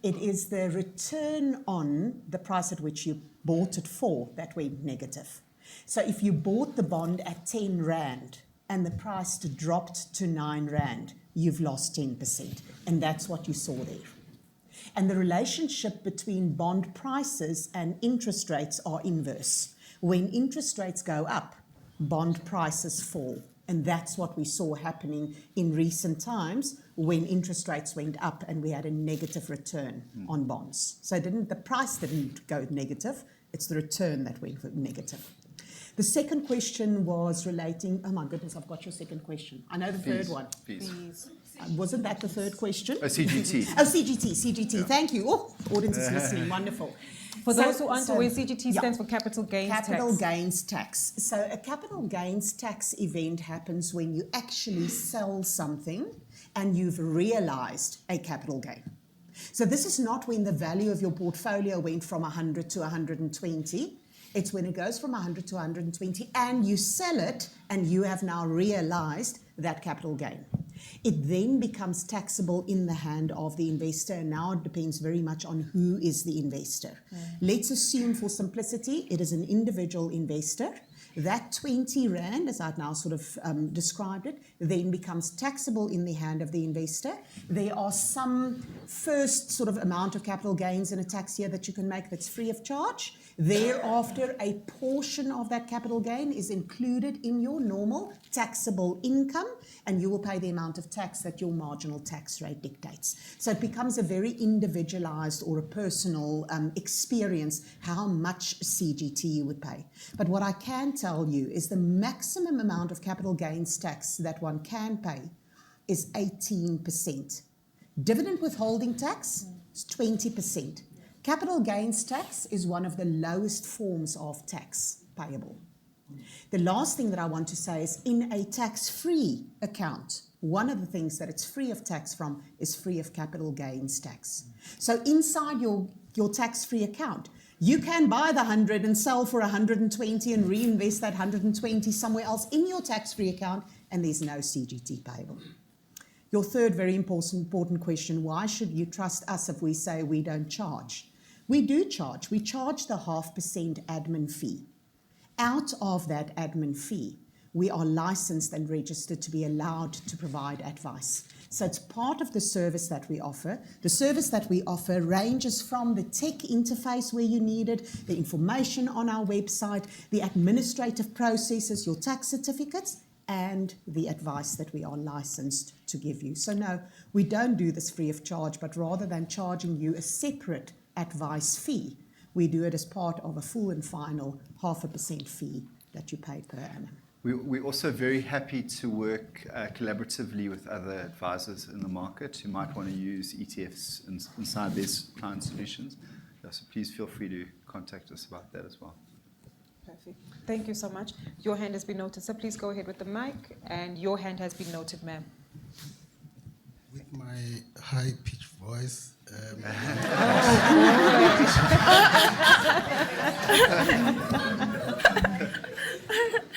It is the return on the price at which you bought it for that went negative. So if you bought the bond at 10 Rand and the price dropped to 9 Rand, you've lost 10%. And that's what you saw there. And the relationship between bond prices and interest rates are inverse. When interest rates go up, bond prices fall. And that's what we saw happening in recent times when interest rates went up and we had a negative return on bonds. So the price didn't go negative, it's the return that went negative. The second question was relating, oh my goodness, I've got your second question. I know the third one. Fees. Wasn't that the third question? CGT. Oh, CGT. Yeah. Thank you. Oh, audience is listening. Wonderful. For those who aren't aware, CGT stands for capital gains tax. Capital gains tax. So a capital gains tax event happens when you actually sell something and you've realized a capital gain. So this is not when the value of your portfolio went from 100 to 120. It's when it goes from 100 to 120 and you sell it and you have now realized that capital gain. It then becomes taxable in the hand of the investor, and now it depends very much on who is the investor. Let's assume for simplicity it is an individual investor. That 20 Rand, as I've now sort of described it, then becomes taxable in the hand of the investor. There are some first sort of amount of capital gains in a tax year that you can make that's free of charge. Thereafter, a portion of that capital gain is included in your normal taxable income, and you will pay the amount of tax that your marginal tax rate dictates. So it becomes a very individualized or a personal experience how much CGT you would pay. But what I can tell you is the maximum amount of capital gains tax that one can pay is 18%. Dividend withholding tax is 20%. Capital gains tax is one of the lowest forms of tax payable. The last thing that I want to say is in a tax-free account, one of the things that it's free of tax from is free of capital gains tax. So inside your tax-free account, you can buy the 100 and sell for 120 and reinvest that 120 somewhere else in your tax-free account, and there's no CGT payable. Your third very important question, why should you trust us if we say we don't charge? We do charge. We charge the 0.5% admin fee. Out of that admin fee, we are licensed and registered to be allowed to provide advice. So it's part of the service that we offer. The service that we offer ranges from the tech interface where you need it, the information on our website, the administrative processes, your tax certificates, and the advice that we are licensed to give you. So no, we don't do this free of charge, but rather than charging you a separate advice fee, we do it as part of a full and final 0.5% fee that you pay per annum. We're also very happy to work collaboratively with other advisors in the market who might want to use ETFs inside their client solutions. So please feel free to contact us about that as well. Perfect. Thank you so much. Your hand has been noted, so please go ahead with the mic. And your hand has been noted, ma'am. With my high-pitched voice,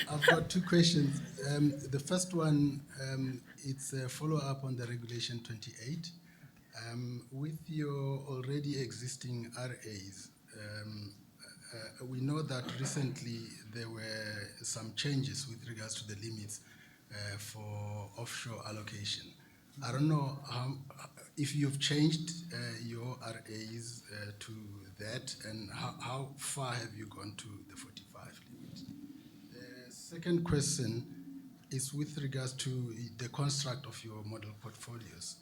I've got two questions. The first one, it's a follow-up on the Regulation 28. With your already existing RAs, we know that recently there were some changes with regards to the limits for offshore allocation. I don't know if you've changed your RAs to that, and how far have you gone to the 45 limit? The second question is with regards to the construct of your model portfolios.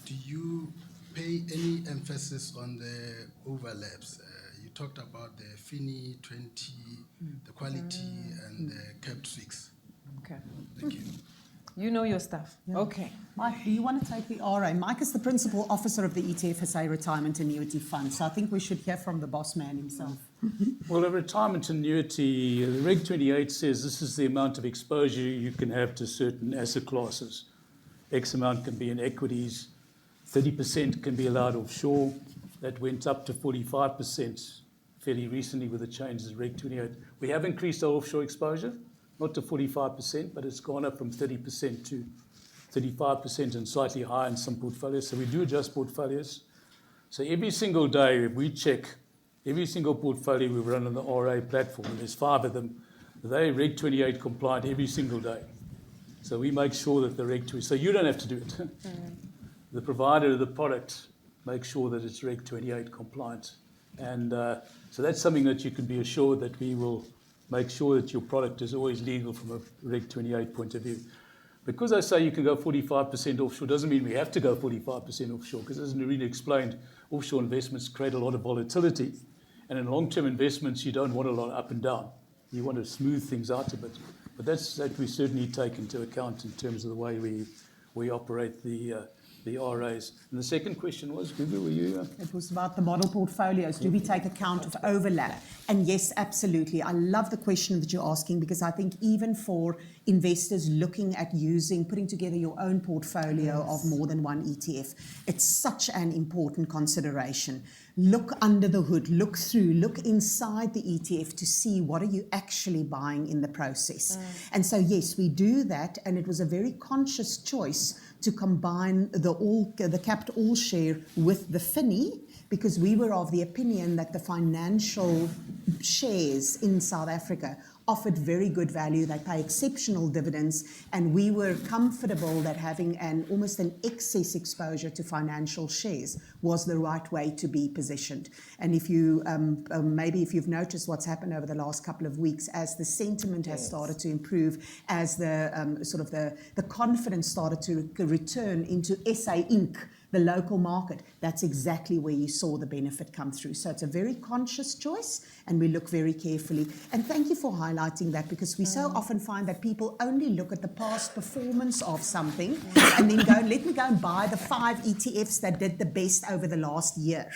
Do you pay any emphasis on the overlaps? You talked about the FINI 20, the quality, and the capped SWIX. Okay. Thank you. You know your stuff. Yeah. Okay. Mike, do you want to take the RA? Mike is the principal officer of the ETFSA Retirement Annuity Fund, so I think we should hear from the boss man himself. Well, a retirement annuity, the Reg 28 says this is the amount of exposure you can have to certain asset classes. X amount can be in equities, 30% can be allowed offshore. That went up to 45% fairly recently with the changes in Reg 28. We have increased our offshore exposure, not to 45%, but it's gone up from 30% to 35% and slightly higher in some portfolios. So we do adjust portfolios. So every single day, if we check every single portfolio we run on the RA platform, and there's 5 of them, they're Reg 28 compliant every single day. So we make sure that the Reg 28, so you don't have to do it. The provider of the product makes sure that it's Reg 28 compliant. And so that's something that you can be assured that we will make sure that your product is always legal from a Reg 28 point of view. Because I say you can go 45% offshore doesn't mean we have to go 45% offshore, because as Narina explained, offshore investments create a lot of volatility. And in long-term investments, you don't want a lot up and down. You want to smooth things out a bit. But that we certainly take into account in terms of the way we operate the RAs. And the second question was, Gugu, were you? It was about the model portfolios. Do we take account of overlap? And yes, absolutely. I love the question that you're asking, because I think even for investors looking at putting together your own portfolio of more than one ETF, it's such an important consideration. Look under the hood, look through, look inside the ETF to see what are you actually buying in the process. And so, yes, we do that, and it was a very conscious choice to combine the capped all share with the FINI, because we were of the opinion that the financial shares in South Africa offered very good value. They pay exceptional dividends, and we were comfortable that having almost an excess exposure to financial shares was the right way to be positioned. And if you maybe if you've noticed what's happened over the last couple of weeks, as the sentiment has started to improve, as the confidence started to return into SA Inc., the local market, that's exactly where you saw the benefit come through. So it's a very conscious choice, and we look very carefully. And thank you for highlighting that, because we so often find that people only look at the past performance of something and then go, let me go and buy the 5 ETFs that did the best over the last year.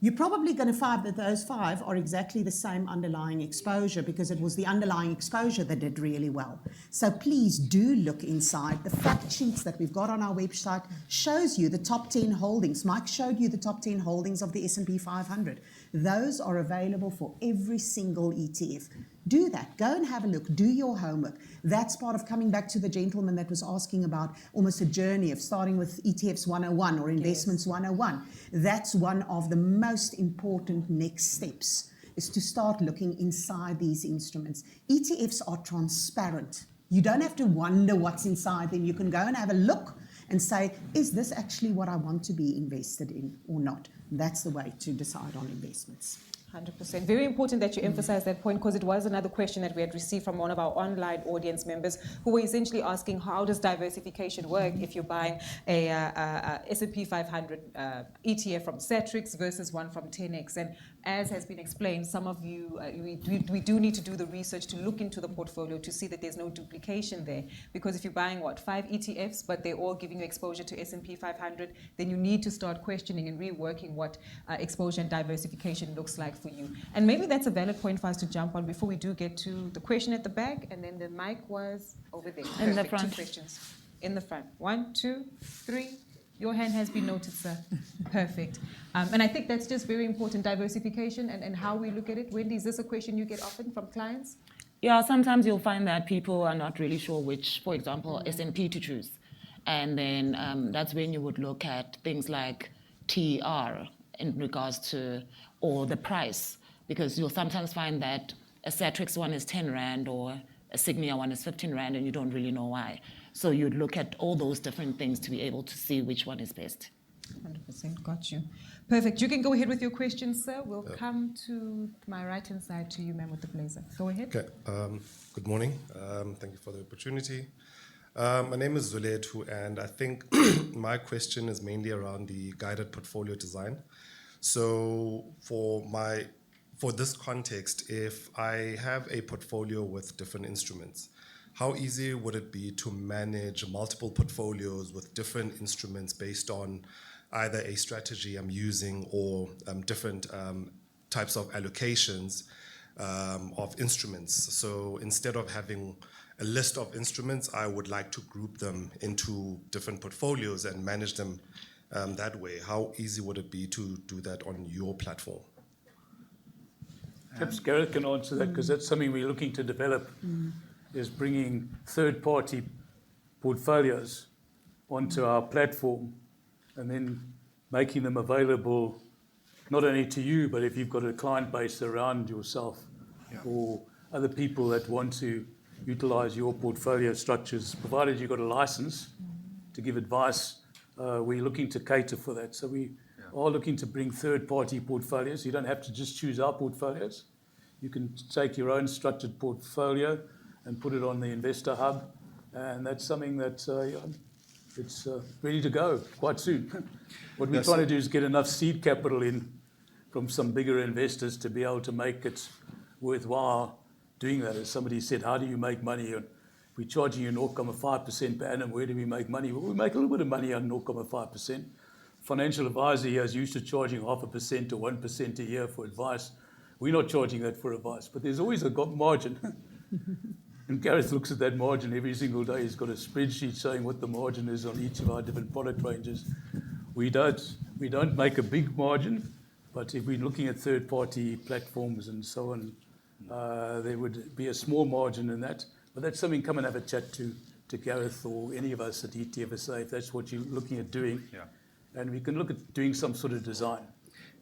You're probably going to find that those 5 are exactly the same underlying exposure, because it was the underlying exposure that did really well. So please do look inside. The fact sheets that we've got on our website shows you the top 10 holdings. Mike showed you the top 10 holdings of the S&P 500. Those are available for every single ETF. Do that. Go and have a look. Do your homework. That's part of coming back to the gentleman that was asking about almost a journey of starting with ETFs 101 or Investments 101. That's one of the most important next steps, is to start looking inside these instruments. ETFs are transparent. You don't have to wonder what's inside them. You can go and have a look and say, is this actually what I want to be invested in or not? That's the way to decide on investments. 100%. Very important that you emphasize that point, because it was another question that we had received from one of our online audience members, who were essentially asking, how does diversification work if you're buying a S&P 500 ETF from Satrix versus one from 10X? And as has been explained, some of you, we do need to do the research to look into the portfolio to see that there's no duplication there. Because if you're buying, 5 ETFs, but they're all giving you exposure to S&P 500, then you need to start questioning and reworking what exposure and diversification looks like for you. And maybe that's a valid point for us to jump on before we do get to the question at the back, and then the mic was over there. In the Perfect. front. 2 questions. In the front. 1, 2, 3. Your hand has been noted, sir. Perfect. And I think that's just very important, diversification and how we look at it. Wendy, is this a question you get often from clients? Yeah, sometimes you'll find that people are not really sure which, for example, S&P to choose. And then that's when you would look at things like TER in regards to, or the price, because you'll sometimes find that a Satrix one is 10 Rand or a Signia one is 15 Rand and you don't really know why. So you'd look at all those different things to be able to see which one is best. 100%, got you. Perfect. You can go ahead with your questions, sir. We'll come to my right-hand side to you, ma'am, with the blazer. Go ahead. Okay. Good morning. Thank you for the opportunity. My name is Zuletu, and I think my question is mainly around the guided portfolio design. So for this context, if I have a portfolio with different instruments, how easy would it be to manage multiple portfolios with different instruments based on either a strategy I'm using or different types of allocations of instruments? So instead of having a list of instruments, I would like to group them into different portfolios and manage them that way. How easy would it be to do that on your platform? Perhaps Gareth can answer that, because that's something we're looking to develop, is bringing third-party portfolios onto our platform and then making them available not only to you, but if you've got a client base around yourself or other people that want to utilize your portfolio structures, provided you've got a license to give advice, we're looking to cater for that. So we are looking to bring third-party portfolios. You don't have to just choose our portfolios. You can take your own structured portfolio and put it on the Investor Hub, and that's something that it's ready to go quite soon. What we're trying to do is get enough seed capital in from some bigger investors to be able to make it worthwhile doing that. As somebody said, how do you make money? And we're charging you 0.5% per annum. Where do we make money? Well, we make a little bit of money on 0.5%. Financial advisor here is used to charging 0.5% to 1% a year for advice. We're not charging that for advice, but there's always a margin. And Gareth looks at that margin every single day. He's got a spreadsheet showing what the margin is on each of our different product ranges. We don't make a big margin, but if we're looking at third-party platforms and so on, there would be a small margin in that. But that's something, come and have a chat to Gareth or any of us at ETFSA if that's what you're looking at doing. And we can look at doing some sort of design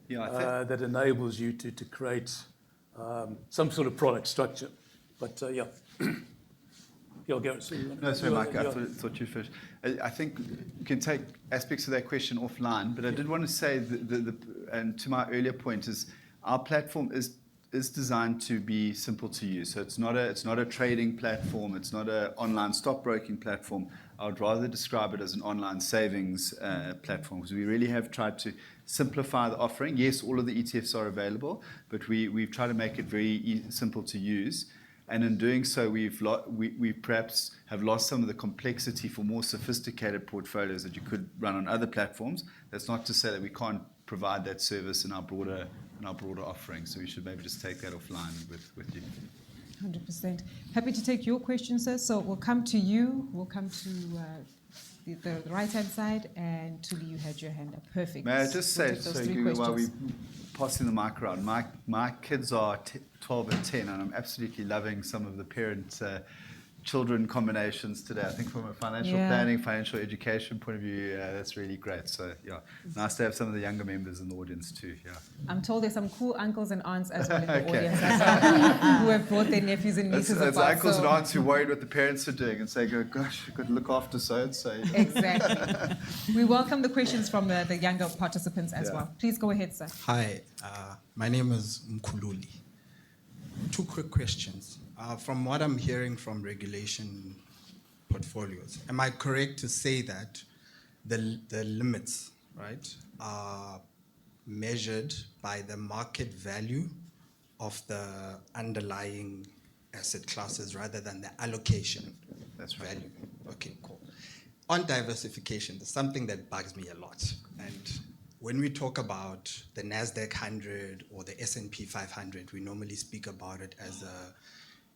that enables you to create some sort of product structure. But Gareth. No, sorry, Mike, I thought you first. I think you can take aspects of that question offline, but I did want to say, and to my earlier point, is our platform is designed to be simple to use. So it's not a trading platform. It's not an online stockbroking platform. I would rather describe it as an online savings platform, because we really have tried to simplify the offering. Yes, all of the ETFs are available, but we've tried to make it very simple to use. And in doing so, we perhaps have lost some of the complexity for more sophisticated portfolios that you could run on other platforms. That's not to say that we can't provide that service in our broader offering. So we should maybe just take that offline with you. 100%. Happy to take your question, sir. So we'll come to you. We'll come to the right-hand side, and Tuli, you had your hand up. Perfect. May I just say, while we're passing the mic around, my kids are 12 and 10, and I'm absolutely loving some of the parent-children combinations today. I think from a financial planning, financial education point of view, that's really great. So, nice to have some of the younger members in the audience too. I'm told there's some cool uncles and aunts as well in the audience as well, who have brought their nephews and nieces That's apart. uncles and aunts who are worried what the parents are doing and say, gosh, you've got to look after so-and-so. Exactly. We welcome the questions from the younger participants as well. Please go ahead, sir. Hi, my name is Mkhululi. 2 quick questions. From what I'm hearing from regulation portfolios, am I correct to say that the limits, right, are measured by the market value of the underlying asset classes rather than the allocation value. Okay, cool. On diversification, there's something that bugs me a lot. And when we talk about the NASDAQ 100 or the S&P 500, we normally speak about it as a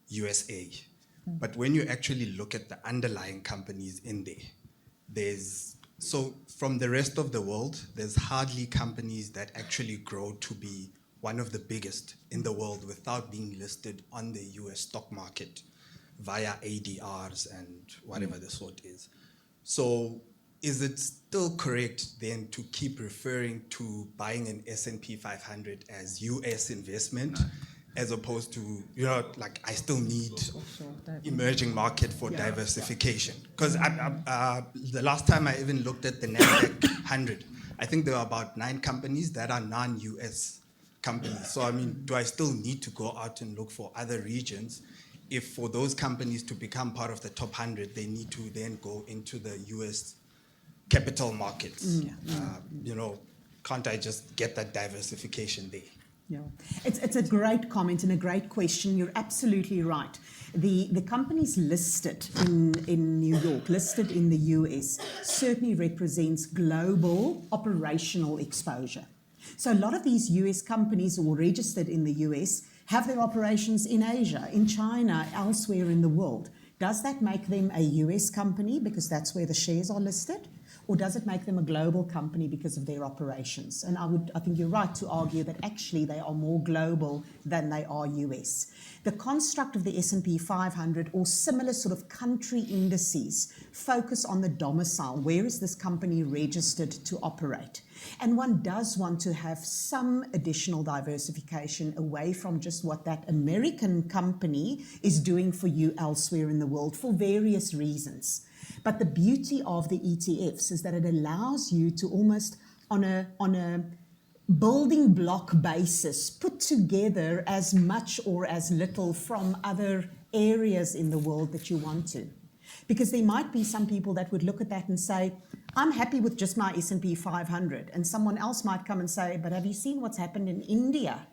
USA. But when you actually look at the underlying companies in there, so from the rest of the world, there's hardly companies that actually grow to be one of the biggest in the world without being listed on the US stock market via ADRs and whatever the sort is. So is it still correct then to keep referring to buying an S&P 500 as US investment? No. As opposed to, like I still need emerging market for diversification. Because the last time I even looked at the NASDAQ 100, I think there are about 9 companies that are non-US companies. So I mean, do I still need to go out and look for other regions if for those companies to become part of the top 100, they need to then go into the US capital markets? Can't I just get that diversification there? Yeah, it's a great comment and a great question. You're absolutely right. The companies listed in New York, listed in the US, certainly represents global operational exposure. So a lot of these US companies or registered in the US have their operations in Asia, in China, elsewhere in the world. Does that make them a US company because that's where the shares are listed? Or does it make them a global company because of their operations? And I think you're right to argue that actually they are more global than they are US. The construct of the S&P 500 or similar sort of country indices focus on the domicile. Where is this company registered to operate? And one does want to have some additional diversification away from just what that American company is doing for you elsewhere in the world for various reasons. But the beauty of the ETFs is that it allows you to almost on a building block basis put together as much or as little from other areas in the world that you want to. Because there might be some people that would look at that and say, I'm happy with just my S&P 500. And someone else might come and say, but have you seen what's happened in India?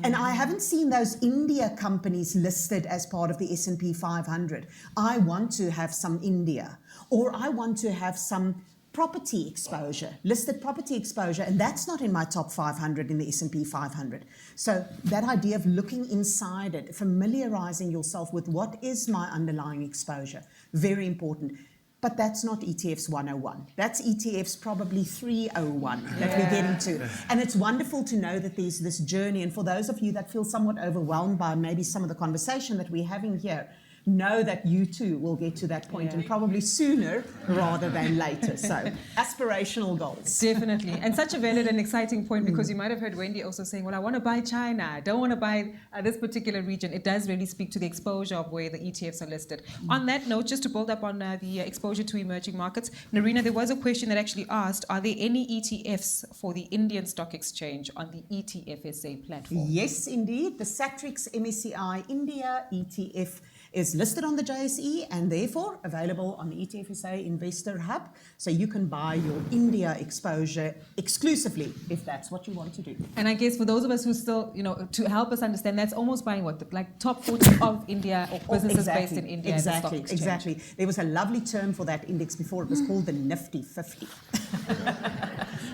And I haven't seen those India companies listed as part of the S&P 500. I want to have some India. Or I want to have some property exposure, listed property exposure, and that's not in my top 500 in the S&P 500. So that idea of looking inside it, familiarizing yourself with what is my underlying exposure, very important. But that's not ETFs 101. That's ETFs probably 301 that we're getting to. And it's wonderful to know that there's this journey. And for those of you that feel somewhat overwhelmed by maybe some of the conversation that we're having here, know that you too will get to that point and probably sooner rather than later. So aspirational goals. Definitely. And such a valid and exciting point because you might have heard Wendy also saying, well, I want to buy China. I don't want to buy this particular region. It does really speak to the exposure of where the ETFs are listed. On that note, just to build up on the exposure to emerging markets, Narina, there was a question that actually asked, are there any ETFs for the Indian Stock Exchange on the ETFSA platform? Yes, indeed. The Satrix MSCI India ETF is listed on the JSE and therefore available on the ETFSA Investor Hub. So you can buy your India exposure exclusively if that's what you want to do. And I guess for those of us who still, to help us understand, that's almost buying what, like top 40 of India or businesses based in India. Exactly. There was a lovely term for that index before. It was called the Nifty 50.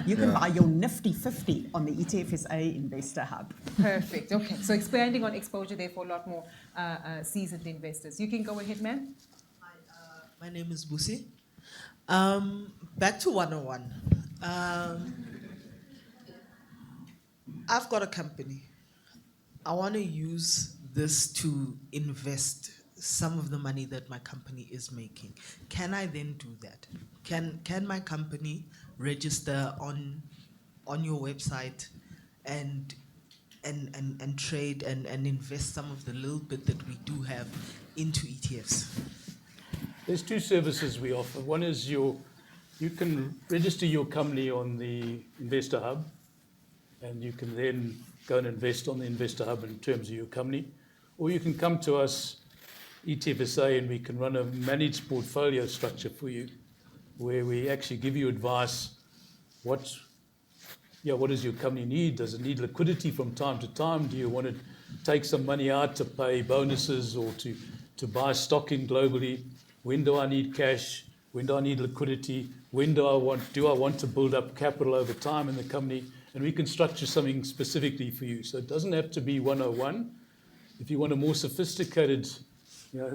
You can buy your Nifty 50 on the ETFSA Investor Hub. Perfect. Okay. So expanding on exposure there for a lot more seasoned investors. You can go ahead, ma'am. Hi, my name is Busi. Back to 101. I've got a company. I want to use this to invest some of the money that my company is making. Can I then do that? Can my company register on your website and trade and invest some of the little bit that we do have into ETFs? There's two services we offer. One is you can register your company on the Investor Hub, and you can then go and invest on the Investor Hub in terms of your company. Or you can come to us, ETFSA, and we can run a managed portfolio structure for you, where we actually give you advice what what does your company need? Does it need liquidity from time to time? Do you want to take some money out to pay bonuses or to buy stock in globally? When do I need cash? When do I need liquidity? When do I want to build up capital over time in the company? And we can structure something specifically for you. So it doesn't have to be 101. If you want a more sophisticated,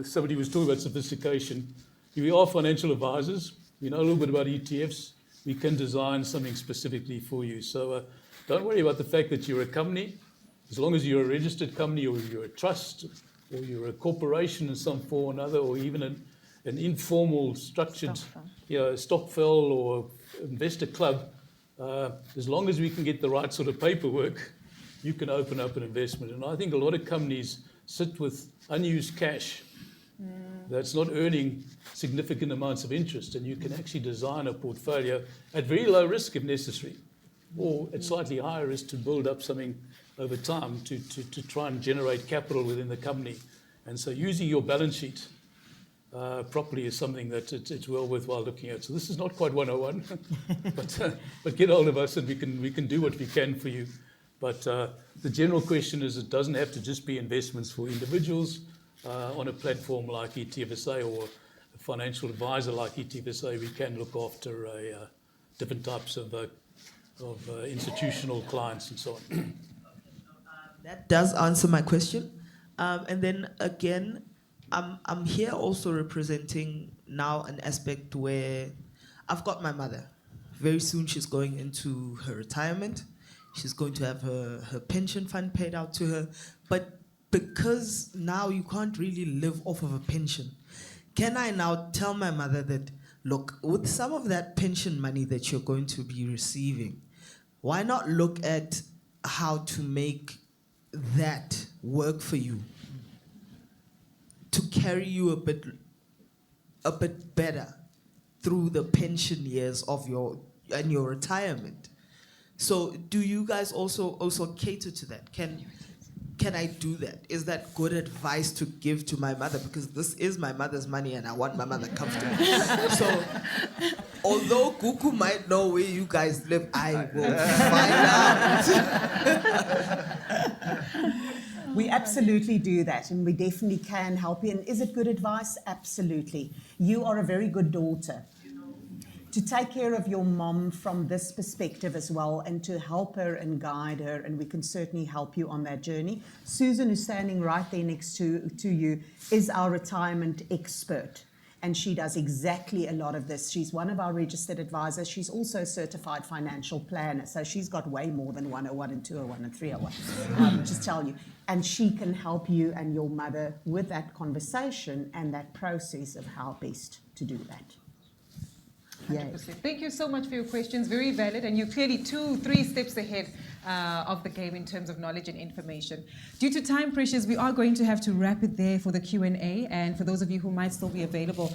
somebody was talking about sophistication. We are financial advisors. We know a little bit about ETFs. We can design something specifically for you. So don't worry about the fact that you're a company. As long as you're a registered company or you're a trust or you're a corporation in some form or another, or even an informal structured stokvel or investor club, as long as we can get the right sort of paperwork, you can open up an investment. And I think a lot of companies sit with unused cash that's not earning significant amounts of interest, and you can actually design a portfolio at very low risk if necessary, or at slightly higher risk to build up something over time to try and generate capital within the company. And so using your balance sheet properly is something that it's well worthwhile looking at. So this is not quite 101, but get hold of us and we can do what we can for you. But the general question is, it doesn't have to just be investments for individuals. On a platform like ETFSA or a financial advisor like ETFSA, we can look after different types of institutional clients and so on. That does answer my question. And then again, I'm here also representing now an aspect where I've got my mother. Very soon she's going into her retirement. She's going to have her pension fund paid out to her. But because now you can't really live off of a pension, can I now tell my mother that, look, with some of that pension money that you're going to be receiving, why not look at how to make that work for you, to carry you a bit better through the pension years of your retirement? So do you guys also cater to that? Can I do that? Is that good advice to give to my mother? Because this is my mother's money and I want my mother comfortable. So, although Gugu might know where you guys live, I will find out. We absolutely do that, and we definitely can help you. And is it good advice? Absolutely. You are a very good daughter. To take care of your mom from this perspective as well, and to help her and guide her, and we can certainly help you on that journey. Susan, who's standing right there next to you, is our retirement expert, and she does exactly a lot of this. She's one of our registered advisors. She's also a certified financial planner, so she's got way more than 101 and 201 and 301, just tell you. And she can help you and your mother with that conversation and that process of how best to do that. 100%. Thank you so much for your questions. Very valid, and you're clearly 2-3 steps ahead of the game in terms of knowledge and information. Due to time pressures, we are going to have to wrap it there for the Q&A, and for those of you who might still be available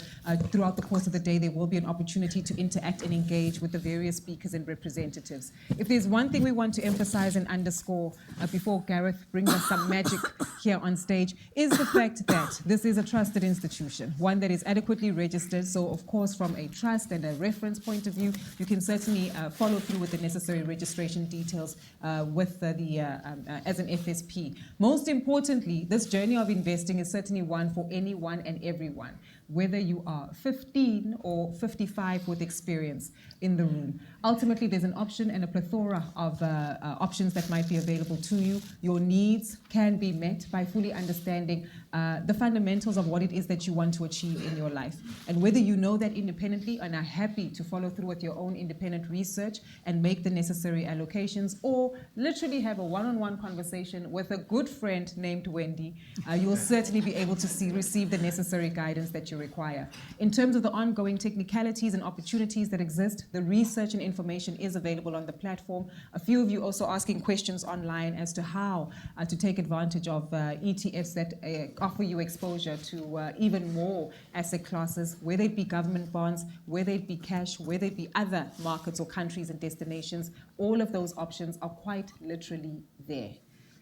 throughout the course of the day, there will be an opportunity to interact and engage with the various speakers and representatives. If there's one thing we want to emphasize and underscore before Gareth brings us some magic here on stage, is the fact that this is a trusted institution, one that is adequately registered. So of course, from a trust and a reference point of view, you can certainly follow through with the necessary registration details with as an FSP. Most importantly, this journey of investing is certainly one for anyone and everyone, whether you are 15 or 55 with experience in the room. Ultimately, there's an option and a plethora of options that might be available to you. Your needs can be met by fully understanding the fundamentals of what it is that you want to achieve in your life. And whether you know that independently and are happy to follow through with your own independent research and make the necessary allocations, or literally have a one-on-one conversation with a good friend named Wendy, you will certainly be able to receive the necessary guidance that you require. In terms of the ongoing technicalities and opportunities that exist, the research and information is available on the platform. A few of you also asking questions online as to how to take advantage of ETFs that offer you exposure to even more asset classes, whether it be government bonds, whether it be cash, whether it be other markets or countries and destinations. All of those options are quite literally there.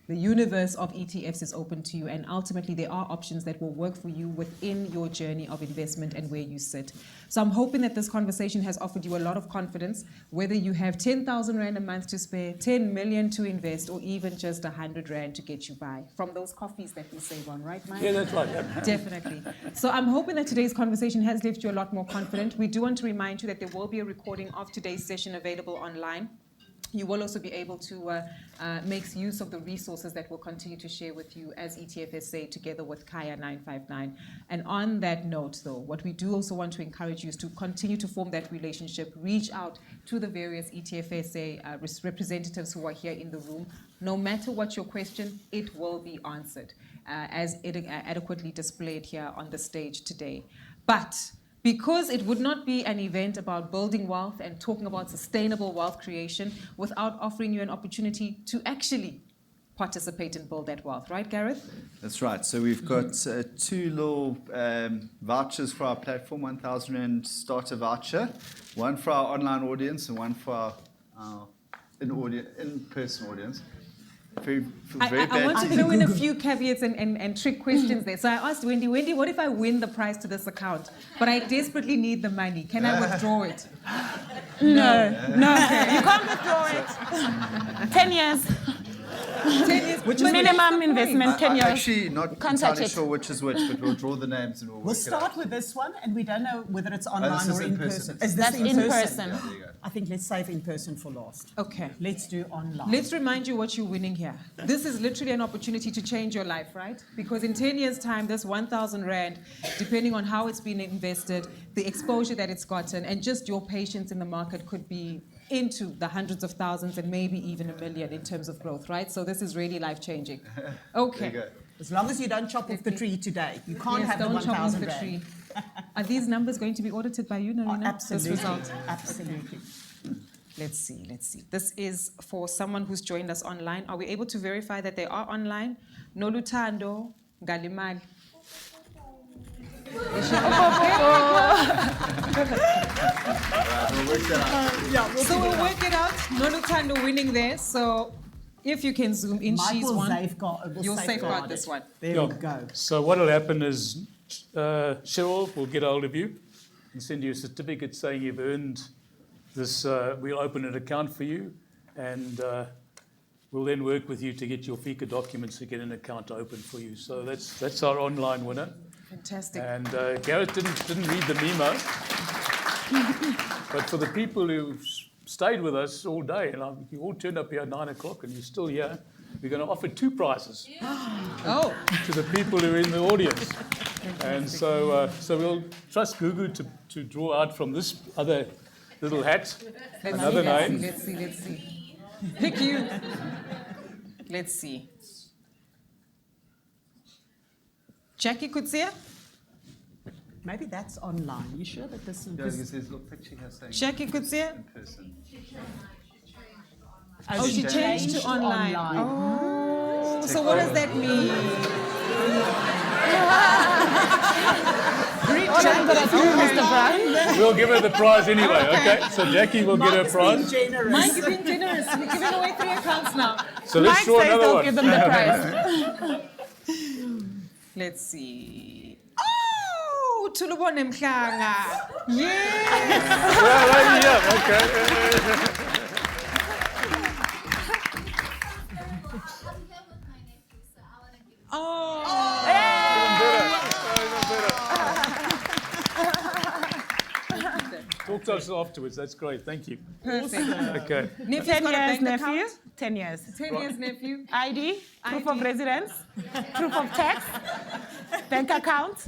The universe of ETFs is open to you, and ultimately there are options that will work for you within your journey of investment and where you sit. So I'm hoping that this conversation has offered you a lot of confidence, whether you have 10,000 Rand a month to spare, 10 million to invest, or even just 100 Rand to get you by from those coffees that we save on, right, Mike? Yeah, that's right. Yeah. Definitely. So I'm hoping that today's conversation has left you a lot more confident. We do want to remind you that there will be a recording of today's session available online. You will also be able to make use of the resources that we'll continue to share with you as ETFSA together with Kaya 959. And on that note, though, what we do also want to encourage you is to continue to form that relationship, reach out to the various ETFSA representatives who are here in the room. No matter what your question, it will be answered as adequately displayed here on the stage today. But because it would not be an event about building wealth and talking about sustainable wealth creation without offering you an opportunity to actually participate and build that wealth. Right, Gareth? That's right. So we've got two little vouchers for our platform, 1,000 Rand starter voucher, one for our online audience and one for our in-person audience. I want to throw in a few caveats and trick questions there. So I asked Wendy, what if I win the prize to this account, but I desperately need the money? Can I withdraw it? No. Okay. You can't withdraw it. 10 years. 10 years. Which is minimum investment, 10 years. I'm actually not entirely sure which is which, but we'll draw the names and we'll work it out. We'll start with this one, and we don't know whether it's online or in person. Is this That's in person? Yeah, I think let's save in person for last. Okay. Let's do online. Let's remind you what you're winning here. This is literally an opportunity to change your life, right? Because in 10 years' time, this 1,000 Rand, depending on how it's been invested, the exposure that it's gotten, and just your patience in the market could be into the hundreds of thousands and maybe even 1 million in terms of growth, right? So this is really life-changing. Okay. As long as you don't chop off the tree today. You can't have the 1,000 Rand. Are these numbers going to be audited by you, Narina? Absolutely. This result? Absolutely. Let's see. This is for someone who's joined us online. Are we able to verify that they are online? Nolutando Galimali. So we'll work it out. Nolutando winning there. So if you can zoom in, she's one. You'll safeguard this one. There we go. So what will happen is Cheryl will get hold of you and send you a certificate saying you've earned this. We'll open an account for you, and we'll then work with you to get your FICA documents to get an account open for you. So that's our online winner. Fantastic. And Gareth didn't read the memo, but for the people who stayed with us all day, and you all turned up here at 9 o'clock and you're still here, we're going to offer 2 prizes to the people who are in the audience. And so we'll trust Gugu to draw out from this other little hat another name. Let's see. Pick you. Let's see. Jackie Kutsia? Maybe that's online. You sure that this is... There's a little picture here saying Jackie Kutsia? in person. Oh, she changed to online. Oh, so what does that mean? We'll give her the prize anyway, okay? So Jackie will get her prize. Mike, you're being generous. We're giving away 3 accounts now. So let's draw another one. Give them the prize. Let's see. Oh, Tulubone Mhlanga. Yes. Well, okay. Talk to us afterwards. That's great. Thank you. Perfect. Okay. Nephew's 10 got a years, bank nephew. account. 10 years. 10 years, nephew. ID, proof of residence, proof of tax, bank account,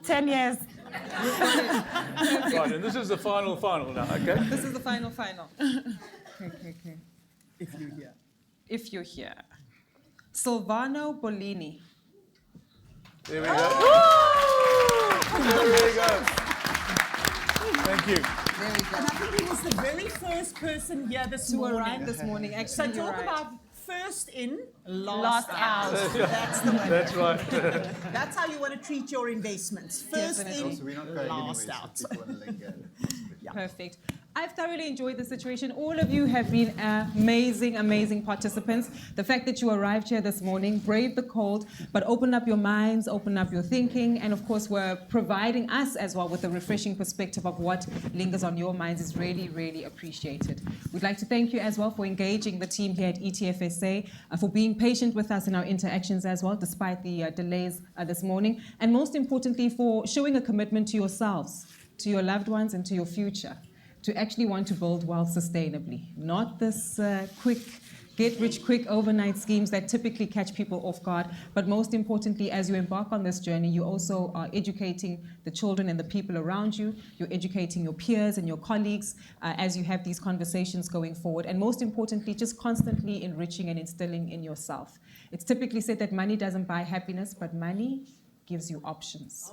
10 years. Right, and this is the final now, okay? This is the final. Okay. If you're here. Silvano Bolini. There we go. There we go. Thank you. There we go. And I think he was the very first person here this morning. Actually, So you're talk right. about first in, Lost out. That's the one. That's right. That's how you want to treat your investments. First Definitely. in, So we're not going last anywhere, out. so people want to linger. Perfect. I've thoroughly enjoyed the situation. All of you have been amazing, amazing participants. The fact that you arrived here this morning, braved the cold, but opened up your minds, opened up your thinking, and of course were providing us as well with a refreshing perspective of what lingers on your minds is really, really appreciated. We'd like to thank you as well for engaging the team here at ETFSA, for being patient with us in our interactions as well, despite the delays this morning, and most importantly, for showing a commitment to yourselves, to your loved ones, and to your future, to actually want to build wealth sustainably, not this quick, get-rich-quick overnight schemes that typically catch people off guard, but most importantly, as you embark on this journey, you also are educating the children and the people around you, you're educating your peers and your colleagues as you have these conversations going forward, and most importantly, just constantly enriching and instilling in yourself. It's typically said that money doesn't buy happiness, but money gives you options.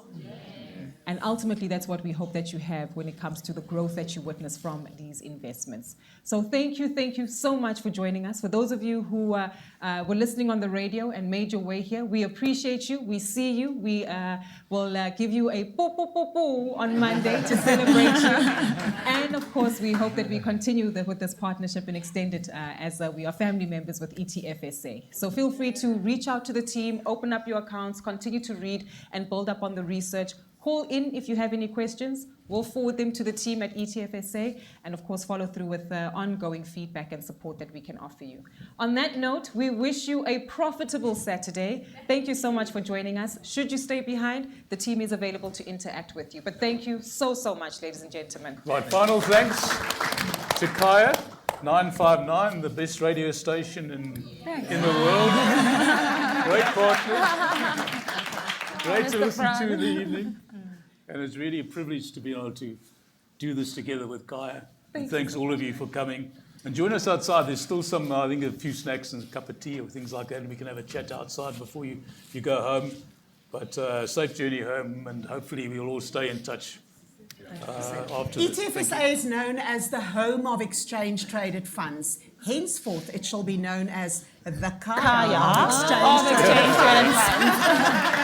And ultimately, that's what we hope that you have when it comes to the growth that you witness from these investments. So thank you so much for joining us. For those of you who were listening on the radio and made your way here, we appreciate you. We see you. We will give you a po on Monday to celebrate you. And of course, we hope that we continue with this partnership and extend it as we are family members with ETFSA. So feel free to reach out to the team, open up your accounts, continue to read and build up on the research. Call in if you have any questions. We'll forward them to the team at ETFSA and, of course, follow through with ongoing feedback and support that we can offer you. On that note, we wish you a profitable Saturday. Thank you so much for joining us. Should you stay behind, the team is available to interact with you. But thank you so much, ladies and gentlemen. Right, final thanks to Kaya, 959, the best radio station in the world. Great partner. Great to listen to in the evening. And it's really a privilege to be able to do this together with Kaya. And thanks all of you for coming. And join us outside. There's still some, I think, a few snacks and a cup of tea or things like that, and we can have a chat outside before you go home. But safe journey home, and hopefully we'll all stay in touch after this. ETFSA is known as the home of exchange-traded funds. Henceforth, it shall be known as the Kaya of exchange-traded funds.